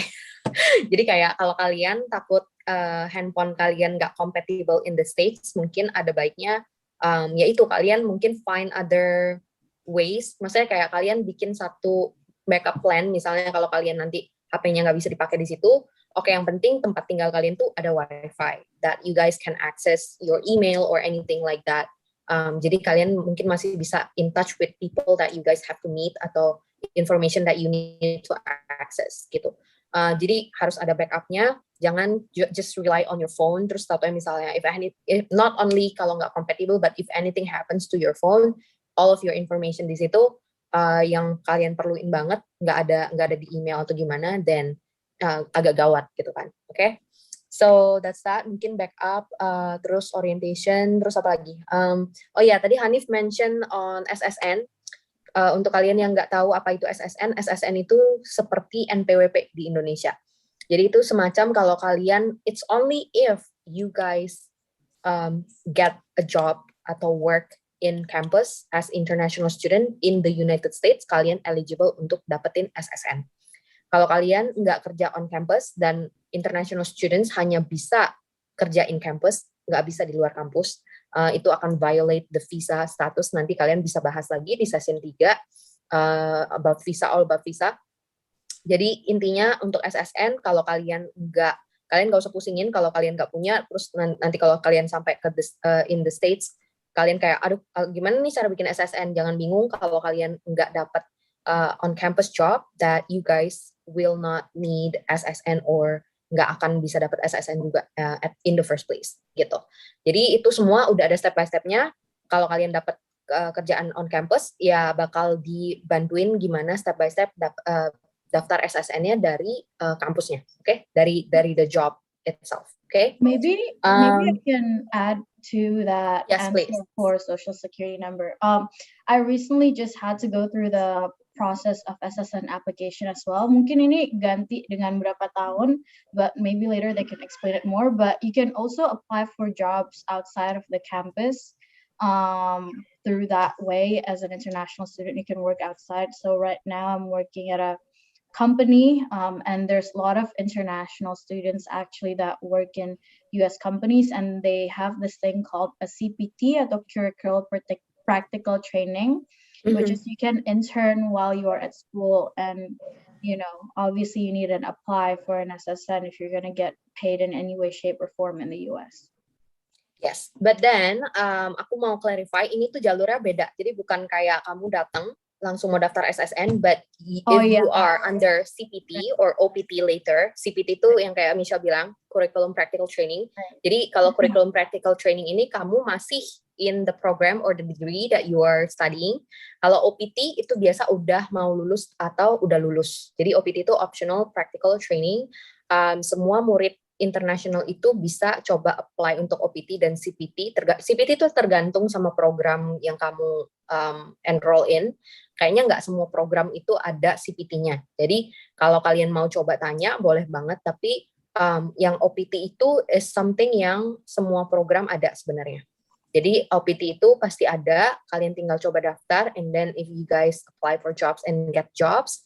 Jadi kayak kalau kalian takut handphone kalian nggak compatible in the States, mungkin ada baiknya yaitu kalian mungkin find other ways. Maksudnya kayak kalian bikin satu backup plan, misalnya kalau kalian nanti HP-nya nggak bisa dipakai di situ, oke, yang penting tempat tinggal kalian tuh ada wifi that you guys can access your email or anything like that. Jadi kalian mungkin masih bisa in touch with people that you guys have to meet atau information that you need to access gitu. Jadi harus ada backupnya, jangan just rely on your phone. Terus tahu misalnya if not only kalau nggak compatible, but if anything happens to your phone, all of your information di situ yang kalian perluin banget nggak ada di email atau gimana, then agak gawat gitu kan. Oke? So that's that. Mungkin backup, terus orientation, terus apa lagi? Tadi Hanif mention on SSN. Untuk kalian yang nggak tahu apa itu SSN, SSN itu seperti NPWP di Indonesia. Jadi itu semacam kalau kalian, it's only if you guys get a job atau work in campus as international student in the United States, kalian eligible untuk dapetin SSN. Kalau kalian nggak kerja on campus dan international students hanya bisa kerja in campus, nggak bisa di luar kampus, itu akan violate the visa status. Nanti kalian bisa bahas lagi di session 3 about visa, all about visa. Jadi intinya untuk SSN, kalau kalian nggak usah pusingin kalau kalian nggak punya, terus nanti kalau kalian sampai ke in the States, kalian kayak, aduh gimana nih cara bikin SSN, jangan bingung kalau kalian nggak dapat on-campus job, that you guys will not need SSN or nggak akan bisa dapat SSN juga in the first place gitu. Jadi itu semua udah ada step by step-nya. Kalau kalian dapat kerjaan on campus, ya bakal dibantuin gimana step by step daftar SSN-nya dari kampusnya, oke? Dari the job itself, oke? Maybe I can add to that answer please. For social security number. I recently just had to go through the process of SSN application as well. Mungkin ini ganti dengan berapa tahun, but maybe later they can explain it more. But you can also apply for jobs outside of the campus through that way. As an international student, you can work outside. So right now I'm working at a company, and there's a lot of international students actually that work in US companies, and they have this thing called a CPT atau curricular practical training, which is you can intern while you are at school, and obviously you need to apply for an SSN if you're going to get paid in any way, shape, or form in the US. Yes, but then aku mau clarify, ini tuh jalurnya beda. Jadi bukan kayak kamu datang langsung mau daftar SSN, but if you are under CPT or OPT later, CPT itu yang kayak Michelle bilang, Curriculum Practical Training. Jadi kalau Curriculum Practical Training ini kamu masih in the program or the degree that you are studying. Kalau OPT itu biasa udah mau lulus atau udah lulus. Jadi OPT itu Optional Practical Training. Semua murid international itu bisa coba apply untuk OPT dan CPT. CPT itu tergantung sama program yang kamu enroll in. Kayaknya nggak semua program itu ada CPT-nya. Jadi kalau kalian mau coba tanya, boleh banget. Tapi yang OPT itu is something yang semua program ada sebenarnya. Jadi OPT itu pasti ada, kalian tinggal coba daftar, and then if you guys apply for jobs and get jobs,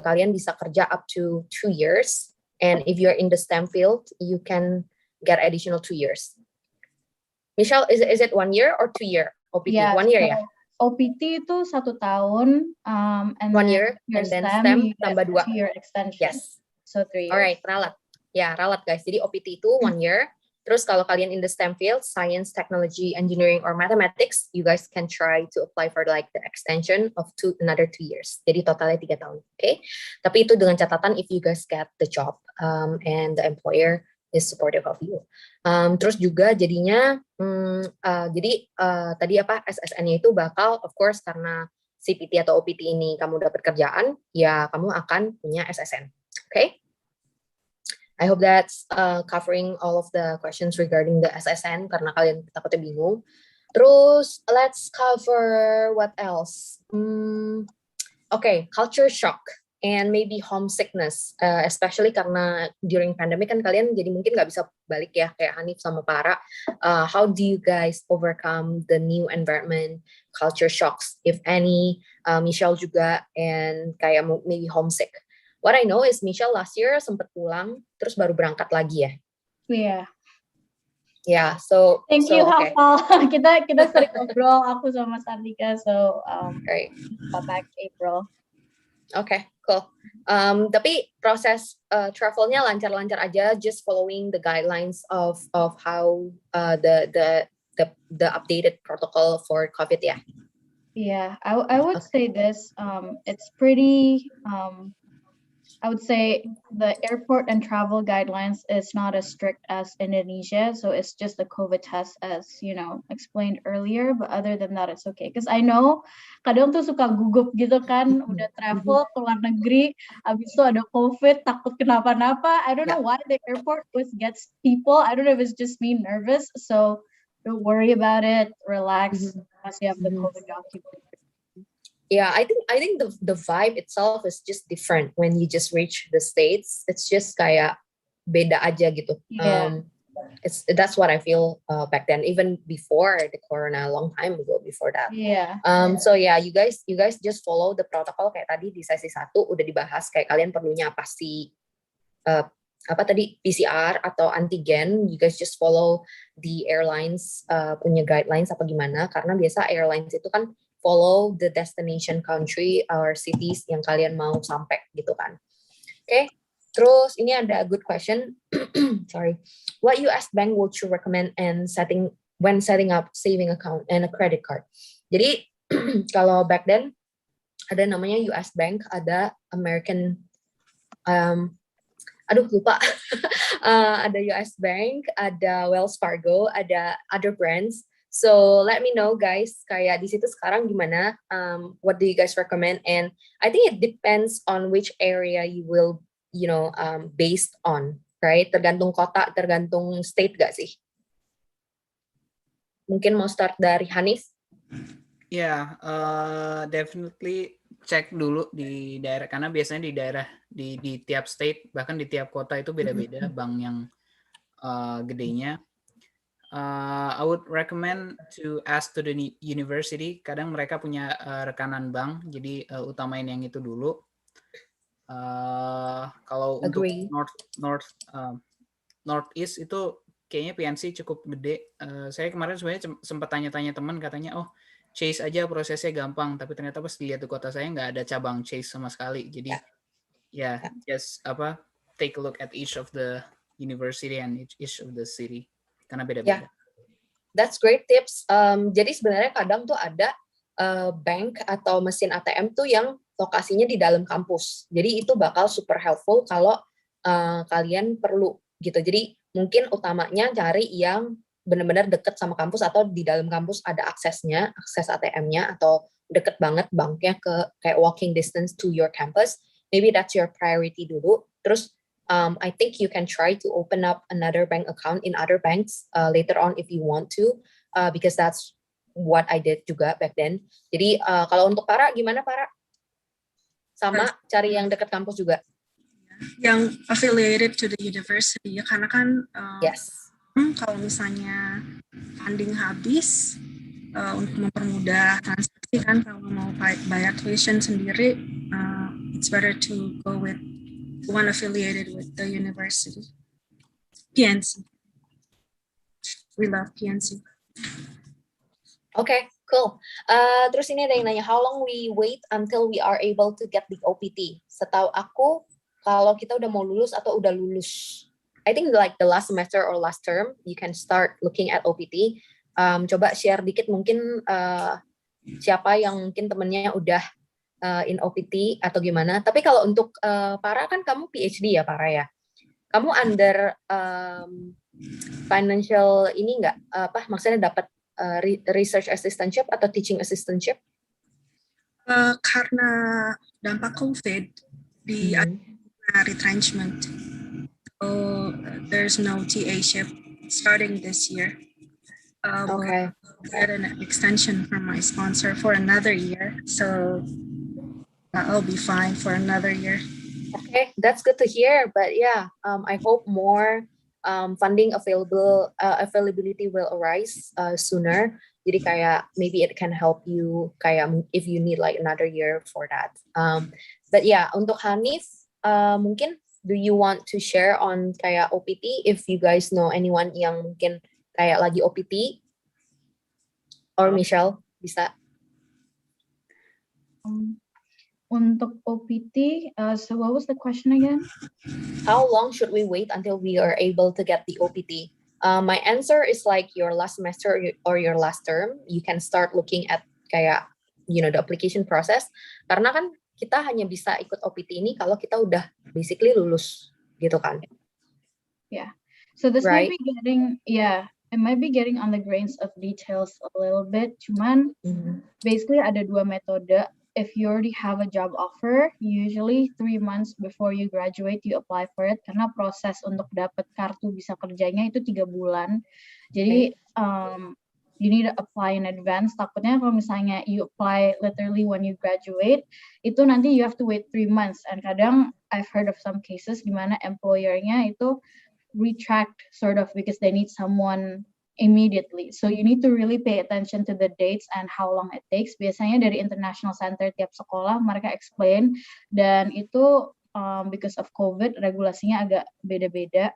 kalian bisa kerja up to 2 years, and if you're in the STEM field, you can get additional 2 years. Michelle, is it 1 year or 2 year OPT? Yeah, 1 year so ya? OPT itu 1 tahun, and 1 then year, your and then STEM, STEM you get tambah 2. 2-year extension. Yes. So 3 years. Alright, ralat. Ya, ralat guys. Jadi OPT itu 1 year. Terus kalau kalian in the STEM field, science, technology, engineering, or mathematics, you guys can try to apply for like the extension of another 2 years. Jadi totalnya 3 tahun. Okay? Tapi itu dengan catatan if you guys get the job and the employer is supportive of you. Terus juga jadinya, tadi apa SSN-nya itu bakal, of course, karena CPT atau OPT ini kamu dapat kerjaan, ya kamu akan punya SSN. Okay? I hope that's covering all of the questions regarding the SSN karena kalian takutnya bingung. Terus let's cover what else? Okay, culture shock and maybe homesickness, especially karena during pandemic kan kalian jadi mungkin nggak bisa balik ya kayak Hanif sama Para. How do you guys overcome the new environment, culture shocks, if any? Michelle juga, and kayak maybe homesick. What I know is Michelle last year sempat pulang, terus baru berangkat lagi ya. Yeah. Yeah, so Thank you, okay. Hafal. kita sering ngobrol, aku sama Sandika, so Right. back April. Okay, cool. Tapi proses travelnya lancar-lancar aja, just following the guidelines of how the updated protocol for COVID ya. Yeah, I would say this. It's pretty. I would say the airport and travel guidelines is not as strict as Indonesia, so it's just a COVID test, as you know, explained earlier. But other than that, it's okay. Because I know kadang tuh suka gugup gitu kan, udah travel ke luar negeri, abis itu ada COVID, takut kenapa-napa. I don't know why the airport always gets people. I don't know if it's just me nervous. So don't worry about it. Relax. Once you have the COVID document. Yeah, I think the vibe itself is just different when you just reach the States. It's just kayak beda aja gitu. Yeah. That's what I feel back then, even before the corona, a long time ago before that. Yeah. So yeah, you guys just follow the protocol kayak tadi di sesi 1 udah dibahas kayak kalian perlunya apa sih, apa tadi PCR atau antigen. You guys just follow the airlines punya guidelines apa gimana, karena biasa airlines itu kan follow the destination country or cities yang kalian mau sampai gitu kan. Okay. Terus ini ada good question. Sorry. What US bank would you recommend when setting up saving account and a credit card? Jadi kalau back then ada namanya US bank, ada American lupa. Ada US bank, ada Wells Fargo, ada other brands. So let me know guys, kayak di situ sekarang gimana? What do you guys recommend? And I think it depends on which area you will, based on, right? Tergantung kota, tergantung state gak sih? Mungkin mau start dari Hanif? Yeah, definitely cek dulu di daerah, karena biasanya di daerah di tiap state, bahkan di tiap kota itu beda-beda bank yang gedenya. I would recommend to ask to the university. Kadang mereka punya rekanan bank, jadi utamain yang itu dulu. Kalau untuk Northeast itu kayaknya PNC cukup gede. Saya kemarin sebenarnya sempat tanya-tanya teman, katanya Chase aja prosesnya gampang, tapi ternyata pas dilihat di kota saya nggak ada cabang Chase sama sekali. Jadi just take a look at each of the university and each of the city. Karena beda-beda. Yeah, that's great tips. Jadi sebenarnya kadang tuh ada bank atau mesin ATM tuh yang lokasinya di dalam kampus. Jadi itu bakal super helpful kalau kalian perlu gitu. Jadi mungkin utamanya cari yang benar-benar deket sama kampus atau di dalam kampus ada akses ATM-nya atau deket banget banknya ke kayak walking distance to your campus. Maybe that's your priority dulu. Terus I think you can try to open up another bank account in other banks later on if you want to, because that's what I did juga back then. Jadi kalau untuk Para, gimana Para? Sama cari yang dekat kampus juga? Yang affiliated to the university ya, karena kan yes. Kalau misalnya funding habis, untuk mempermudah transaksi kan kalau mau bayar tuition sendiri, it's better to go with one affiliated with the university. PNC. We love PNC. Okay, cool. Terus ini ada yang nanya, how long we wait until we are able to get the OPT? Setahu aku, kalau kita udah mau lulus atau udah lulus, I think like the last semester or last term, you can start looking at OPT. Coba share dikit mungkin siapa yang mungkin temennya udah in OPT atau gimana. Tapi kalau untuk Para kan kamu PhD ya Para ya. Kamu under financial ini nggak maksudnya dapat research assistantship atau teaching assistantship? Karena dampak COVID di retrenchment. So there's no TA-ship starting this year. Okay. Get an extension from my sponsor for another year, so I'll be fine for another year. Okay, that's good to hear. But yeah, I hope more funding availability will arise sooner. Jadi kayak maybe it can help you kayak if you need like another year for that. But yeah, untuk Hanif, mungkin do you want to share on kayak OPT if you guys know anyone yang mungkin kayak lagi OPT? Or Michelle, bisa? Untuk OPT, so what was the question again? How long should we wait until we are able to get the OPT? My answer is like your last semester or your last term, you can start looking at kayak, you know, the application process. Karena kan kita hanya bisa ikut OPT ini kalau kita udah basically lulus, gitu kan? Yeah. So this Right? might be getting, it might be getting on the grains of details a little bit. Cuman basically ada dua metode. If you already have a job offer, usually 3 months before you graduate, you apply for it. Karena proses untuk dapat kartu bisa kerjanya itu 3 bulan. Jadi you need to apply in advance. Takutnya kalau misalnya you apply literally when you graduate, itu nanti you have to wait 3 months. And kadang I've heard of some cases di mana employer-nya itu retract sort of because they need someone immediately. So you need to really pay attention to the dates and how long it takes. Biasanya dari international center tiap sekolah mereka explain, dan itu because of COVID regulasinya agak beda-beda.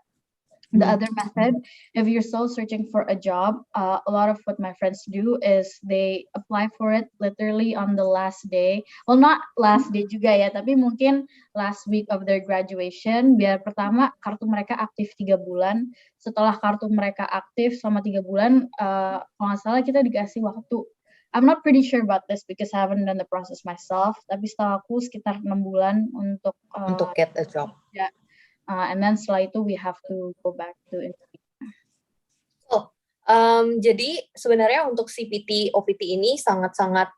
The other method, if you're still searching for a job, a lot of what my friends do is they apply for it literally on the last day. Well, not last day juga ya, tapi mungkin last week of their graduation, biar pertama kartu mereka aktif 3 bulan. Setelah kartu mereka aktif selama 3 bulan, kalau nggak salah kita dikasih waktu. I'm not pretty sure about this because I haven't done the process myself, tapi setahu aku sekitar 6 bulan untuk get a job. Ya. And then setelah itu we have to go back to Indonesia. Jadi sebenarnya untuk CPT OPT ini sangat-sangat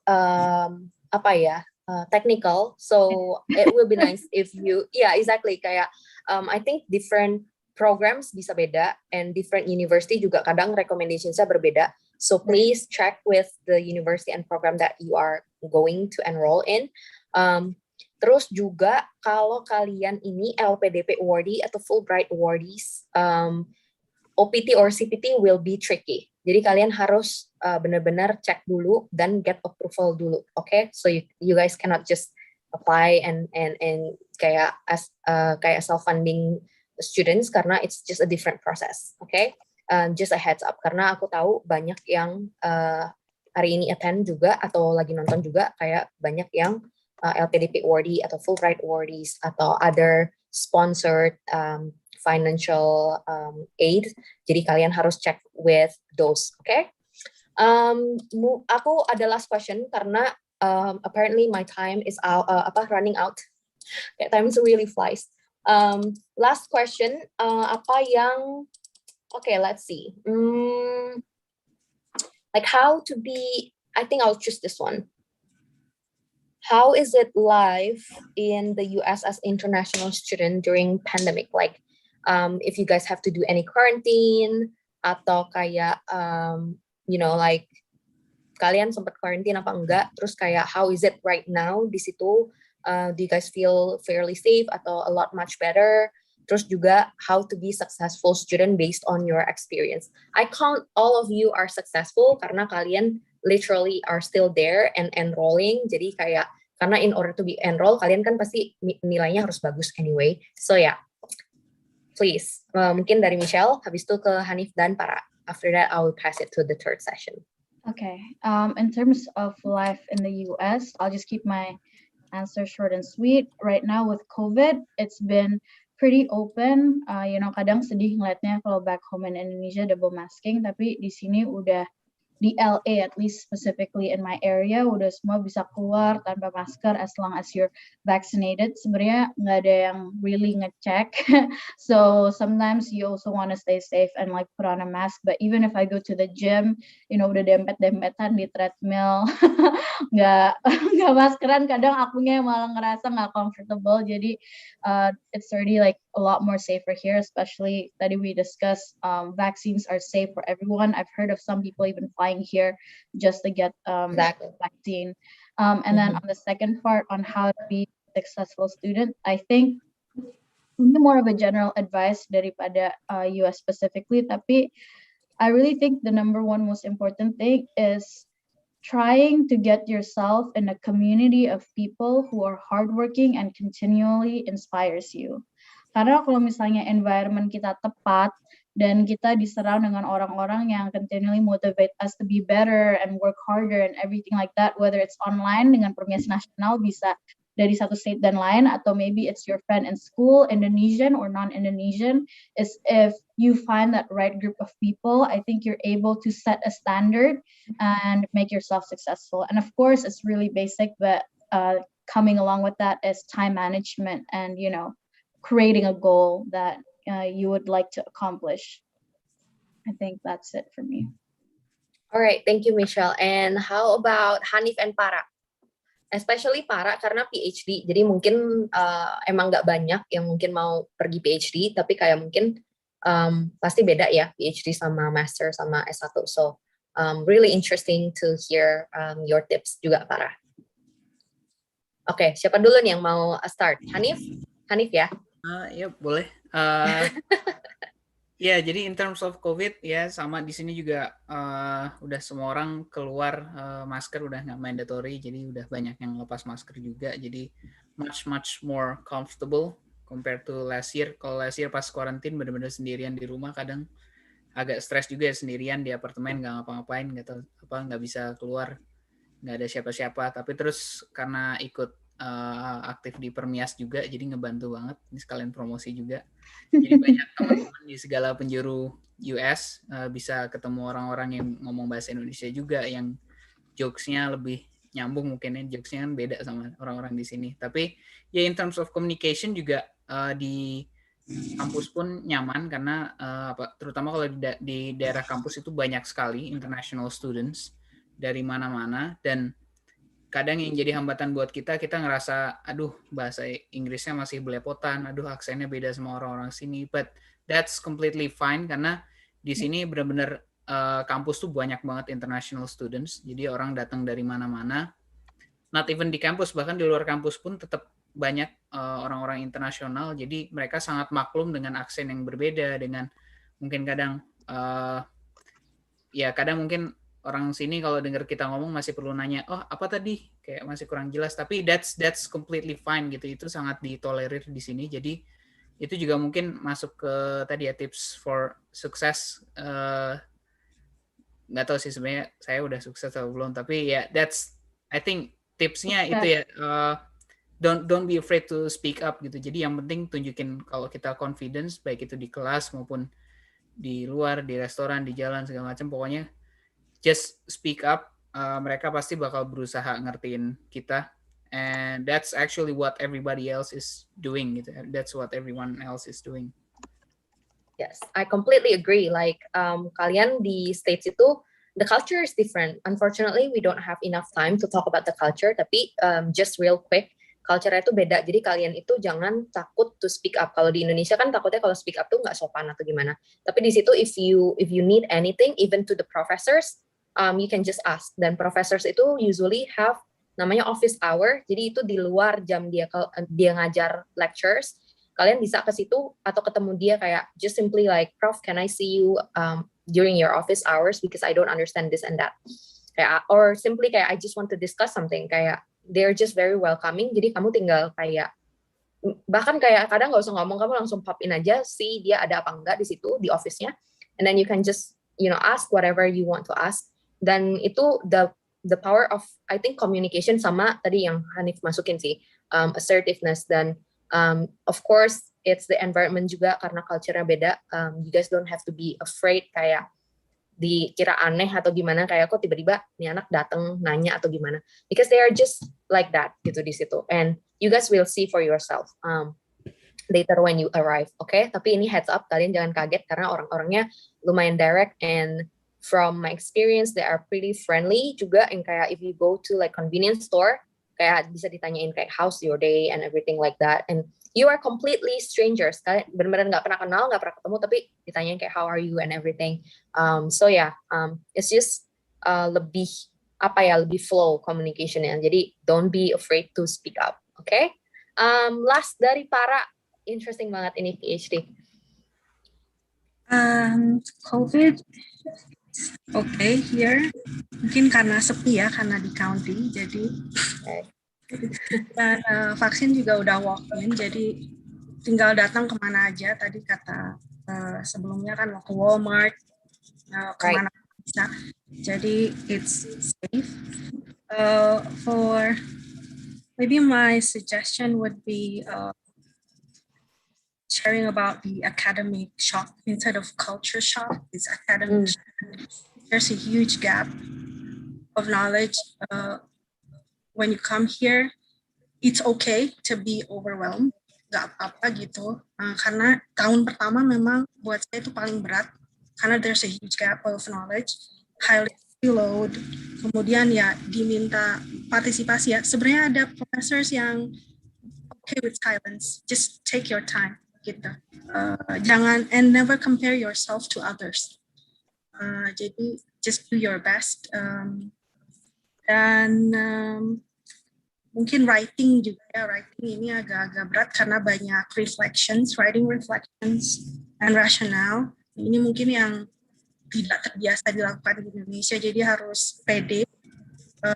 technical. So it will be nice if you, exactly kayak I think different programs bisa beda and different university juga kadang recommendationsnya berbeda. So please check with the university and program that you are going to enroll in. Terus juga kalau kalian ini LPDP awardee atau Fulbright awardees, OPT or CPT will be tricky. Jadi kalian harus benar-benar cek dulu dan get approval dulu, okay? So you guys cannot just apply and kayak self-funding students karena it's just a different process, okay? Just a heads up karena aku tahu banyak yang hari ini attend juga atau lagi nonton juga kayak banyak yang LPDP awardee atau Fulbright awardees atau other sponsored financial aid. Jadi kalian harus check with those, okay? Aku ada last question karena apparently my time is running out. Time really flies. Last question, let's see. Like how to be, I think I'll choose this one. How is it live in the US as international student during pandemic? Like, if you guys have to do any quarantine atau kayak, like kalian sempat quarantine apa enggak? Terus kayak, how is it right now di situ? Do you guys feel fairly safe atau a lot much better? terus juga how to be successful student based on your experience. I count all of you are successful karena kalian literally are still there and enrolling. Jadi kayak karena in order to be enroll kalian kan pasti nilainya harus bagus anyway. So yeah, please mungkin dari Michelle, habis itu ke Hanif dan Para. After that, I will pass it to the third session. Okay. In terms of life in the US, I'll just keep my answer short and sweet. Right now with COVID, it's been pretty open. Kadang sedih ngeliatnya kalau back home in Indonesia double masking, tapi di sini udah di LA, at least specifically in my area, udah semua bisa keluar tanpa masker as long as you're vaccinated. Sebenarnya nggak ada yang really ngecek. So sometimes you also want to stay safe and like put on a mask. But even if I go to the gym, udah dempet-dempetan di treadmill, nggak maskeran, kadang akunya malah ngerasa nggak comfortable. Jadi it's already like a lot more safer here, especially tadi we discussed vaccines are safe for everyone. I've heard of some people even flying here just to get vaccine. And then on the second part on how to be a successful student, I think more of a general advice daripada US specifically, tapi I really think the number one most important thing is trying to get yourself in a community of people who are hardworking and continually inspires you. Karena kalau misalnya environment kita tepat dan kita disurround dengan orang-orang yang continually motivate us to be better and work harder and everything like that, whether it's online dengan PERMIAS Nasional bisa dari satu state dan lain, atau maybe it's your friend in school, Indonesian or non-Indonesian, is if you find that right group of people, I think you're able to set a standard and make yourself successful. And of course, it's really basic, but coming along with that is time management and, creating a goal that you would like to accomplish. I think that's it for me. All right, thank you, Michelle. And how about Hanif and Para? Especially Para karena PhD, jadi mungkin emang nggak banyak yang mungkin mau pergi PhD, tapi kayak mungkin pasti beda ya PhD sama Master sama S1. So really interesting to hear your tips juga, Para. Oke, siapa dulu nih yang mau start? Hanif ya? Ya boleh. Ya, jadi in terms of COVID ya sama di sini juga udah semua orang keluar masker udah nggak mandatory, jadi udah banyak yang lepas masker juga, jadi much more comfortable compared to last year. Kalau last year pas quarantine benar-benar sendirian di rumah, kadang agak stres juga ya sendirian di apartemen, nggak ngapa-ngapain, nggak bisa keluar, nggak ada siapa-siapa. Tapi terus karena ikut aktif di PERMIAS juga, jadi ngebantu banget. Ini sekalian promosi juga. Jadi banyak teman-teman di segala penjuru US bisa ketemu orang-orang yang ngomong bahasa Indonesia juga, yang jokes-nya lebih nyambung mungkin ya, jokes-nya kan beda sama orang-orang di sini. Tapi ya in terms of communication juga di kampus pun nyaman karena terutama kalau di daerah kampus itu banyak sekali international students dari mana-mana, dan kadang yang jadi hambatan buat kita ngerasa, aduh bahasa Inggrisnya masih belepotan, aduh aksennya beda sama orang-orang sini. But that's completely fine karena di sini benar-benar kampus tuh banyak banget international students. Jadi orang datang dari mana-mana. Not even di kampus, bahkan di luar kampus pun tetap banyak orang-orang internasional. Jadi mereka sangat maklum dengan aksen yang berbeda, dengan mungkin kadang kadang mungkin orang sini kalau dengar kita ngomong masih perlu nanya, oh apa tadi, kayak masih kurang jelas, tapi that's completely fine gitu, itu sangat ditolerir di sini. Jadi itu juga mungkin masuk ke tadi ya tips for success. Nggak tahu sih sebenarnya saya udah sukses atau belum, tapi ya that's I think tipsnya itu ya, don't be afraid to speak up gitu. Jadi yang penting tunjukin kalau kita confidence, baik itu di kelas maupun di luar, di restoran, di jalan segala macam, pokoknya just speak up. Mereka pasti bakal berusaha ngertiin kita, and that's actually what everybody else is doing gitu. That's what everyone else is doing. Yes, I completely agree. Like kalian di States itu the culture is different. Unfortunately, we don't have enough time to talk about the culture. Tapi just real quick, culture-nya itu beda. Jadi kalian itu jangan takut to speak up. Kalau di Indonesia kan takutnya kalau speak up tuh nggak sopan atau gimana. Tapi di situ if you need anything, even to the professors, you can just ask. Dan professors itu usually have namanya office hour. Jadi itu di luar jam dia ngajar lectures. kalian bisa ke situ atau ketemu dia kayak just simply like, Prof, can I see you during your office hours because I don't understand this and that. Kayak, or simply kayak I just want to discuss something, kayak they're just very welcoming. Jadi kamu tinggal kayak bahkan kayak kadang nggak usah ngomong, kamu langsung pop in aja, see dia ada apa enggak di situ di office-nya, and then you can just ask whatever you want to ask. Dan itu the power of I think communication sama tadi yang Hanif masukin sih, assertiveness dan of course it's the environment juga karena culture-nya beda. You guys don't have to be afraid kayak dikira aneh atau gimana, kayak kok tiba-tiba nih anak datang nanya atau gimana, because they are just like that gitu di situ, and you guys will see for yourself later when you arrive. Okay, tapi ini heads up, kalian jangan kaget karena orang-orangnya lumayan direct, and from my experience they are pretty friendly juga. And kayak if you go to like convenience store, kayak bisa ditanyain kayak how's your day and everything like that, and you are completely strangers, kalian benar-benar nggak pernah kenal, nggak pernah ketemu, tapi ditanyain kayak how are you and everything. So yeah, it's just lebih lebih flow communication-nya. Jadi don't be afraid to speak up. Okay? Last dari para, interesting banget ini PhD. COVID okay here. Mungkin karena sepi ya, karena di county, jadi dan vaksin juga udah walk-in, jadi tinggal datang kemana aja. Tadi kata sebelumnya kan mau ke Walmart, kemana bisa. Jadi it's safe. For maybe my suggestion would be sharing about the academic shock instead of culture shock. It's academic shock. There's a huge gap of knowledge. When you come here, it's okay to be overwhelmed. Gak apa-apa gitu. Karena tahun pertama memang buat saya itu paling berat. Karena there's a huge gap of knowledge. Highly load. Kemudian ya diminta partisipasi ya. Sebenarnya ada professors yang okay with silence. Just take your time gitu. Jangan, and never compare yourself to others. Jadi just do your best. Dan mungkin writing juga ya, writing ini agak-agak berat karena banyak writing reflections and rationale. Ini mungkin yang tidak terbiasa dilakukan di Indonesia, jadi harus pede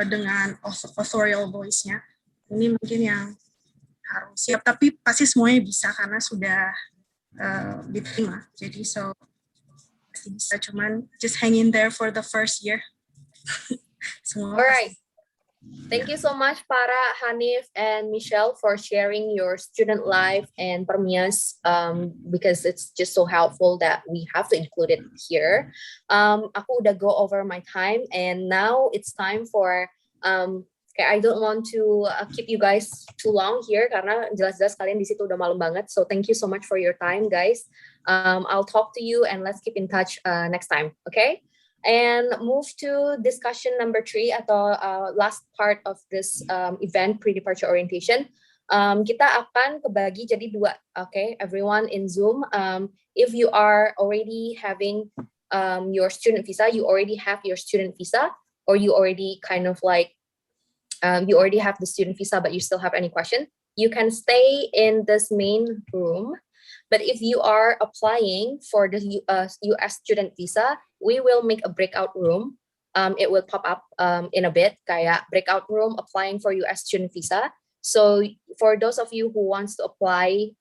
dengan authorial voice-nya. Ini mungkin yang harus siap, tapi pasti semuanya bisa karena sudah diterima. Jadi pasti bisa, cuman just hang in there for the first year. Alright. Thank you so much, Para, Hanif, and Michelle for sharing your student life and PERMIAS, because it's just so helpful that we have to include it here. Aku udah go over my time, and now it's time for, I don't want to keep you guys too long here, karena jelas-jelas kalian di situ udah malam banget. So thank you so much for your time, guys. I'll talk to you, and let's keep in touch next time, okay? And move to discussion number 3 atau last part of this event pre-departure orientation. Kita akan kebagi jadi 2, okay? Everyone in Zoom, if you are already having your student visa, you already have your student visa, or you already kind of like you already have the student visa but you still have any question, you can stay in this main room. But if you are applying for the US student visa, we will make a breakout room. It will pop up in a bit, kayak breakout room applying for US student visa. So for those of you who wants to apply,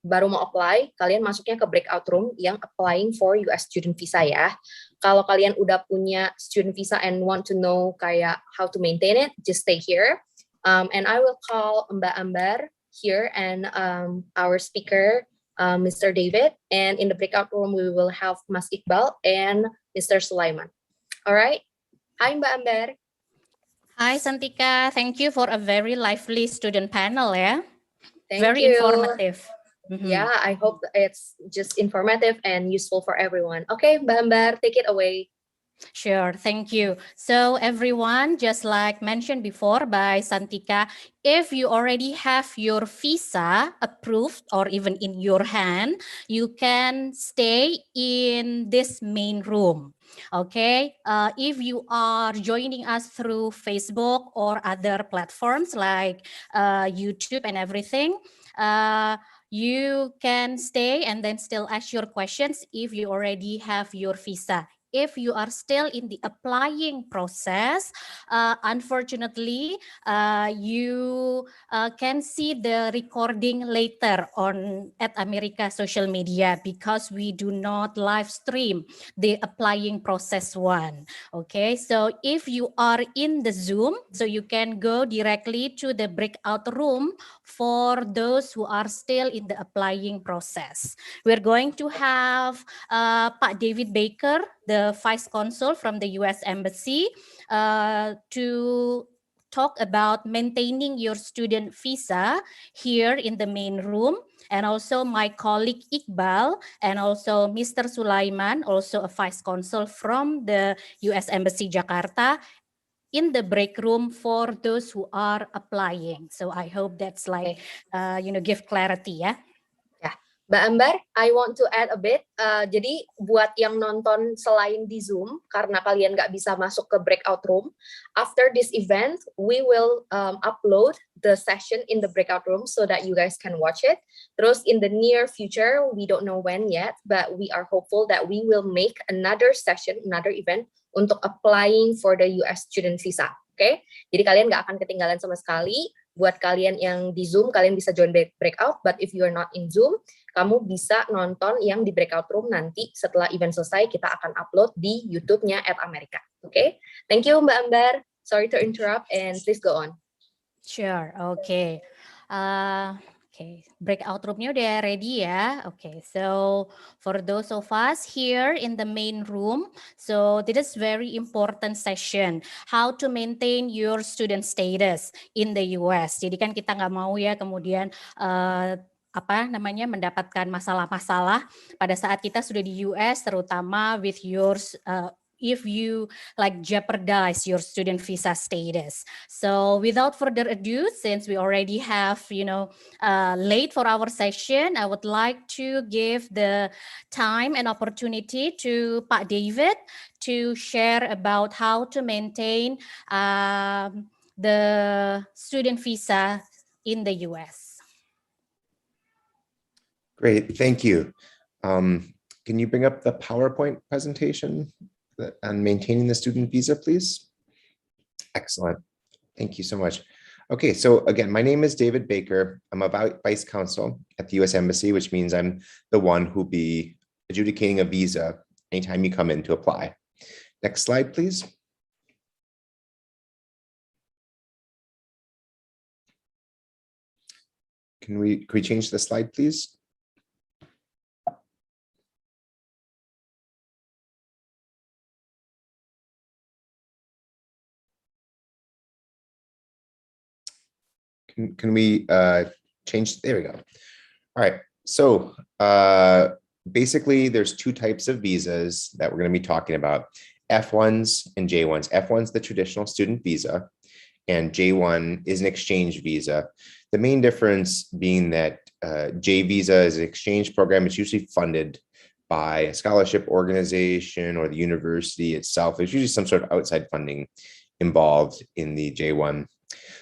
baru mau apply, kalian masuknya ke breakout room yang applying for US student visa ya. Kalau kalian udah punya student visa and want to know kayak how to maintain it, just stay here. And I will call Mbak Ambar here and our speaker, Mr. David, and in the breakout room we will have Mas Iqbal and Mr. Sulaiman. All right. Hi, Mbak Ambar. Hi, Santika. Thank you for a very lively student panel. Yeah. Very informative. Yeah, I hope it's just informative and useful for everyone. Okay, Mbak Ambar, take it away. Sure, thank you. So everyone, just like mentioned before by Santika, if you already have your visa approved or even in your hand, you can stay in this main room. Okay, if you are joining us through Facebook or other platforms like YouTube and everything, you can stay and then still ask your questions if you already have your visa. If you are still in the applying process, unfortunately, you can see the recording later on at America social media because we do not live stream the applying process one. Okay, so if you are in the Zoom, so you can go directly to the breakout room for those who are still in the applying process. We're going to have Pak David Baker, the Vice Consul from the US Embassy, to talk about maintaining your student visa here in the main room. And also my colleague Iqbal and also Mr. Sulaiman, also a Vice Consul from the US Embassy Jakarta, in the break room for those who are applying. So I hope that's like, give clarity ya. Mbak Ambar, I want to add a bit. Jadi buat yang nonton selain di Zoom, karena kalian nggak bisa masuk ke breakout room, after this event, we will upload the session in the breakout room so that you guys can watch it. Terus in the near future, we don't know when yet, but we are hopeful that we will make another session, another event untuk applying for the US student visa. Oke? Jadi kalian nggak akan ketinggalan sama sekali. Buat kalian yang di Zoom, kalian bisa join breakout, but if you are not in Zoom, kamu bisa nonton yang di breakout room nanti setelah event selesai, kita akan upload di YouTube-nya @America. Okay? Thank you, Mbak Ambar. Sorry to interrupt, and please go on. Sure, okay. Okay, breakout roomnya udah ready ya. Okay, so for those of us here in the main room, so this is very important session, how to maintain your student status in the US. Jadi kan kita nggak mau ya kemudian mendapatkan masalah-masalah pada saat kita sudah di US, terutama with yours. If you like jeopardize your student visa status. So without further ado, since we already have, late for our session, I would like to give the time and opportunity to Pak David to share about how to maintain the student visa in the US. Great, thank you. Can you bring up the PowerPoint presentation on maintaining the student visa, please? Excellent. Thank you so much. Okay, so again, my name is David Baker. I'm a Vice Consul at the US Embassy, which means I'm the one who'll be adjudicating a visa anytime you come in to apply. Next slide, please. Can we change the slide, please? Can we change? There we go. All right. So basically, there's two types of visas that we're going to be talking about: F1s and J1s. F1's the traditional student visa, and J1 is an exchange visa. The main difference being that J visa is an exchange program. It's usually funded by a scholarship organization or the university itself. There's usually some sort of outside funding involved in the J1.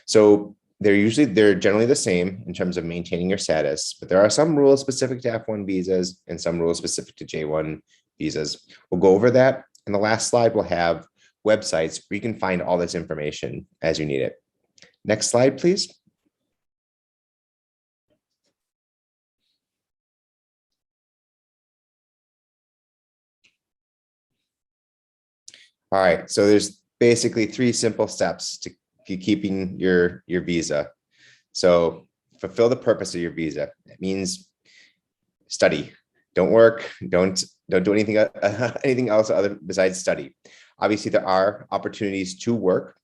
So they're generally the same in terms of maintaining your status, but there are some rules specific to F1 visas and some rules specific to J1 visas. We'll go over that. In the last slide, we'll have websites where you can find all this information as you need it. Next slide, please. All right, so there's basically 3 simple steps to keeping your visa. So fulfill the purpose of your visa. It means study. Don't work. Don't do anything else other besides study. Obviously, there are opportunities to work.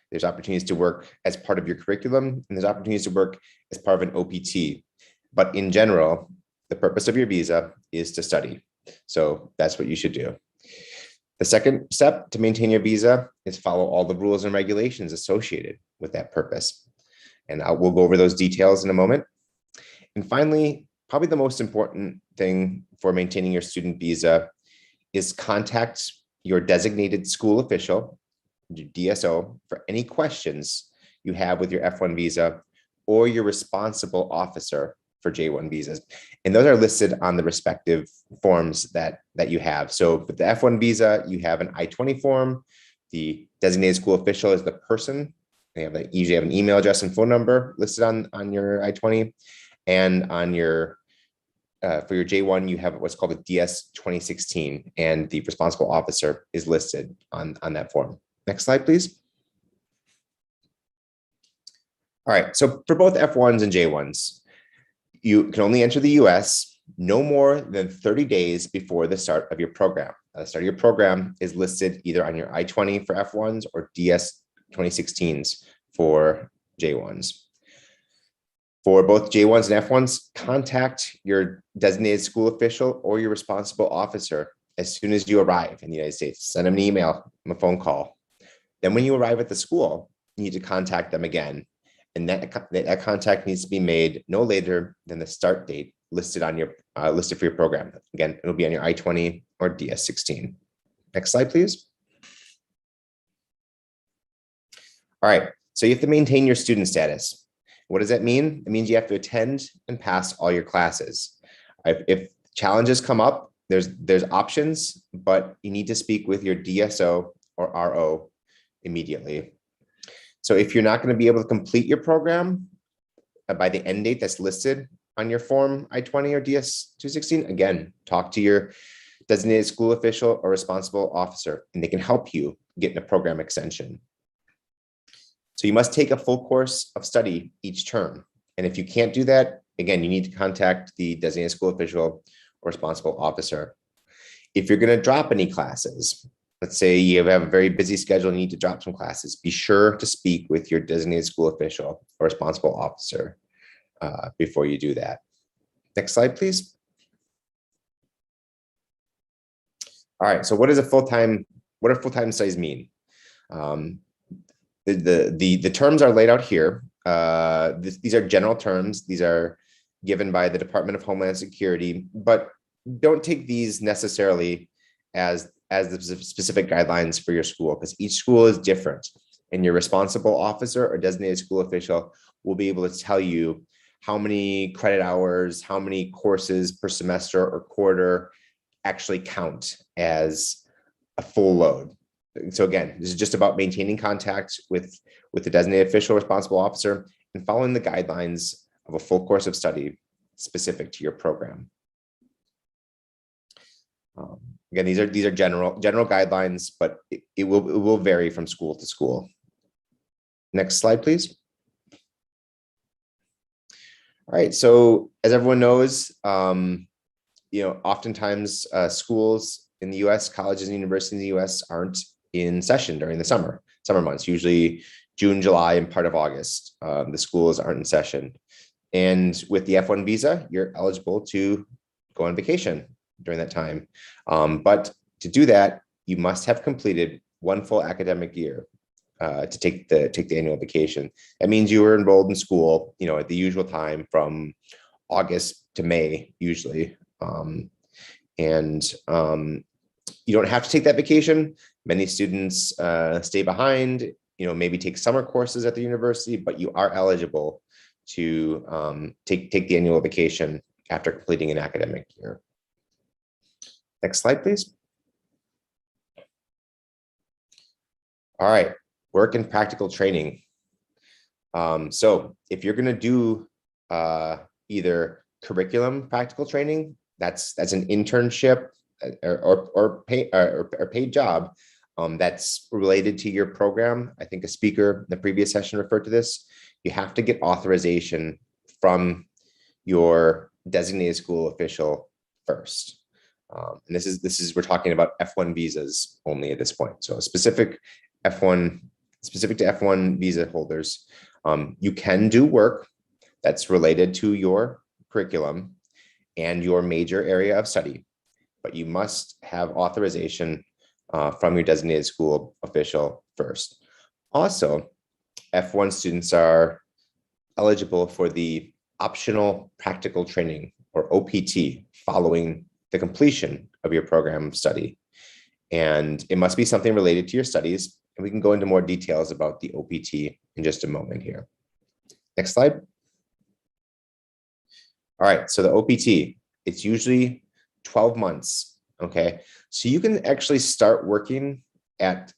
There's opportunities to work as part of your curriculum, and there's opportunities to work as part of an OPT. But in general, the purpose of your visa is to study. So that's what you should do. The second step to maintain your visa is follow all the rules and regulations associated with that purpose. And we'll go over those details in a moment. And finally, probably the most important thing for maintaining your student visa is contact your designated school official, your DSO, for any questions you have with your F1 visa, or your responsible officer for J1 visas. And those are listed on the respective forms that you have. So with the F1 visa, you have an I-20 form. The designated school official is the person. They usually have an email address and phone number listed on your I-20. And on your for your J1, you have what's called a DS 2016, and the responsible officer is listed on that form. Next slide, please. All right, so for both F1s and J1s, you can only enter the US no more than 30 days before the start of your program. The start of your program is listed either on your I-20 for F1s or DS 2016s for J1s. For both J1s and F1s, contact your designated school official or your responsible officer as soon as you arrive in the United States. Send them an email, a phone call. Then when you arrive at the school, you need to contact them again. And that contact needs to be made no later than the start date listed on your listed for your program. Again, it'll be on your I-20 or DS-16. Next slide, please. All right, so you have to maintain your student status. What does that mean? It means you have to attend and pass all your classes. If challenges come up, there's options, but you need to speak with your DSO or RO immediately. So if you're not going to be able to complete your program by the end date that's listed on your form I-20 or DS-216, again, talk to your designated school official or responsible officer, and they can help you get in a program extension. So you must take a full course of study each term. And if you can't do that, again, you need to contact the designated school official or responsible officer. If you're going to drop any classes, let's say you have a very busy schedule and you need to drop some classes, be sure to speak with your designated school official or responsible officer before you do that. Next slide, please. All right, so what do full-time studies mean? The terms are laid out here. These are general terms. These are given by the Department of Homeland Security, but don't take these necessarily as the specific guidelines for your school, because each school is different, and your responsible officer or designated school official will be able to tell you how many credit hours, how many courses per semester or quarter actually count as a full load. So again, this is just about maintaining contact with the designated official responsible officer and following the guidelines of a full course of study specific to your program. Again, these are general guidelines, but it will vary from school to school. Next slide, please. All right, so as everyone knows, oftentimes schools in the US, colleges and universities in the US aren't in session during the summer months, usually June, July, and part of August. The schools aren't in session. And with the F1 visa, you're eligible to go on vacation during that time. But to do that, you must have completed one full academic year to take the annual vacation. That means you were enrolled in school, at the usual time from August to May, usually. You don't have to take that vacation. Many students stay behind, maybe take summer courses at the university, but you are eligible to take the annual vacation after completing an academic year. Next slide, please. All right, work and practical training. So if you're going to do either curriculum practical training, that's an internship or paid job that's related to your program. I think a speaker in the previous session referred to this. You have to get authorization from your designated school official first. And this is we're talking about F1 visas only at this point. So specific to F1 visa holders, you can do work that's related to your curriculum and your major area of study, but you must have authorization from your designated school official first. Also, F1 students are eligible for the optional practical training, or OPT, following the completion of your program of study. And it must be something related to your studies. And we can go into more details about the OPT in just a moment here. Next slide. All right, so the OPT, it's usually 12 months, okay? So you can actually start working at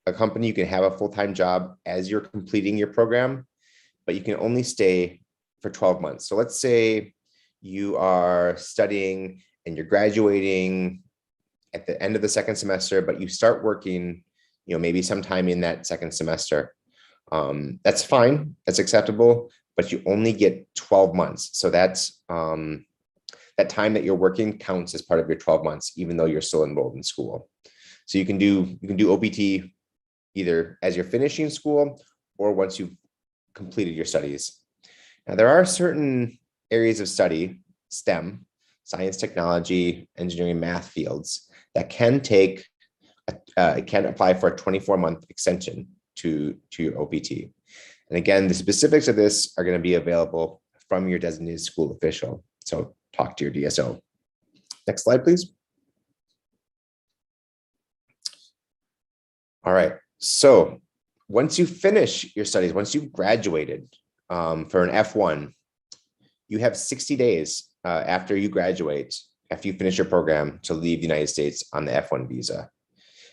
a company, you can have a full-time job as you're completing your program, but you can only stay for 12 months. So let's say you are studying and you're graduating at the end of the second semester, but you start working, you know, maybe sometime in that second semester. That's fine, that's acceptable, but you only get 12 months. So that's that time that you're working counts as part of your 12 months, even though you're still enrolled in school. So you can do OPT either as you're finishing school or once you've completed your studies. Now, there are certain areas of study, STEM, science, technology, engineering, math fields, that can take, can apply for a 24-month extension to your OPT. And again, the specifics of this are going to be available from your designated school official. So talk to your DSO. Next slide, please. All right. So once you finish your studies, once you've graduated for an F1, you have 60 days after you graduate, after you finish your program, to leave the United States on the F1 visa.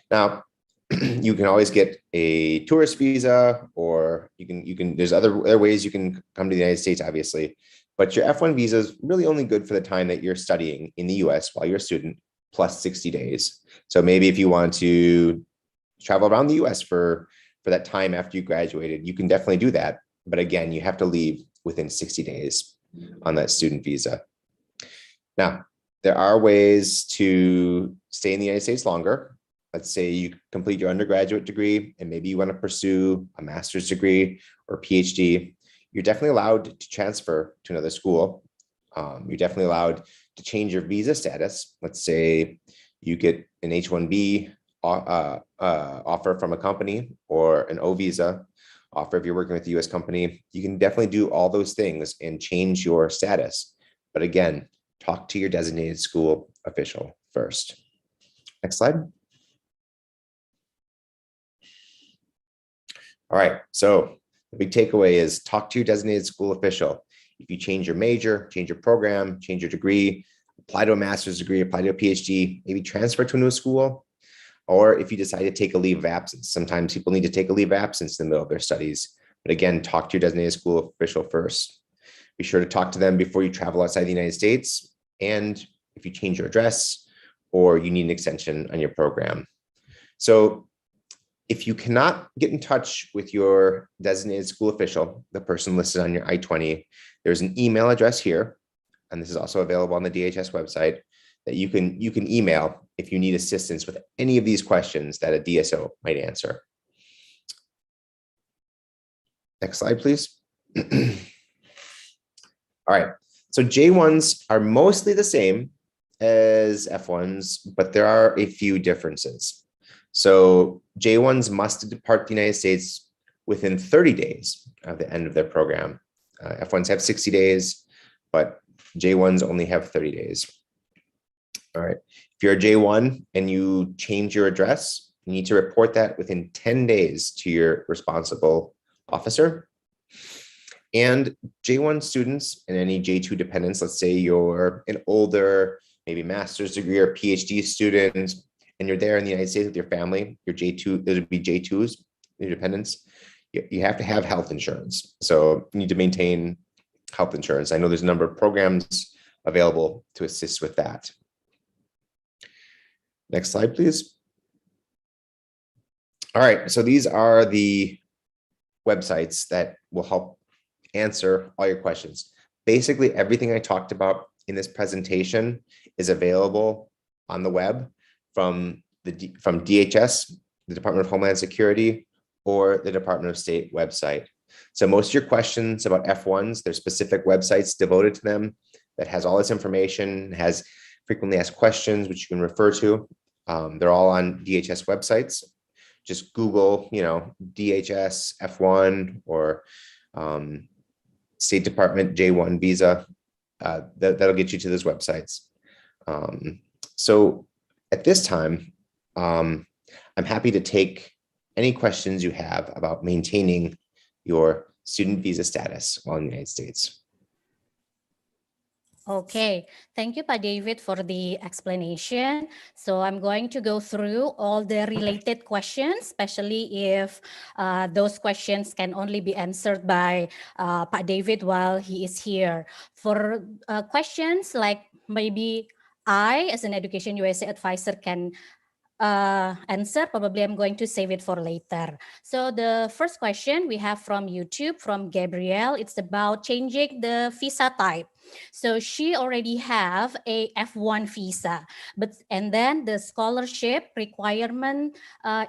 Now, you can always get a tourist visa, or you can there's other ways you can come to the United States, obviously, but your F1 visa is really only good for the time that you're studying in the US while you're a student, plus 60 days. So maybe if you want to travel around the US for that time after you graduated, you can definitely do that. But again, you have to leave within 60 days on that student visa. Now, there are ways to stay in the United States longer. Let's say you complete your undergraduate degree and maybe you want to pursue a master's degree or PhD. You're definitely allowed to transfer to another school. You're definitely allowed to change your visa status. Let's say you get an H-1B offer from a company, or an O visa offer if you're working with a US company. You can definitely do all those things and change your status. But again, talk to your designated school official first. Next slide. All right, so the big takeaway is talk to your designated school official. If you change your major, change your program, change your degree, apply to a master's degree, apply to a PhD, maybe transfer to a new school, or if you decide to take a leave of absence. Sometimes people need to take a leave of absence in the middle of their studies. But again, talk to your designated school official first. Be sure to talk to them before you travel outside the United States, and if you change your address or you need an extension on your program. So if you cannot get in touch with your designated school official, the person listed on your I-20, there's an email address here, and this is also available on the DHS website, that you can email if you need assistance with any of these questions that a DSO might answer. Next slide, please. All right, so J1s are mostly the same as F1s, but there are a few differences. So J1s must depart the United States within 30 days of the end of their program. F1s have 60 days, but J1s only have 30 days. All right, if you're a J1 and you change your address, you need to report that within 10 days to your responsible officer. And J1 students and any J2 dependents, let's say you're an older, maybe master's degree or PhD student, and you're there in the United States with your family, your J2, those would be J2s, your dependents, you have to have health insurance. So you need to maintain health insurance. I know there's a number of programs available to assist with that. Next slide, please. All right, so these are the websites that will help answer all your questions. Basically, everything I talked about in this presentation is available on the web from DHS, the Department of Homeland Security, or the Department of State website. So most of your questions about F1s, there's specific websites devoted to them that has all this information, has frequently asked questions, which you can refer to. They're all on DHS websites. Just Google, DHS F1 or State Department J1 visa. That'll get you to those websites. So at this time, I'm happy to take any questions you have about maintaining your student visa status while in the United States. Okay, thank you, Pak David, for the explanation. So I'm going to go through all the related questions, especially if those questions can only be answered by Pak David while he is here. For questions like maybe I, as an Education USA advisor, can answer, probably I'm going to save it for later. So the first question we have from YouTube, from Gabrielle, it's about changing the visa type. So she already have a F1 visa, and then the scholarship requirement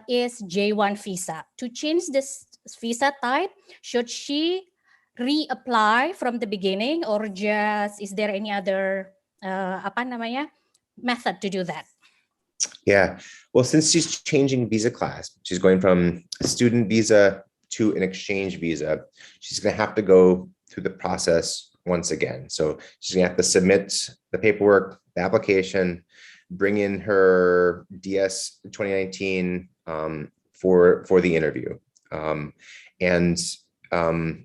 is J1 visa. To change this visa type, should she reapply from the beginning, or just is there any other method to do that? Yeah, well, since she's changing visa class, she's going from a student visa to an exchange visa, she's going to have to go through the process once again. So she's going to have to submit the paperwork, the application, bring in her DS 2019 for the interview.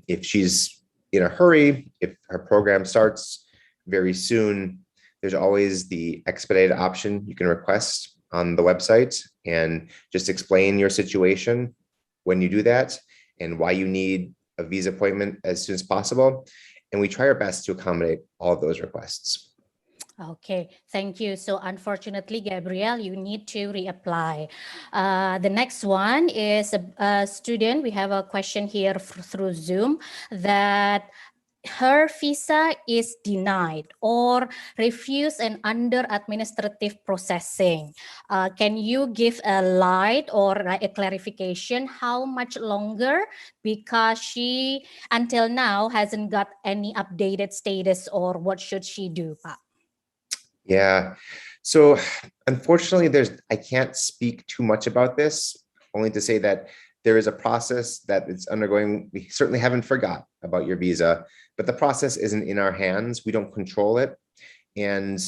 If she's in a hurry, if her program starts very soon, there's always the expedited option you can request on the website, and just explain your situation when you do that and why you need a visa appointment as soon as possible. And we try our best to accommodate all of those requests. Okay, thank you. So unfortunately, Gabrielle, you need to reapply. The next one is a student. We have a question here through Zoom that her visa is denied or refused and under administrative processing. Can you give a light or a clarification how much longer, because she until now hasn't got any updated status, or what should she do, Pak? Yeah, so unfortunately, I can't speak too much about this, only to say that there is a process that it's undergoing. We certainly haven't forgot about your visa, but the process isn't in our hands. We don't control it. And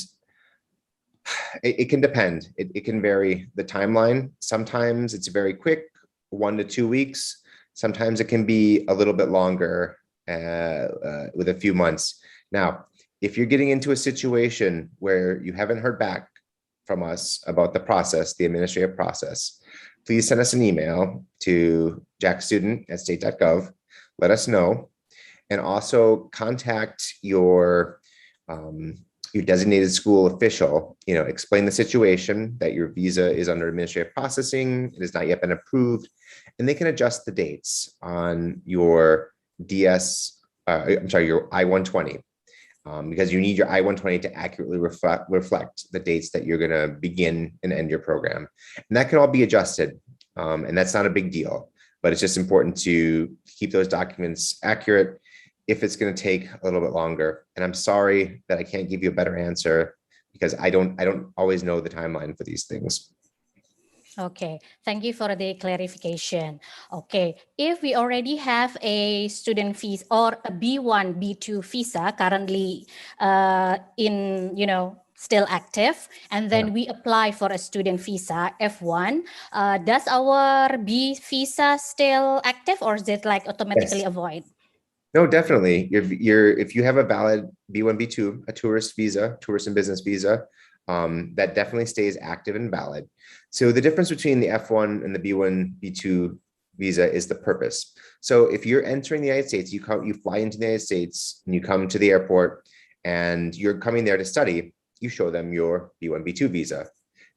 it can depend. It can vary the timeline. Sometimes it's very quick, 1 to 2 weeks. Sometimes it can be a little bit longer with a few months. Now, if you're getting into a situation where you haven't heard back from us about the process, the administrative process, please send us an email to jackstudent@state.gov. Let us know, and also contact your designated school official. Explain the situation that your visa is under administrative processing, it has not yet been approved, and they can adjust the dates on your your I-120. Because you need your I-120 to accurately reflect the dates that you're going to begin and end your program. And that can all be adjusted, and that's not a big deal, but it's just important to keep those documents accurate if it's going to take a little bit longer. And I'm sorry that I can't give you a better answer, because I don't always know the timeline for these things. Okay, thank you for the clarification. Okay, if we already have a student visa or a B1, B2 visa currently still active, and then we apply for a student visa F1, does our B visa still active, or is it like automatically avoid? No, definitely. If you have a valid B1, B2, a tourist and business visa, that definitely stays active and valid. So the difference between the F1 and the B1, B2 visa is the purpose. So if you're entering the United States, you fly into the United States and you come to the airport and you're coming there to study, you show them your B1, B2 visa.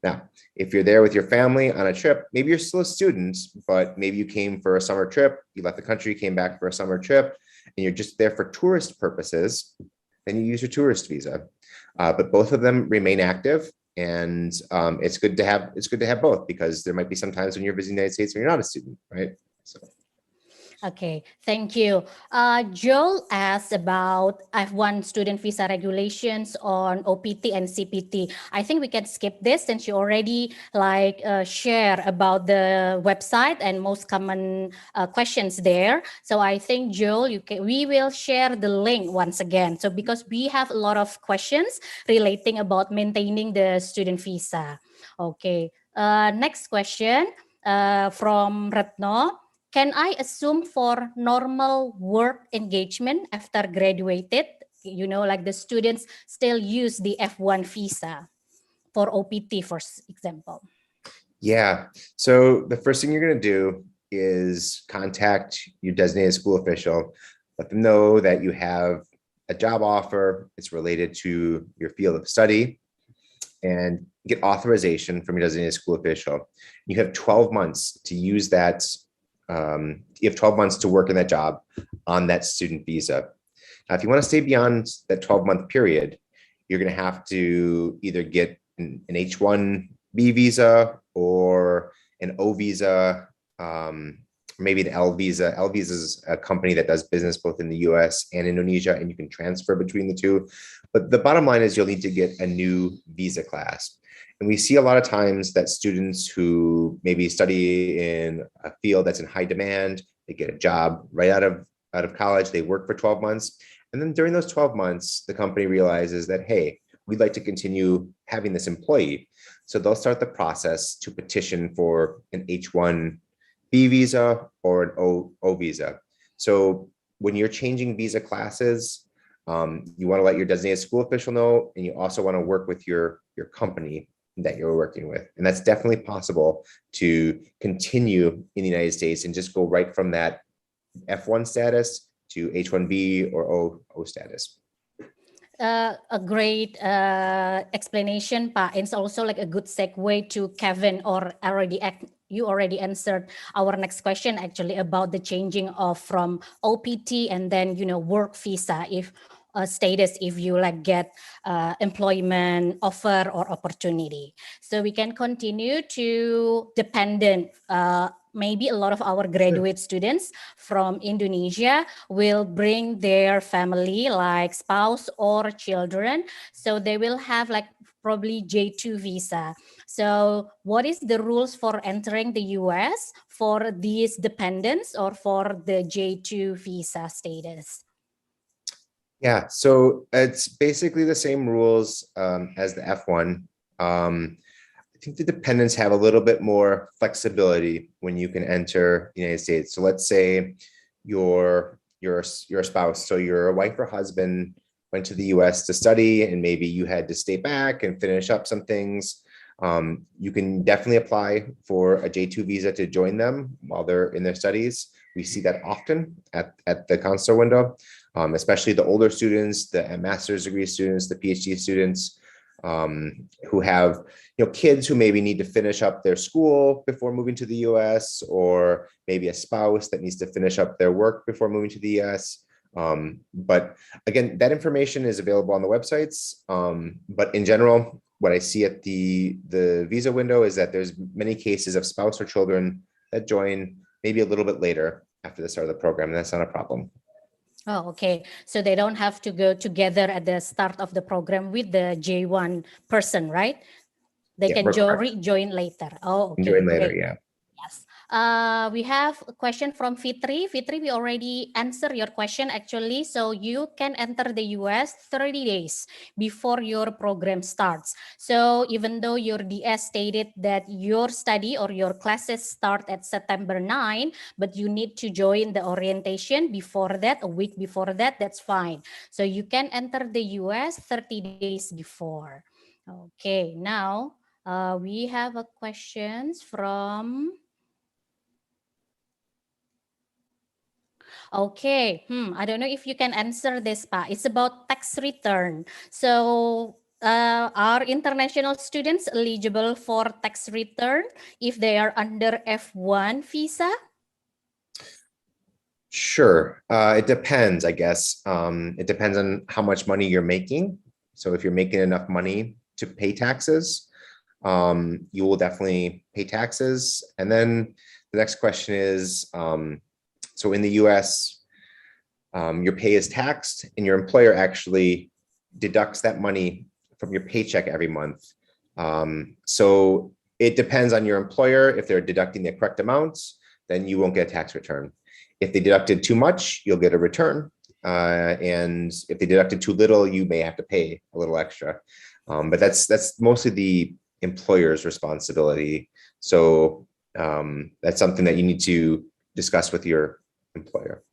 Now, if you're there with your family on a trip, maybe you're still a student, but maybe you came for a summer trip, you left the country, came back for a summer trip, and you're just there for tourist purposes, then you use your tourist visa. But both of them remain active, and it's good to have both, because there might be some times when you're visiting the United States when you're not a student, right? So. Okay, thank you. Joel asked about F1 student visa regulations on OPT and CPT. I think we can skip this since you already share about the website and most common questions there. So I think, Joel, we will share the link once again. So because we have a lot of questions relating about maintaining the student visa. Okay, next question from Retno. Can I assume for normal work engagement after graduated, like the students still use the F1 visa for OPT, for example? Yeah. So the first thing you're going to do is contact your designated school official. Let them know that you have a job offer. It's related to your field of study, and get authorization from your designated school official. You have 12 months to use that. You have 12 months to work in that job on that student visa. Now, if you want to stay beyond that 12-month period, you're going to have to either get an H-1B visa or an O visa, maybe an L visa. L visa is a company that does business both in the US and Indonesia, and you can transfer between the two. But the bottom line is you'll need to get a new visa class. And we see a lot of times that students who maybe study in a field that's in high demand, they get a job right out of college, they work for 12 months. And then during those 12 months, the company realizes that, hey, we'd like to continue having this employee. So they'll start the process to petition for an H-1B visa or an O visa. So when you're changing visa classes, you want to let your designated school official know, and you also want to work with your company that you're working with. And that's definitely possible to continue in the United States and just go right from that F1 status to H-1B or O status. A great explanation, Pa. It's also like a good segue to Kevin, or you already answered our next question actually about the changing of from OPT and then work visa if status if you like get employment offer or opportunity. So we can continue to dependent. Maybe a lot of our graduate students from Indonesia will bring their family, like spouse or children. So they will have like probably J2 visa. So what is the rules for entering the US for these dependents or for the J2 visa status? Yeah, so it's basically the same rules as the F1. I think the dependents have a little bit more flexibility when you can enter the United States. So let's say your spouse, so your wife or husband went to the US to study, and maybe you had to stay back and finish up some things. You can definitely apply for a J2 visa to join them while they're in their studies. We see that often at the consular window, especially the older students, the master's degree students, the PhD students, who have kids who maybe need to finish up their school before moving to the US, or maybe a spouse that needs to finish up their work before moving to the US. But again, that information is available on the websites. But in general, what I see at the visa window is that there's many cases of spouse or children that join maybe a little bit later after the start of the program, and that's not a problem. Oh, okay. So they don't have to go together at the start of the program with the J1 person, right? They can join later. Oh, okay. Join later, great. yeah. Yes. We have a question from Fitri. Fitri, we already answered your question actually. So you can enter the US 30 days before your program starts. So even though your DS stated that your study or your classes start at September 9, but you need to join the orientation before that, a week before that, that's fine. So you can enter the US 30 days before. Okay, now we have a questions from... Okay, I don't know if you can answer this, Pa. It's about tax return. So are international students eligible for tax return if they are under F1 visa? Sure. It depends, I guess. It depends on how much money you're making. So if you're making enough money to pay taxes, you will definitely pay taxes. And then the next question is, so in the US, your pay is taxed, and your employer actually deducts that money from your paycheck every month. So it depends on your employer. If they're deducting the correct amounts, then you won't get a tax return. If they deducted too much, you'll get a return. And if they deducted too little, you may have to pay a little extra. But that's mostly the employer's responsibility. So that's something that you need to discuss with your employer.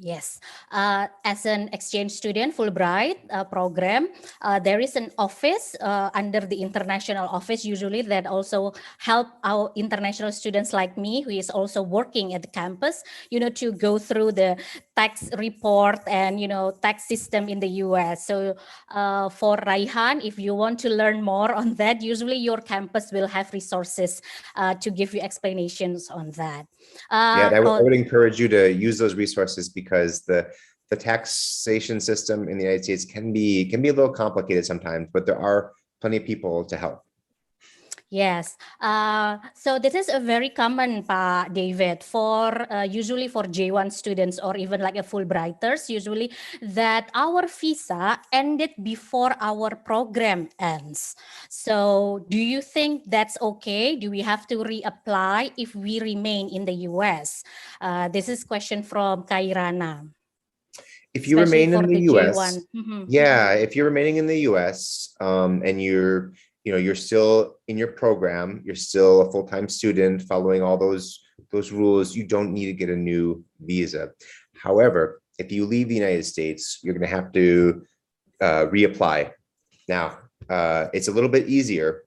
Yes, as an exchange student, Fulbright program, there is an office under the international office usually that also help our international students like me, who is also working at the campus, to go through the tax report and, tax system in the US. So for Raihan, if you want to learn more on that, usually your campus will have resources to give you explanations on that. Yeah, and I would encourage you to use those resources because the taxation system in the United States can be a little complicated sometimes, but there are plenty of people to help. Yes, so this is a very common, Pak David, for usually for J1 students or even like a Fulbrighters, usually that our visa ended before our program ends. So do you think that's okay? Do we have to reapply if we remain in the US? This is question from Kairana. If you Especially remain for in the the US, J1. yeah, if you're remaining in the US and you're still in your program, you're still a full-time student following all those rules, you don't need to get a new visa. However, if you leave the United States, you're going to have to reapply. Now, it's a little bit easier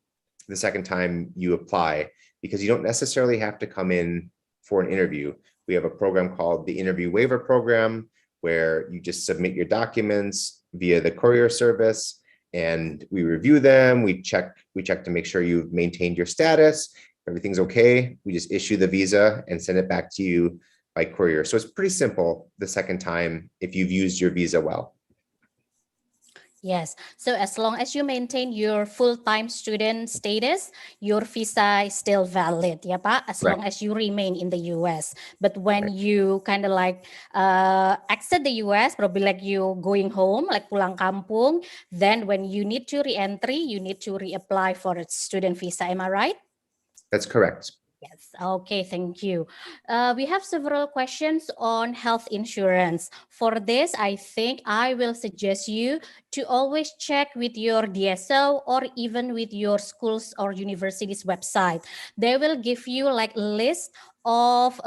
the second time you apply because you don't necessarily have to come in for an interview. We have a program called the Interview Waiver Program, where you just submit your documents via the courier service and we review them. We check to make sure you've maintained your status. Everything's okay. We just issue the visa and send it back to you by courier. So it's pretty simple the second time if you've used your visa well. Yes, so as long as you maintain your full-time student status, your visa is still valid, ya Pak, as long as you remain in the US. But when you kind of like exit the US, probably like you going home, like pulang kampung, then when you need to re-entry, you need to reapply for a student visa, am I right? That's correct. Yes, okay, thank you. We have several questions on health insurance. For this, I think I will suggest you to always check with your DSO or even with your schools or university's website. They will give you like a list of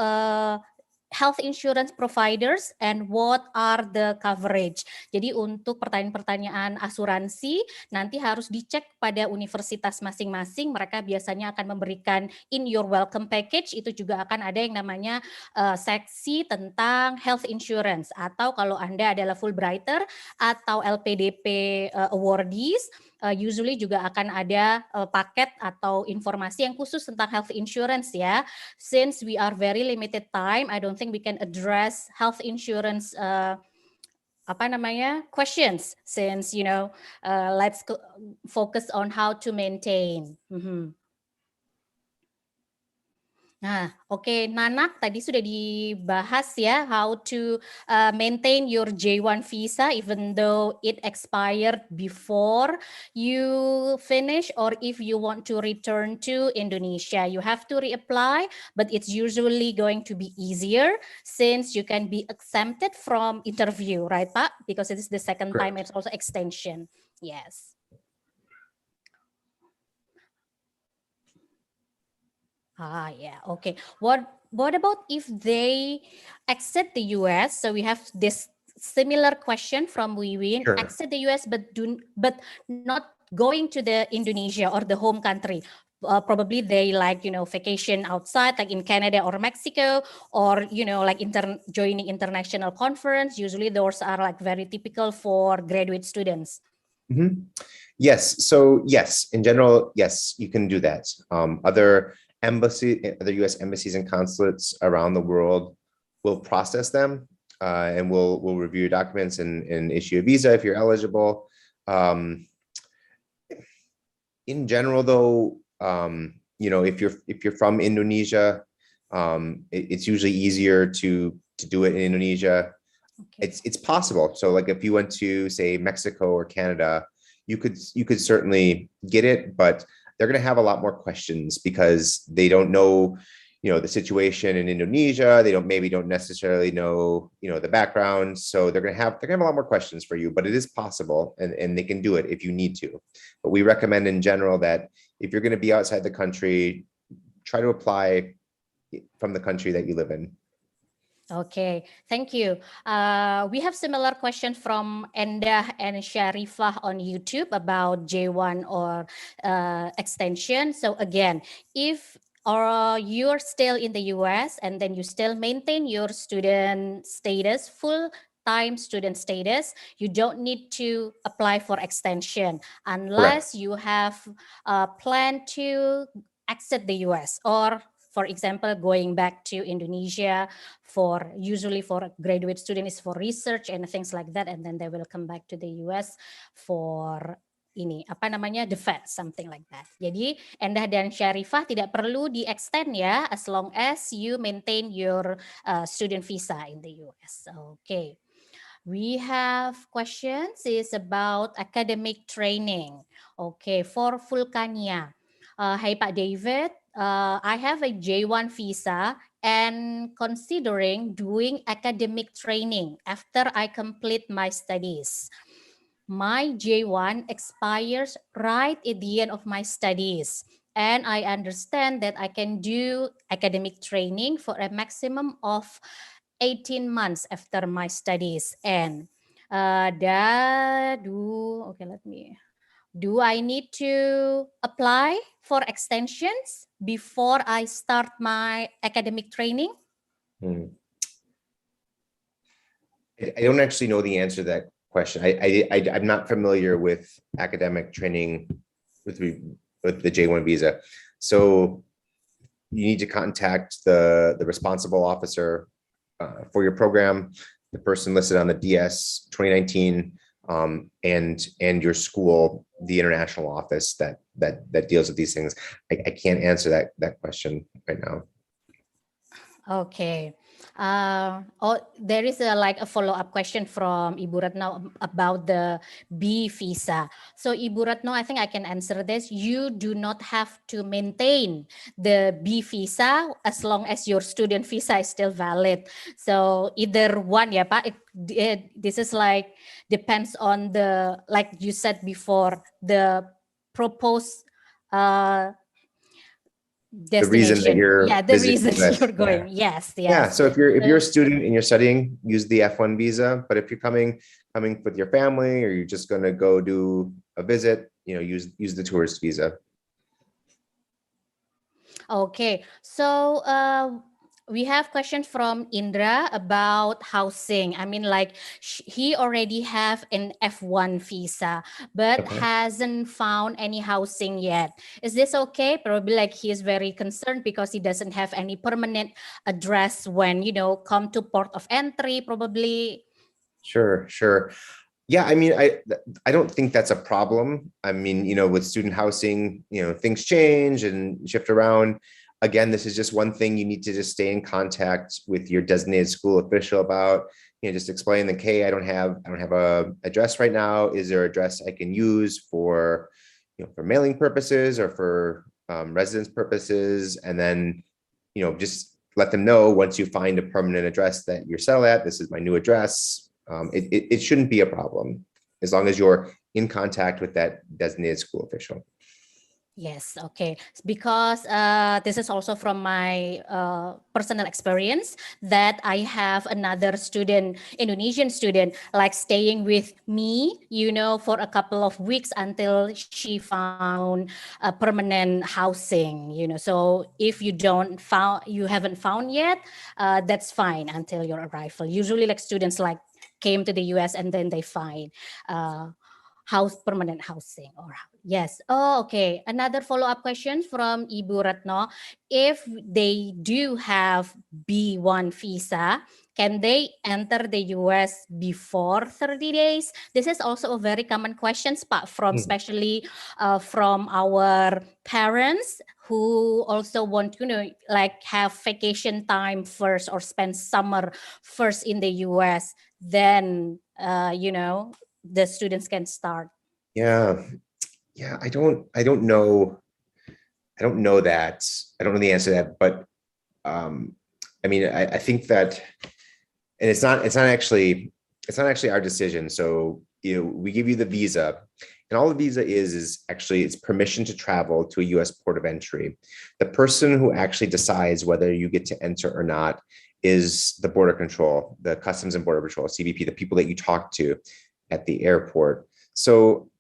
health insurance providers and what are the coverage. Jadi untuk pertanyaan-pertanyaan asuransi nanti harus dicek pada universitas masing-masing. Mereka biasanya akan memberikan in your welcome package, itu juga akan ada yang namanya seksi tentang health insurance, atau kalau Anda adalah Fulbrighter atau LPDP awardees, usually juga akan ada paket atau informasi yang khusus tentang health insurance ya. Since we are very limited time, I don't think we can address health insurance questions, since let's focus on how to maintain. Nah, oke, Nanak tadi sudah dibahas ya, how to maintain your J1 visa even though it expired before you finish, or if you want to return to Indonesia, you have to reapply, but it's usually going to be easier since you can be exempted from interview, right, Pak? Because it is the second time, it's also extension. Yes. Yeah, okay. What about if they exit the US? So we have this similar question from Wiwin. Sure. Exit the US but not going to the Indonesia or the home country. Probably they like, vacation outside, like in Canada or Mexico, or, like joining international conference. Usually those are like very typical for graduate students. Yes. So yes, in general, yes, you can do that. Other US embassies and consulates around the world will process them and will review your documents and issue a visa if you're eligible. In general, though, if you're from Indonesia, it's usually easier to do it in Indonesia. Okay. It's possible. So like if you went to, say, Mexico or Canada, you could certainly get it, but they're going to have a lot more questions because they don't know, the situation in Indonesia. They don't necessarily know, the background. So they're going to have a lot more questions for you, but it is possible and they can do it if you need to. But we recommend in general that if you're going to be outside the country, try to apply from the country that you live in. Okay, thank you. We have similar question from Endah and Sharifah on YouTube about J1 or extension. So again, if you're still in the US and then you still maintain your student status, full-time student status, you don't need to apply for extension unless you have a plan to exit the US, or for example, going back to Indonesia usually for graduate students is for research and things like that, and then they will come back to the US for defense, something like that. Jadi Endah dan Syarifah tidak perlu di extend ya, as long as you maintain your student visa in the US. Okay. We have questions is about academic training. Okay, for Vulkania. Hey Pak David, I have a J1 visa and considering doing academic training after I complete my studies. My J1 expires right at the end of my studies. And I understand that I can do academic training for a maximum of 18 months after my studies end. Do I need to apply for extensions before I start my academic training? I don't actually know the answer to that question. I'm not familiar with academic training with the J1 visa. So you need to contact the responsible officer for your program, the person listed on the DS 2019, and your school, the international office that deals with these things. I can't answer that question right now. Okay. There is a follow-up question from Ibu Retno about the B visa. So Ibu Retno, I think I can answer this. You do not have to maintain the B visa as long as your student visa is still valid. So either one, ya Pak. This is depends on the, like you said before, the proposed the reason that you're you're going. Yes. Yeah. So if you're a student and you're studying, use the F1 visa. But if you're coming with your family, or you're just going to go do a visit, use the tourist visa. Okay. So we have questions from Indra about housing. I mean, he already have an F1 visa, but hasn't found any housing yet. Is this okay? Probably he is very concerned because he doesn't have any permanent address when, come to port of entry, probably. Sure. Yeah, I mean, I don't think that's a problem. I mean, with student housing, things change and shift around. Again, this is just one thing you need to just stay in contact with your designated school official about. Just explain that, hey, I don't have a address right now. Is there an address I can use for mailing purposes or for residence purposes? And then, just let them know once you find a permanent address that you're settled at. This is my new address. It shouldn't be a problem as long as you're in contact with that designated school official. Yes, okay. Because this is also from my personal experience that I have another student, Indonesian student, staying with me, for a couple of weeks until she found a permanent housing, So if you haven't found yet, that's fine until your arrival. Usually students came to the US and then they find permanent housing. Yes. Oh, okay. Another follow-up question from Ibu Retno. If they do have B1 visa, can they enter the US before 30 days? This is also a very common question, Pak, especially from our parents who also want to have vacation time first or spend summer first in the US. Then the students can start. Yeah, I don't know that. I don't know the answer to that, but I mean, I think that, and it's not actually our decision. So we give you the visa, and all the visa is actually it's permission to travel to a U.S. port of entry. The person who actually decides whether you get to enter or not is the border control, the Customs and Border Patrol, CBP, the people that you talk to at the airport. So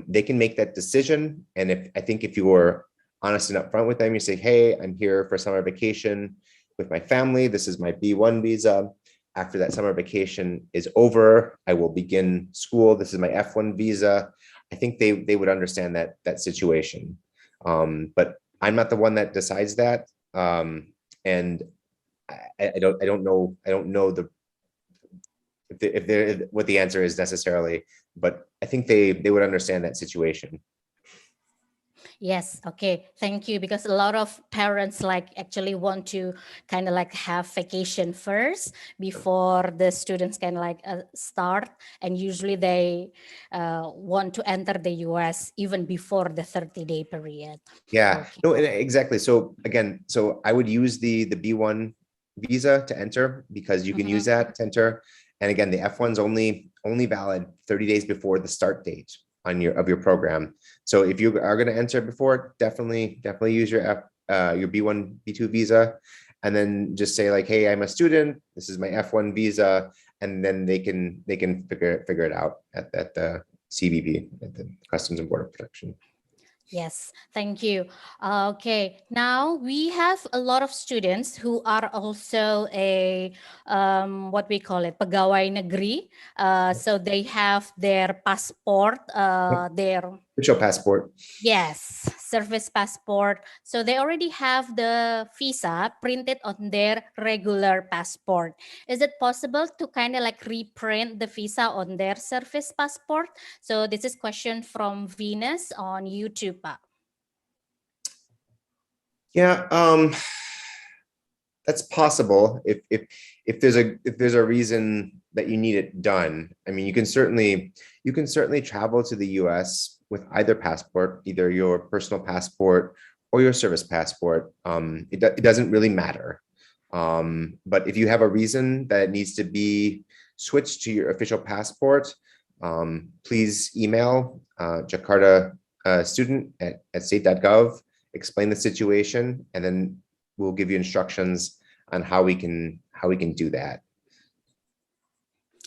they can make that decision. And I think if you are honest and upfront with them, you say, hey, I'm here for summer vacation with my family. This is my B1 visa. After that summer vacation is over, I will begin school. This is my F1 visa. I think they would understand that situation. But I'm not the one that decides that. And I don't know what the answer is necessarily, but I think they would understand that situation. Yes, okay, thank you. Because a lot of parents like actually want to kind of like have vacation first before the students can like start, and usually they want to enter the US even before the 30-day period. Yeah, Okay. no, exactly. So again, so I would use the B1 visa to enter, because you can use that to enter. And again, the F1's only valid 30 days before the start date of your program. So if you are going to enter before, definitely use your B1, B2 visa, and then just say like, hey, I'm a student, this is my F1 visa, and then they can figure it out at the CBP, at the Customs and Border Protection. Yes, thank you. Okay, now we have a lot of students who are also a what we call it, pegawai negeri. So they have their passport, their official passport. Yes, service passport. So they already have the visa printed on their regular passport. Is it possible to kind of like reprint the visa on their service passport? So this is question from Venus on YouTube, Pak. Yeah, that's possible if there's a reason that you need it done. I mean, you can certainly travel to the US with either passport, either your personal passport or your service passport. It doesn't really matter. But if you have a reason that it needs to be switched to your official passport, please email Jakarta student at state.gov, explain the situation, and then we'll give you instructions on how we can do that.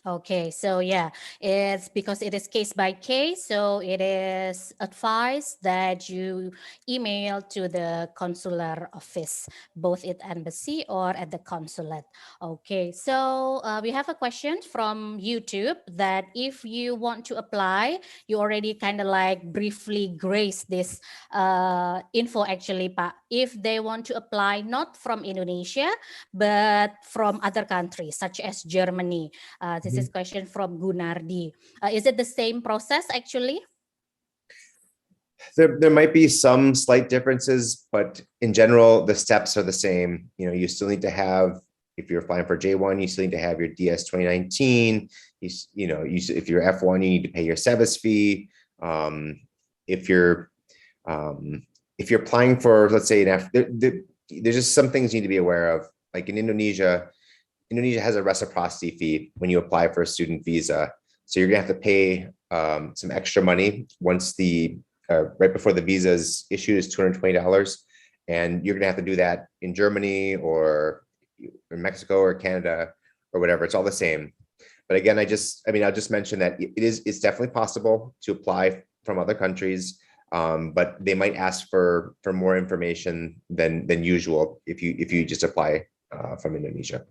Okay, so yeah, it's because it is case by case. So it is advised that you email to the consular office, both at embassy or at the consulate. Okay, so we have a question from YouTube that if you want to apply, you already kind of like briefly grace this info actually, Pak. If they want to apply not from Indonesia, but from other countries such as Germany. This is question from Gunardi. Is it the same process actually? There might be some slight differences, but in general, the steps are the same. You know, you still need to have, if you're applying for J1, you still need to have your DS 2019. If you're F1, you need to pay your SEVIS fee. If you're applying for, let's say, an F, there's just some things you need to be aware of. Like in Indonesia has a reciprocity fee when you apply for a student visa. So you're gonna have to pay some extra money once right before the visa is issued is $220. And you're gonna have to do that in Germany or in Mexico or Canada or whatever. It's all the same. But again, I'll just mention that it's definitely possible to apply from other countries, but they might ask for more information than usual if you just apply from Indonesia.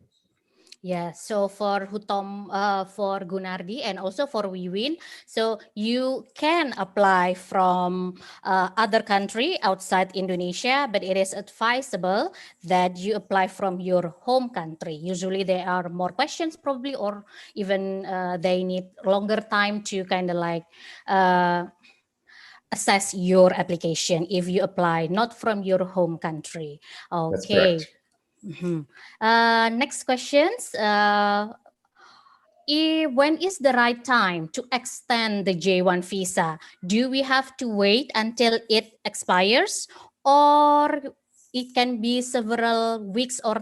Yeah, so for Hutom, for Gunardi, and also for Wiwin, so you can apply from other country outside Indonesia, but it is advisable that you apply from your home country. Usually there are more questions probably, or even they need longer time to kind of like assess your application if you apply not from your home country. Okay. That's correct. Next questions. When is the right time to extend the J1 visa? Do we have to wait until it expires, or it can be several weeks or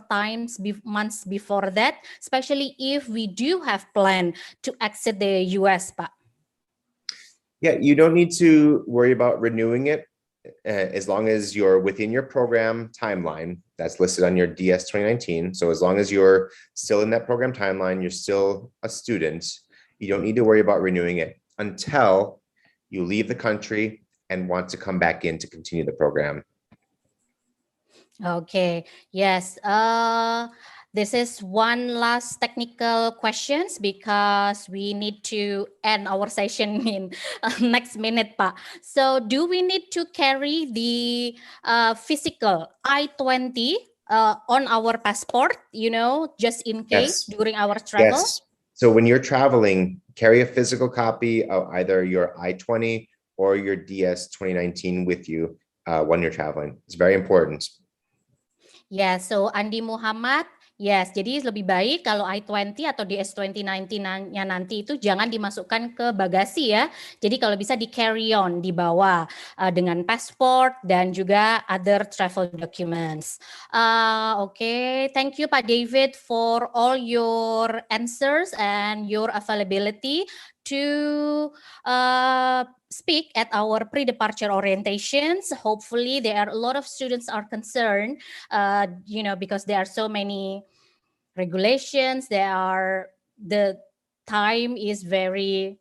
months before that, especially if we do have plan to exit the US, Pak? Yeah, you don't need to worry about renewing it as long as you're within your program timeline that's listed on your DS 2019. So as long as you're still in that program timeline, you're still a student, you don't need to worry about renewing it until you leave the country and want to come back in to continue the program. Okay, yes. This is one last technical questions because we need to end our session in next minute, Pak. So do we need to carry the physical I-20 on our passport, just in case Yes. during our travel? Yes. So when you're traveling, carry a physical copy of either your I-20 or your DS 2019 with you when you're traveling. It's very important. Ya, so Andi Muhammad, yes, jadi lebih baik kalau I-20 atau DS 2019-nya nanti itu jangan dimasukkan ke bagasi ya. Jadi kalau bisa di carry on, dibawa dengan passport dan juga other travel documents. Okay, thank you Pak David for all your answers and your availability to speak at our pre-departure orientations. Hopefully there are a lot of students are concerned, because there are so many regulations, the time is very,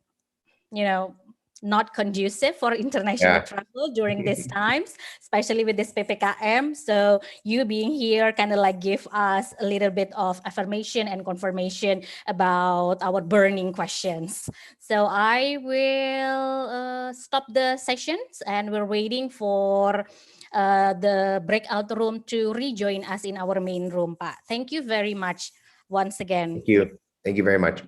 not conducive for international travel during these times, especially with this PPKM. So you being here kind of like give us a little bit of affirmation and confirmation about our burning questions. So I will stop the sessions and we're waiting for the breakout room to rejoin us in our main room, Pak. Thank you very much once again. Thank you. Thank you very much.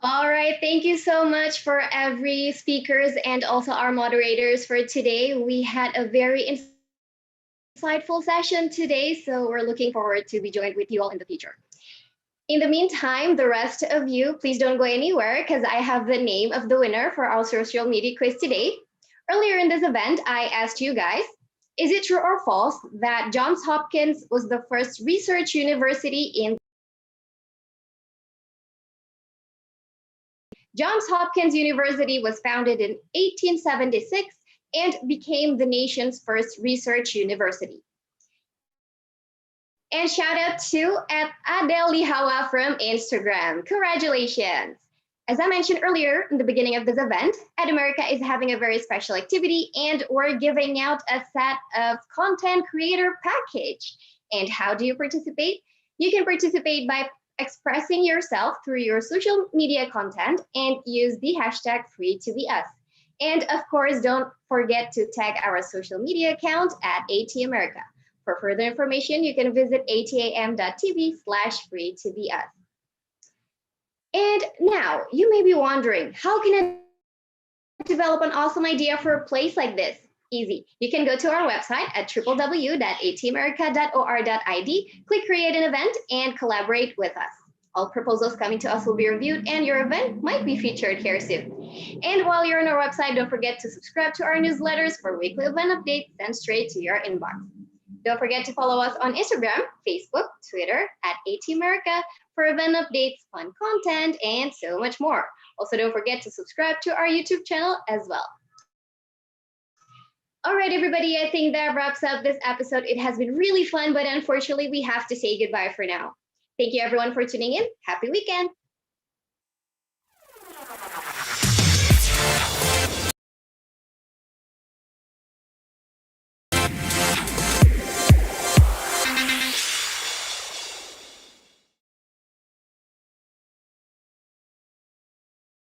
All right, thank you so much for every speakers and also our moderators for today. We had a very insightful session today, so we're looking forward to be joined with you all in the future. In the meantime, the rest of you, please don't go anywhere because I have the name of the winner for our social media quiz today. Earlier in this event, I asked you guys, is it true or false that Johns Hopkins was the first research university in Johns Hopkins University was founded in 1876 and became the nation's first research university. And shout out to Adele Lihawa from Instagram. Congratulations. As I mentioned earlier in the beginning of this event, EdAmerica is having a very special activity and we're giving out a set of content creator package. And how do you participate? You can participate by expressing yourself through your social media content and use the hashtag #FreeToBeUs. And of course, don't forget to tag our social media account at ATAmerica. For further information, you can visit atam.tv/freetobeus. And now you may be wondering, how can develop an awesome idea for a place like this? Easy. You can go to our website at www.atamerica.or.id, click create an event, and collaborate with us. All proposals coming to us will be reviewed, and your event might be featured here soon. And while you're on our website, don't forget to subscribe to our newsletters for weekly event updates sent straight to your inbox. Don't forget to follow us on Instagram, Facebook, Twitter at ATAmerica for event updates, fun content, and so much more. Also, don't forget to subscribe to our YouTube channel as well. All right, everybody, I think that wraps up this episode. It has been really fun, but unfortunately, we have to say goodbye for now. Thank you, everyone, for tuning in. Happy weekend.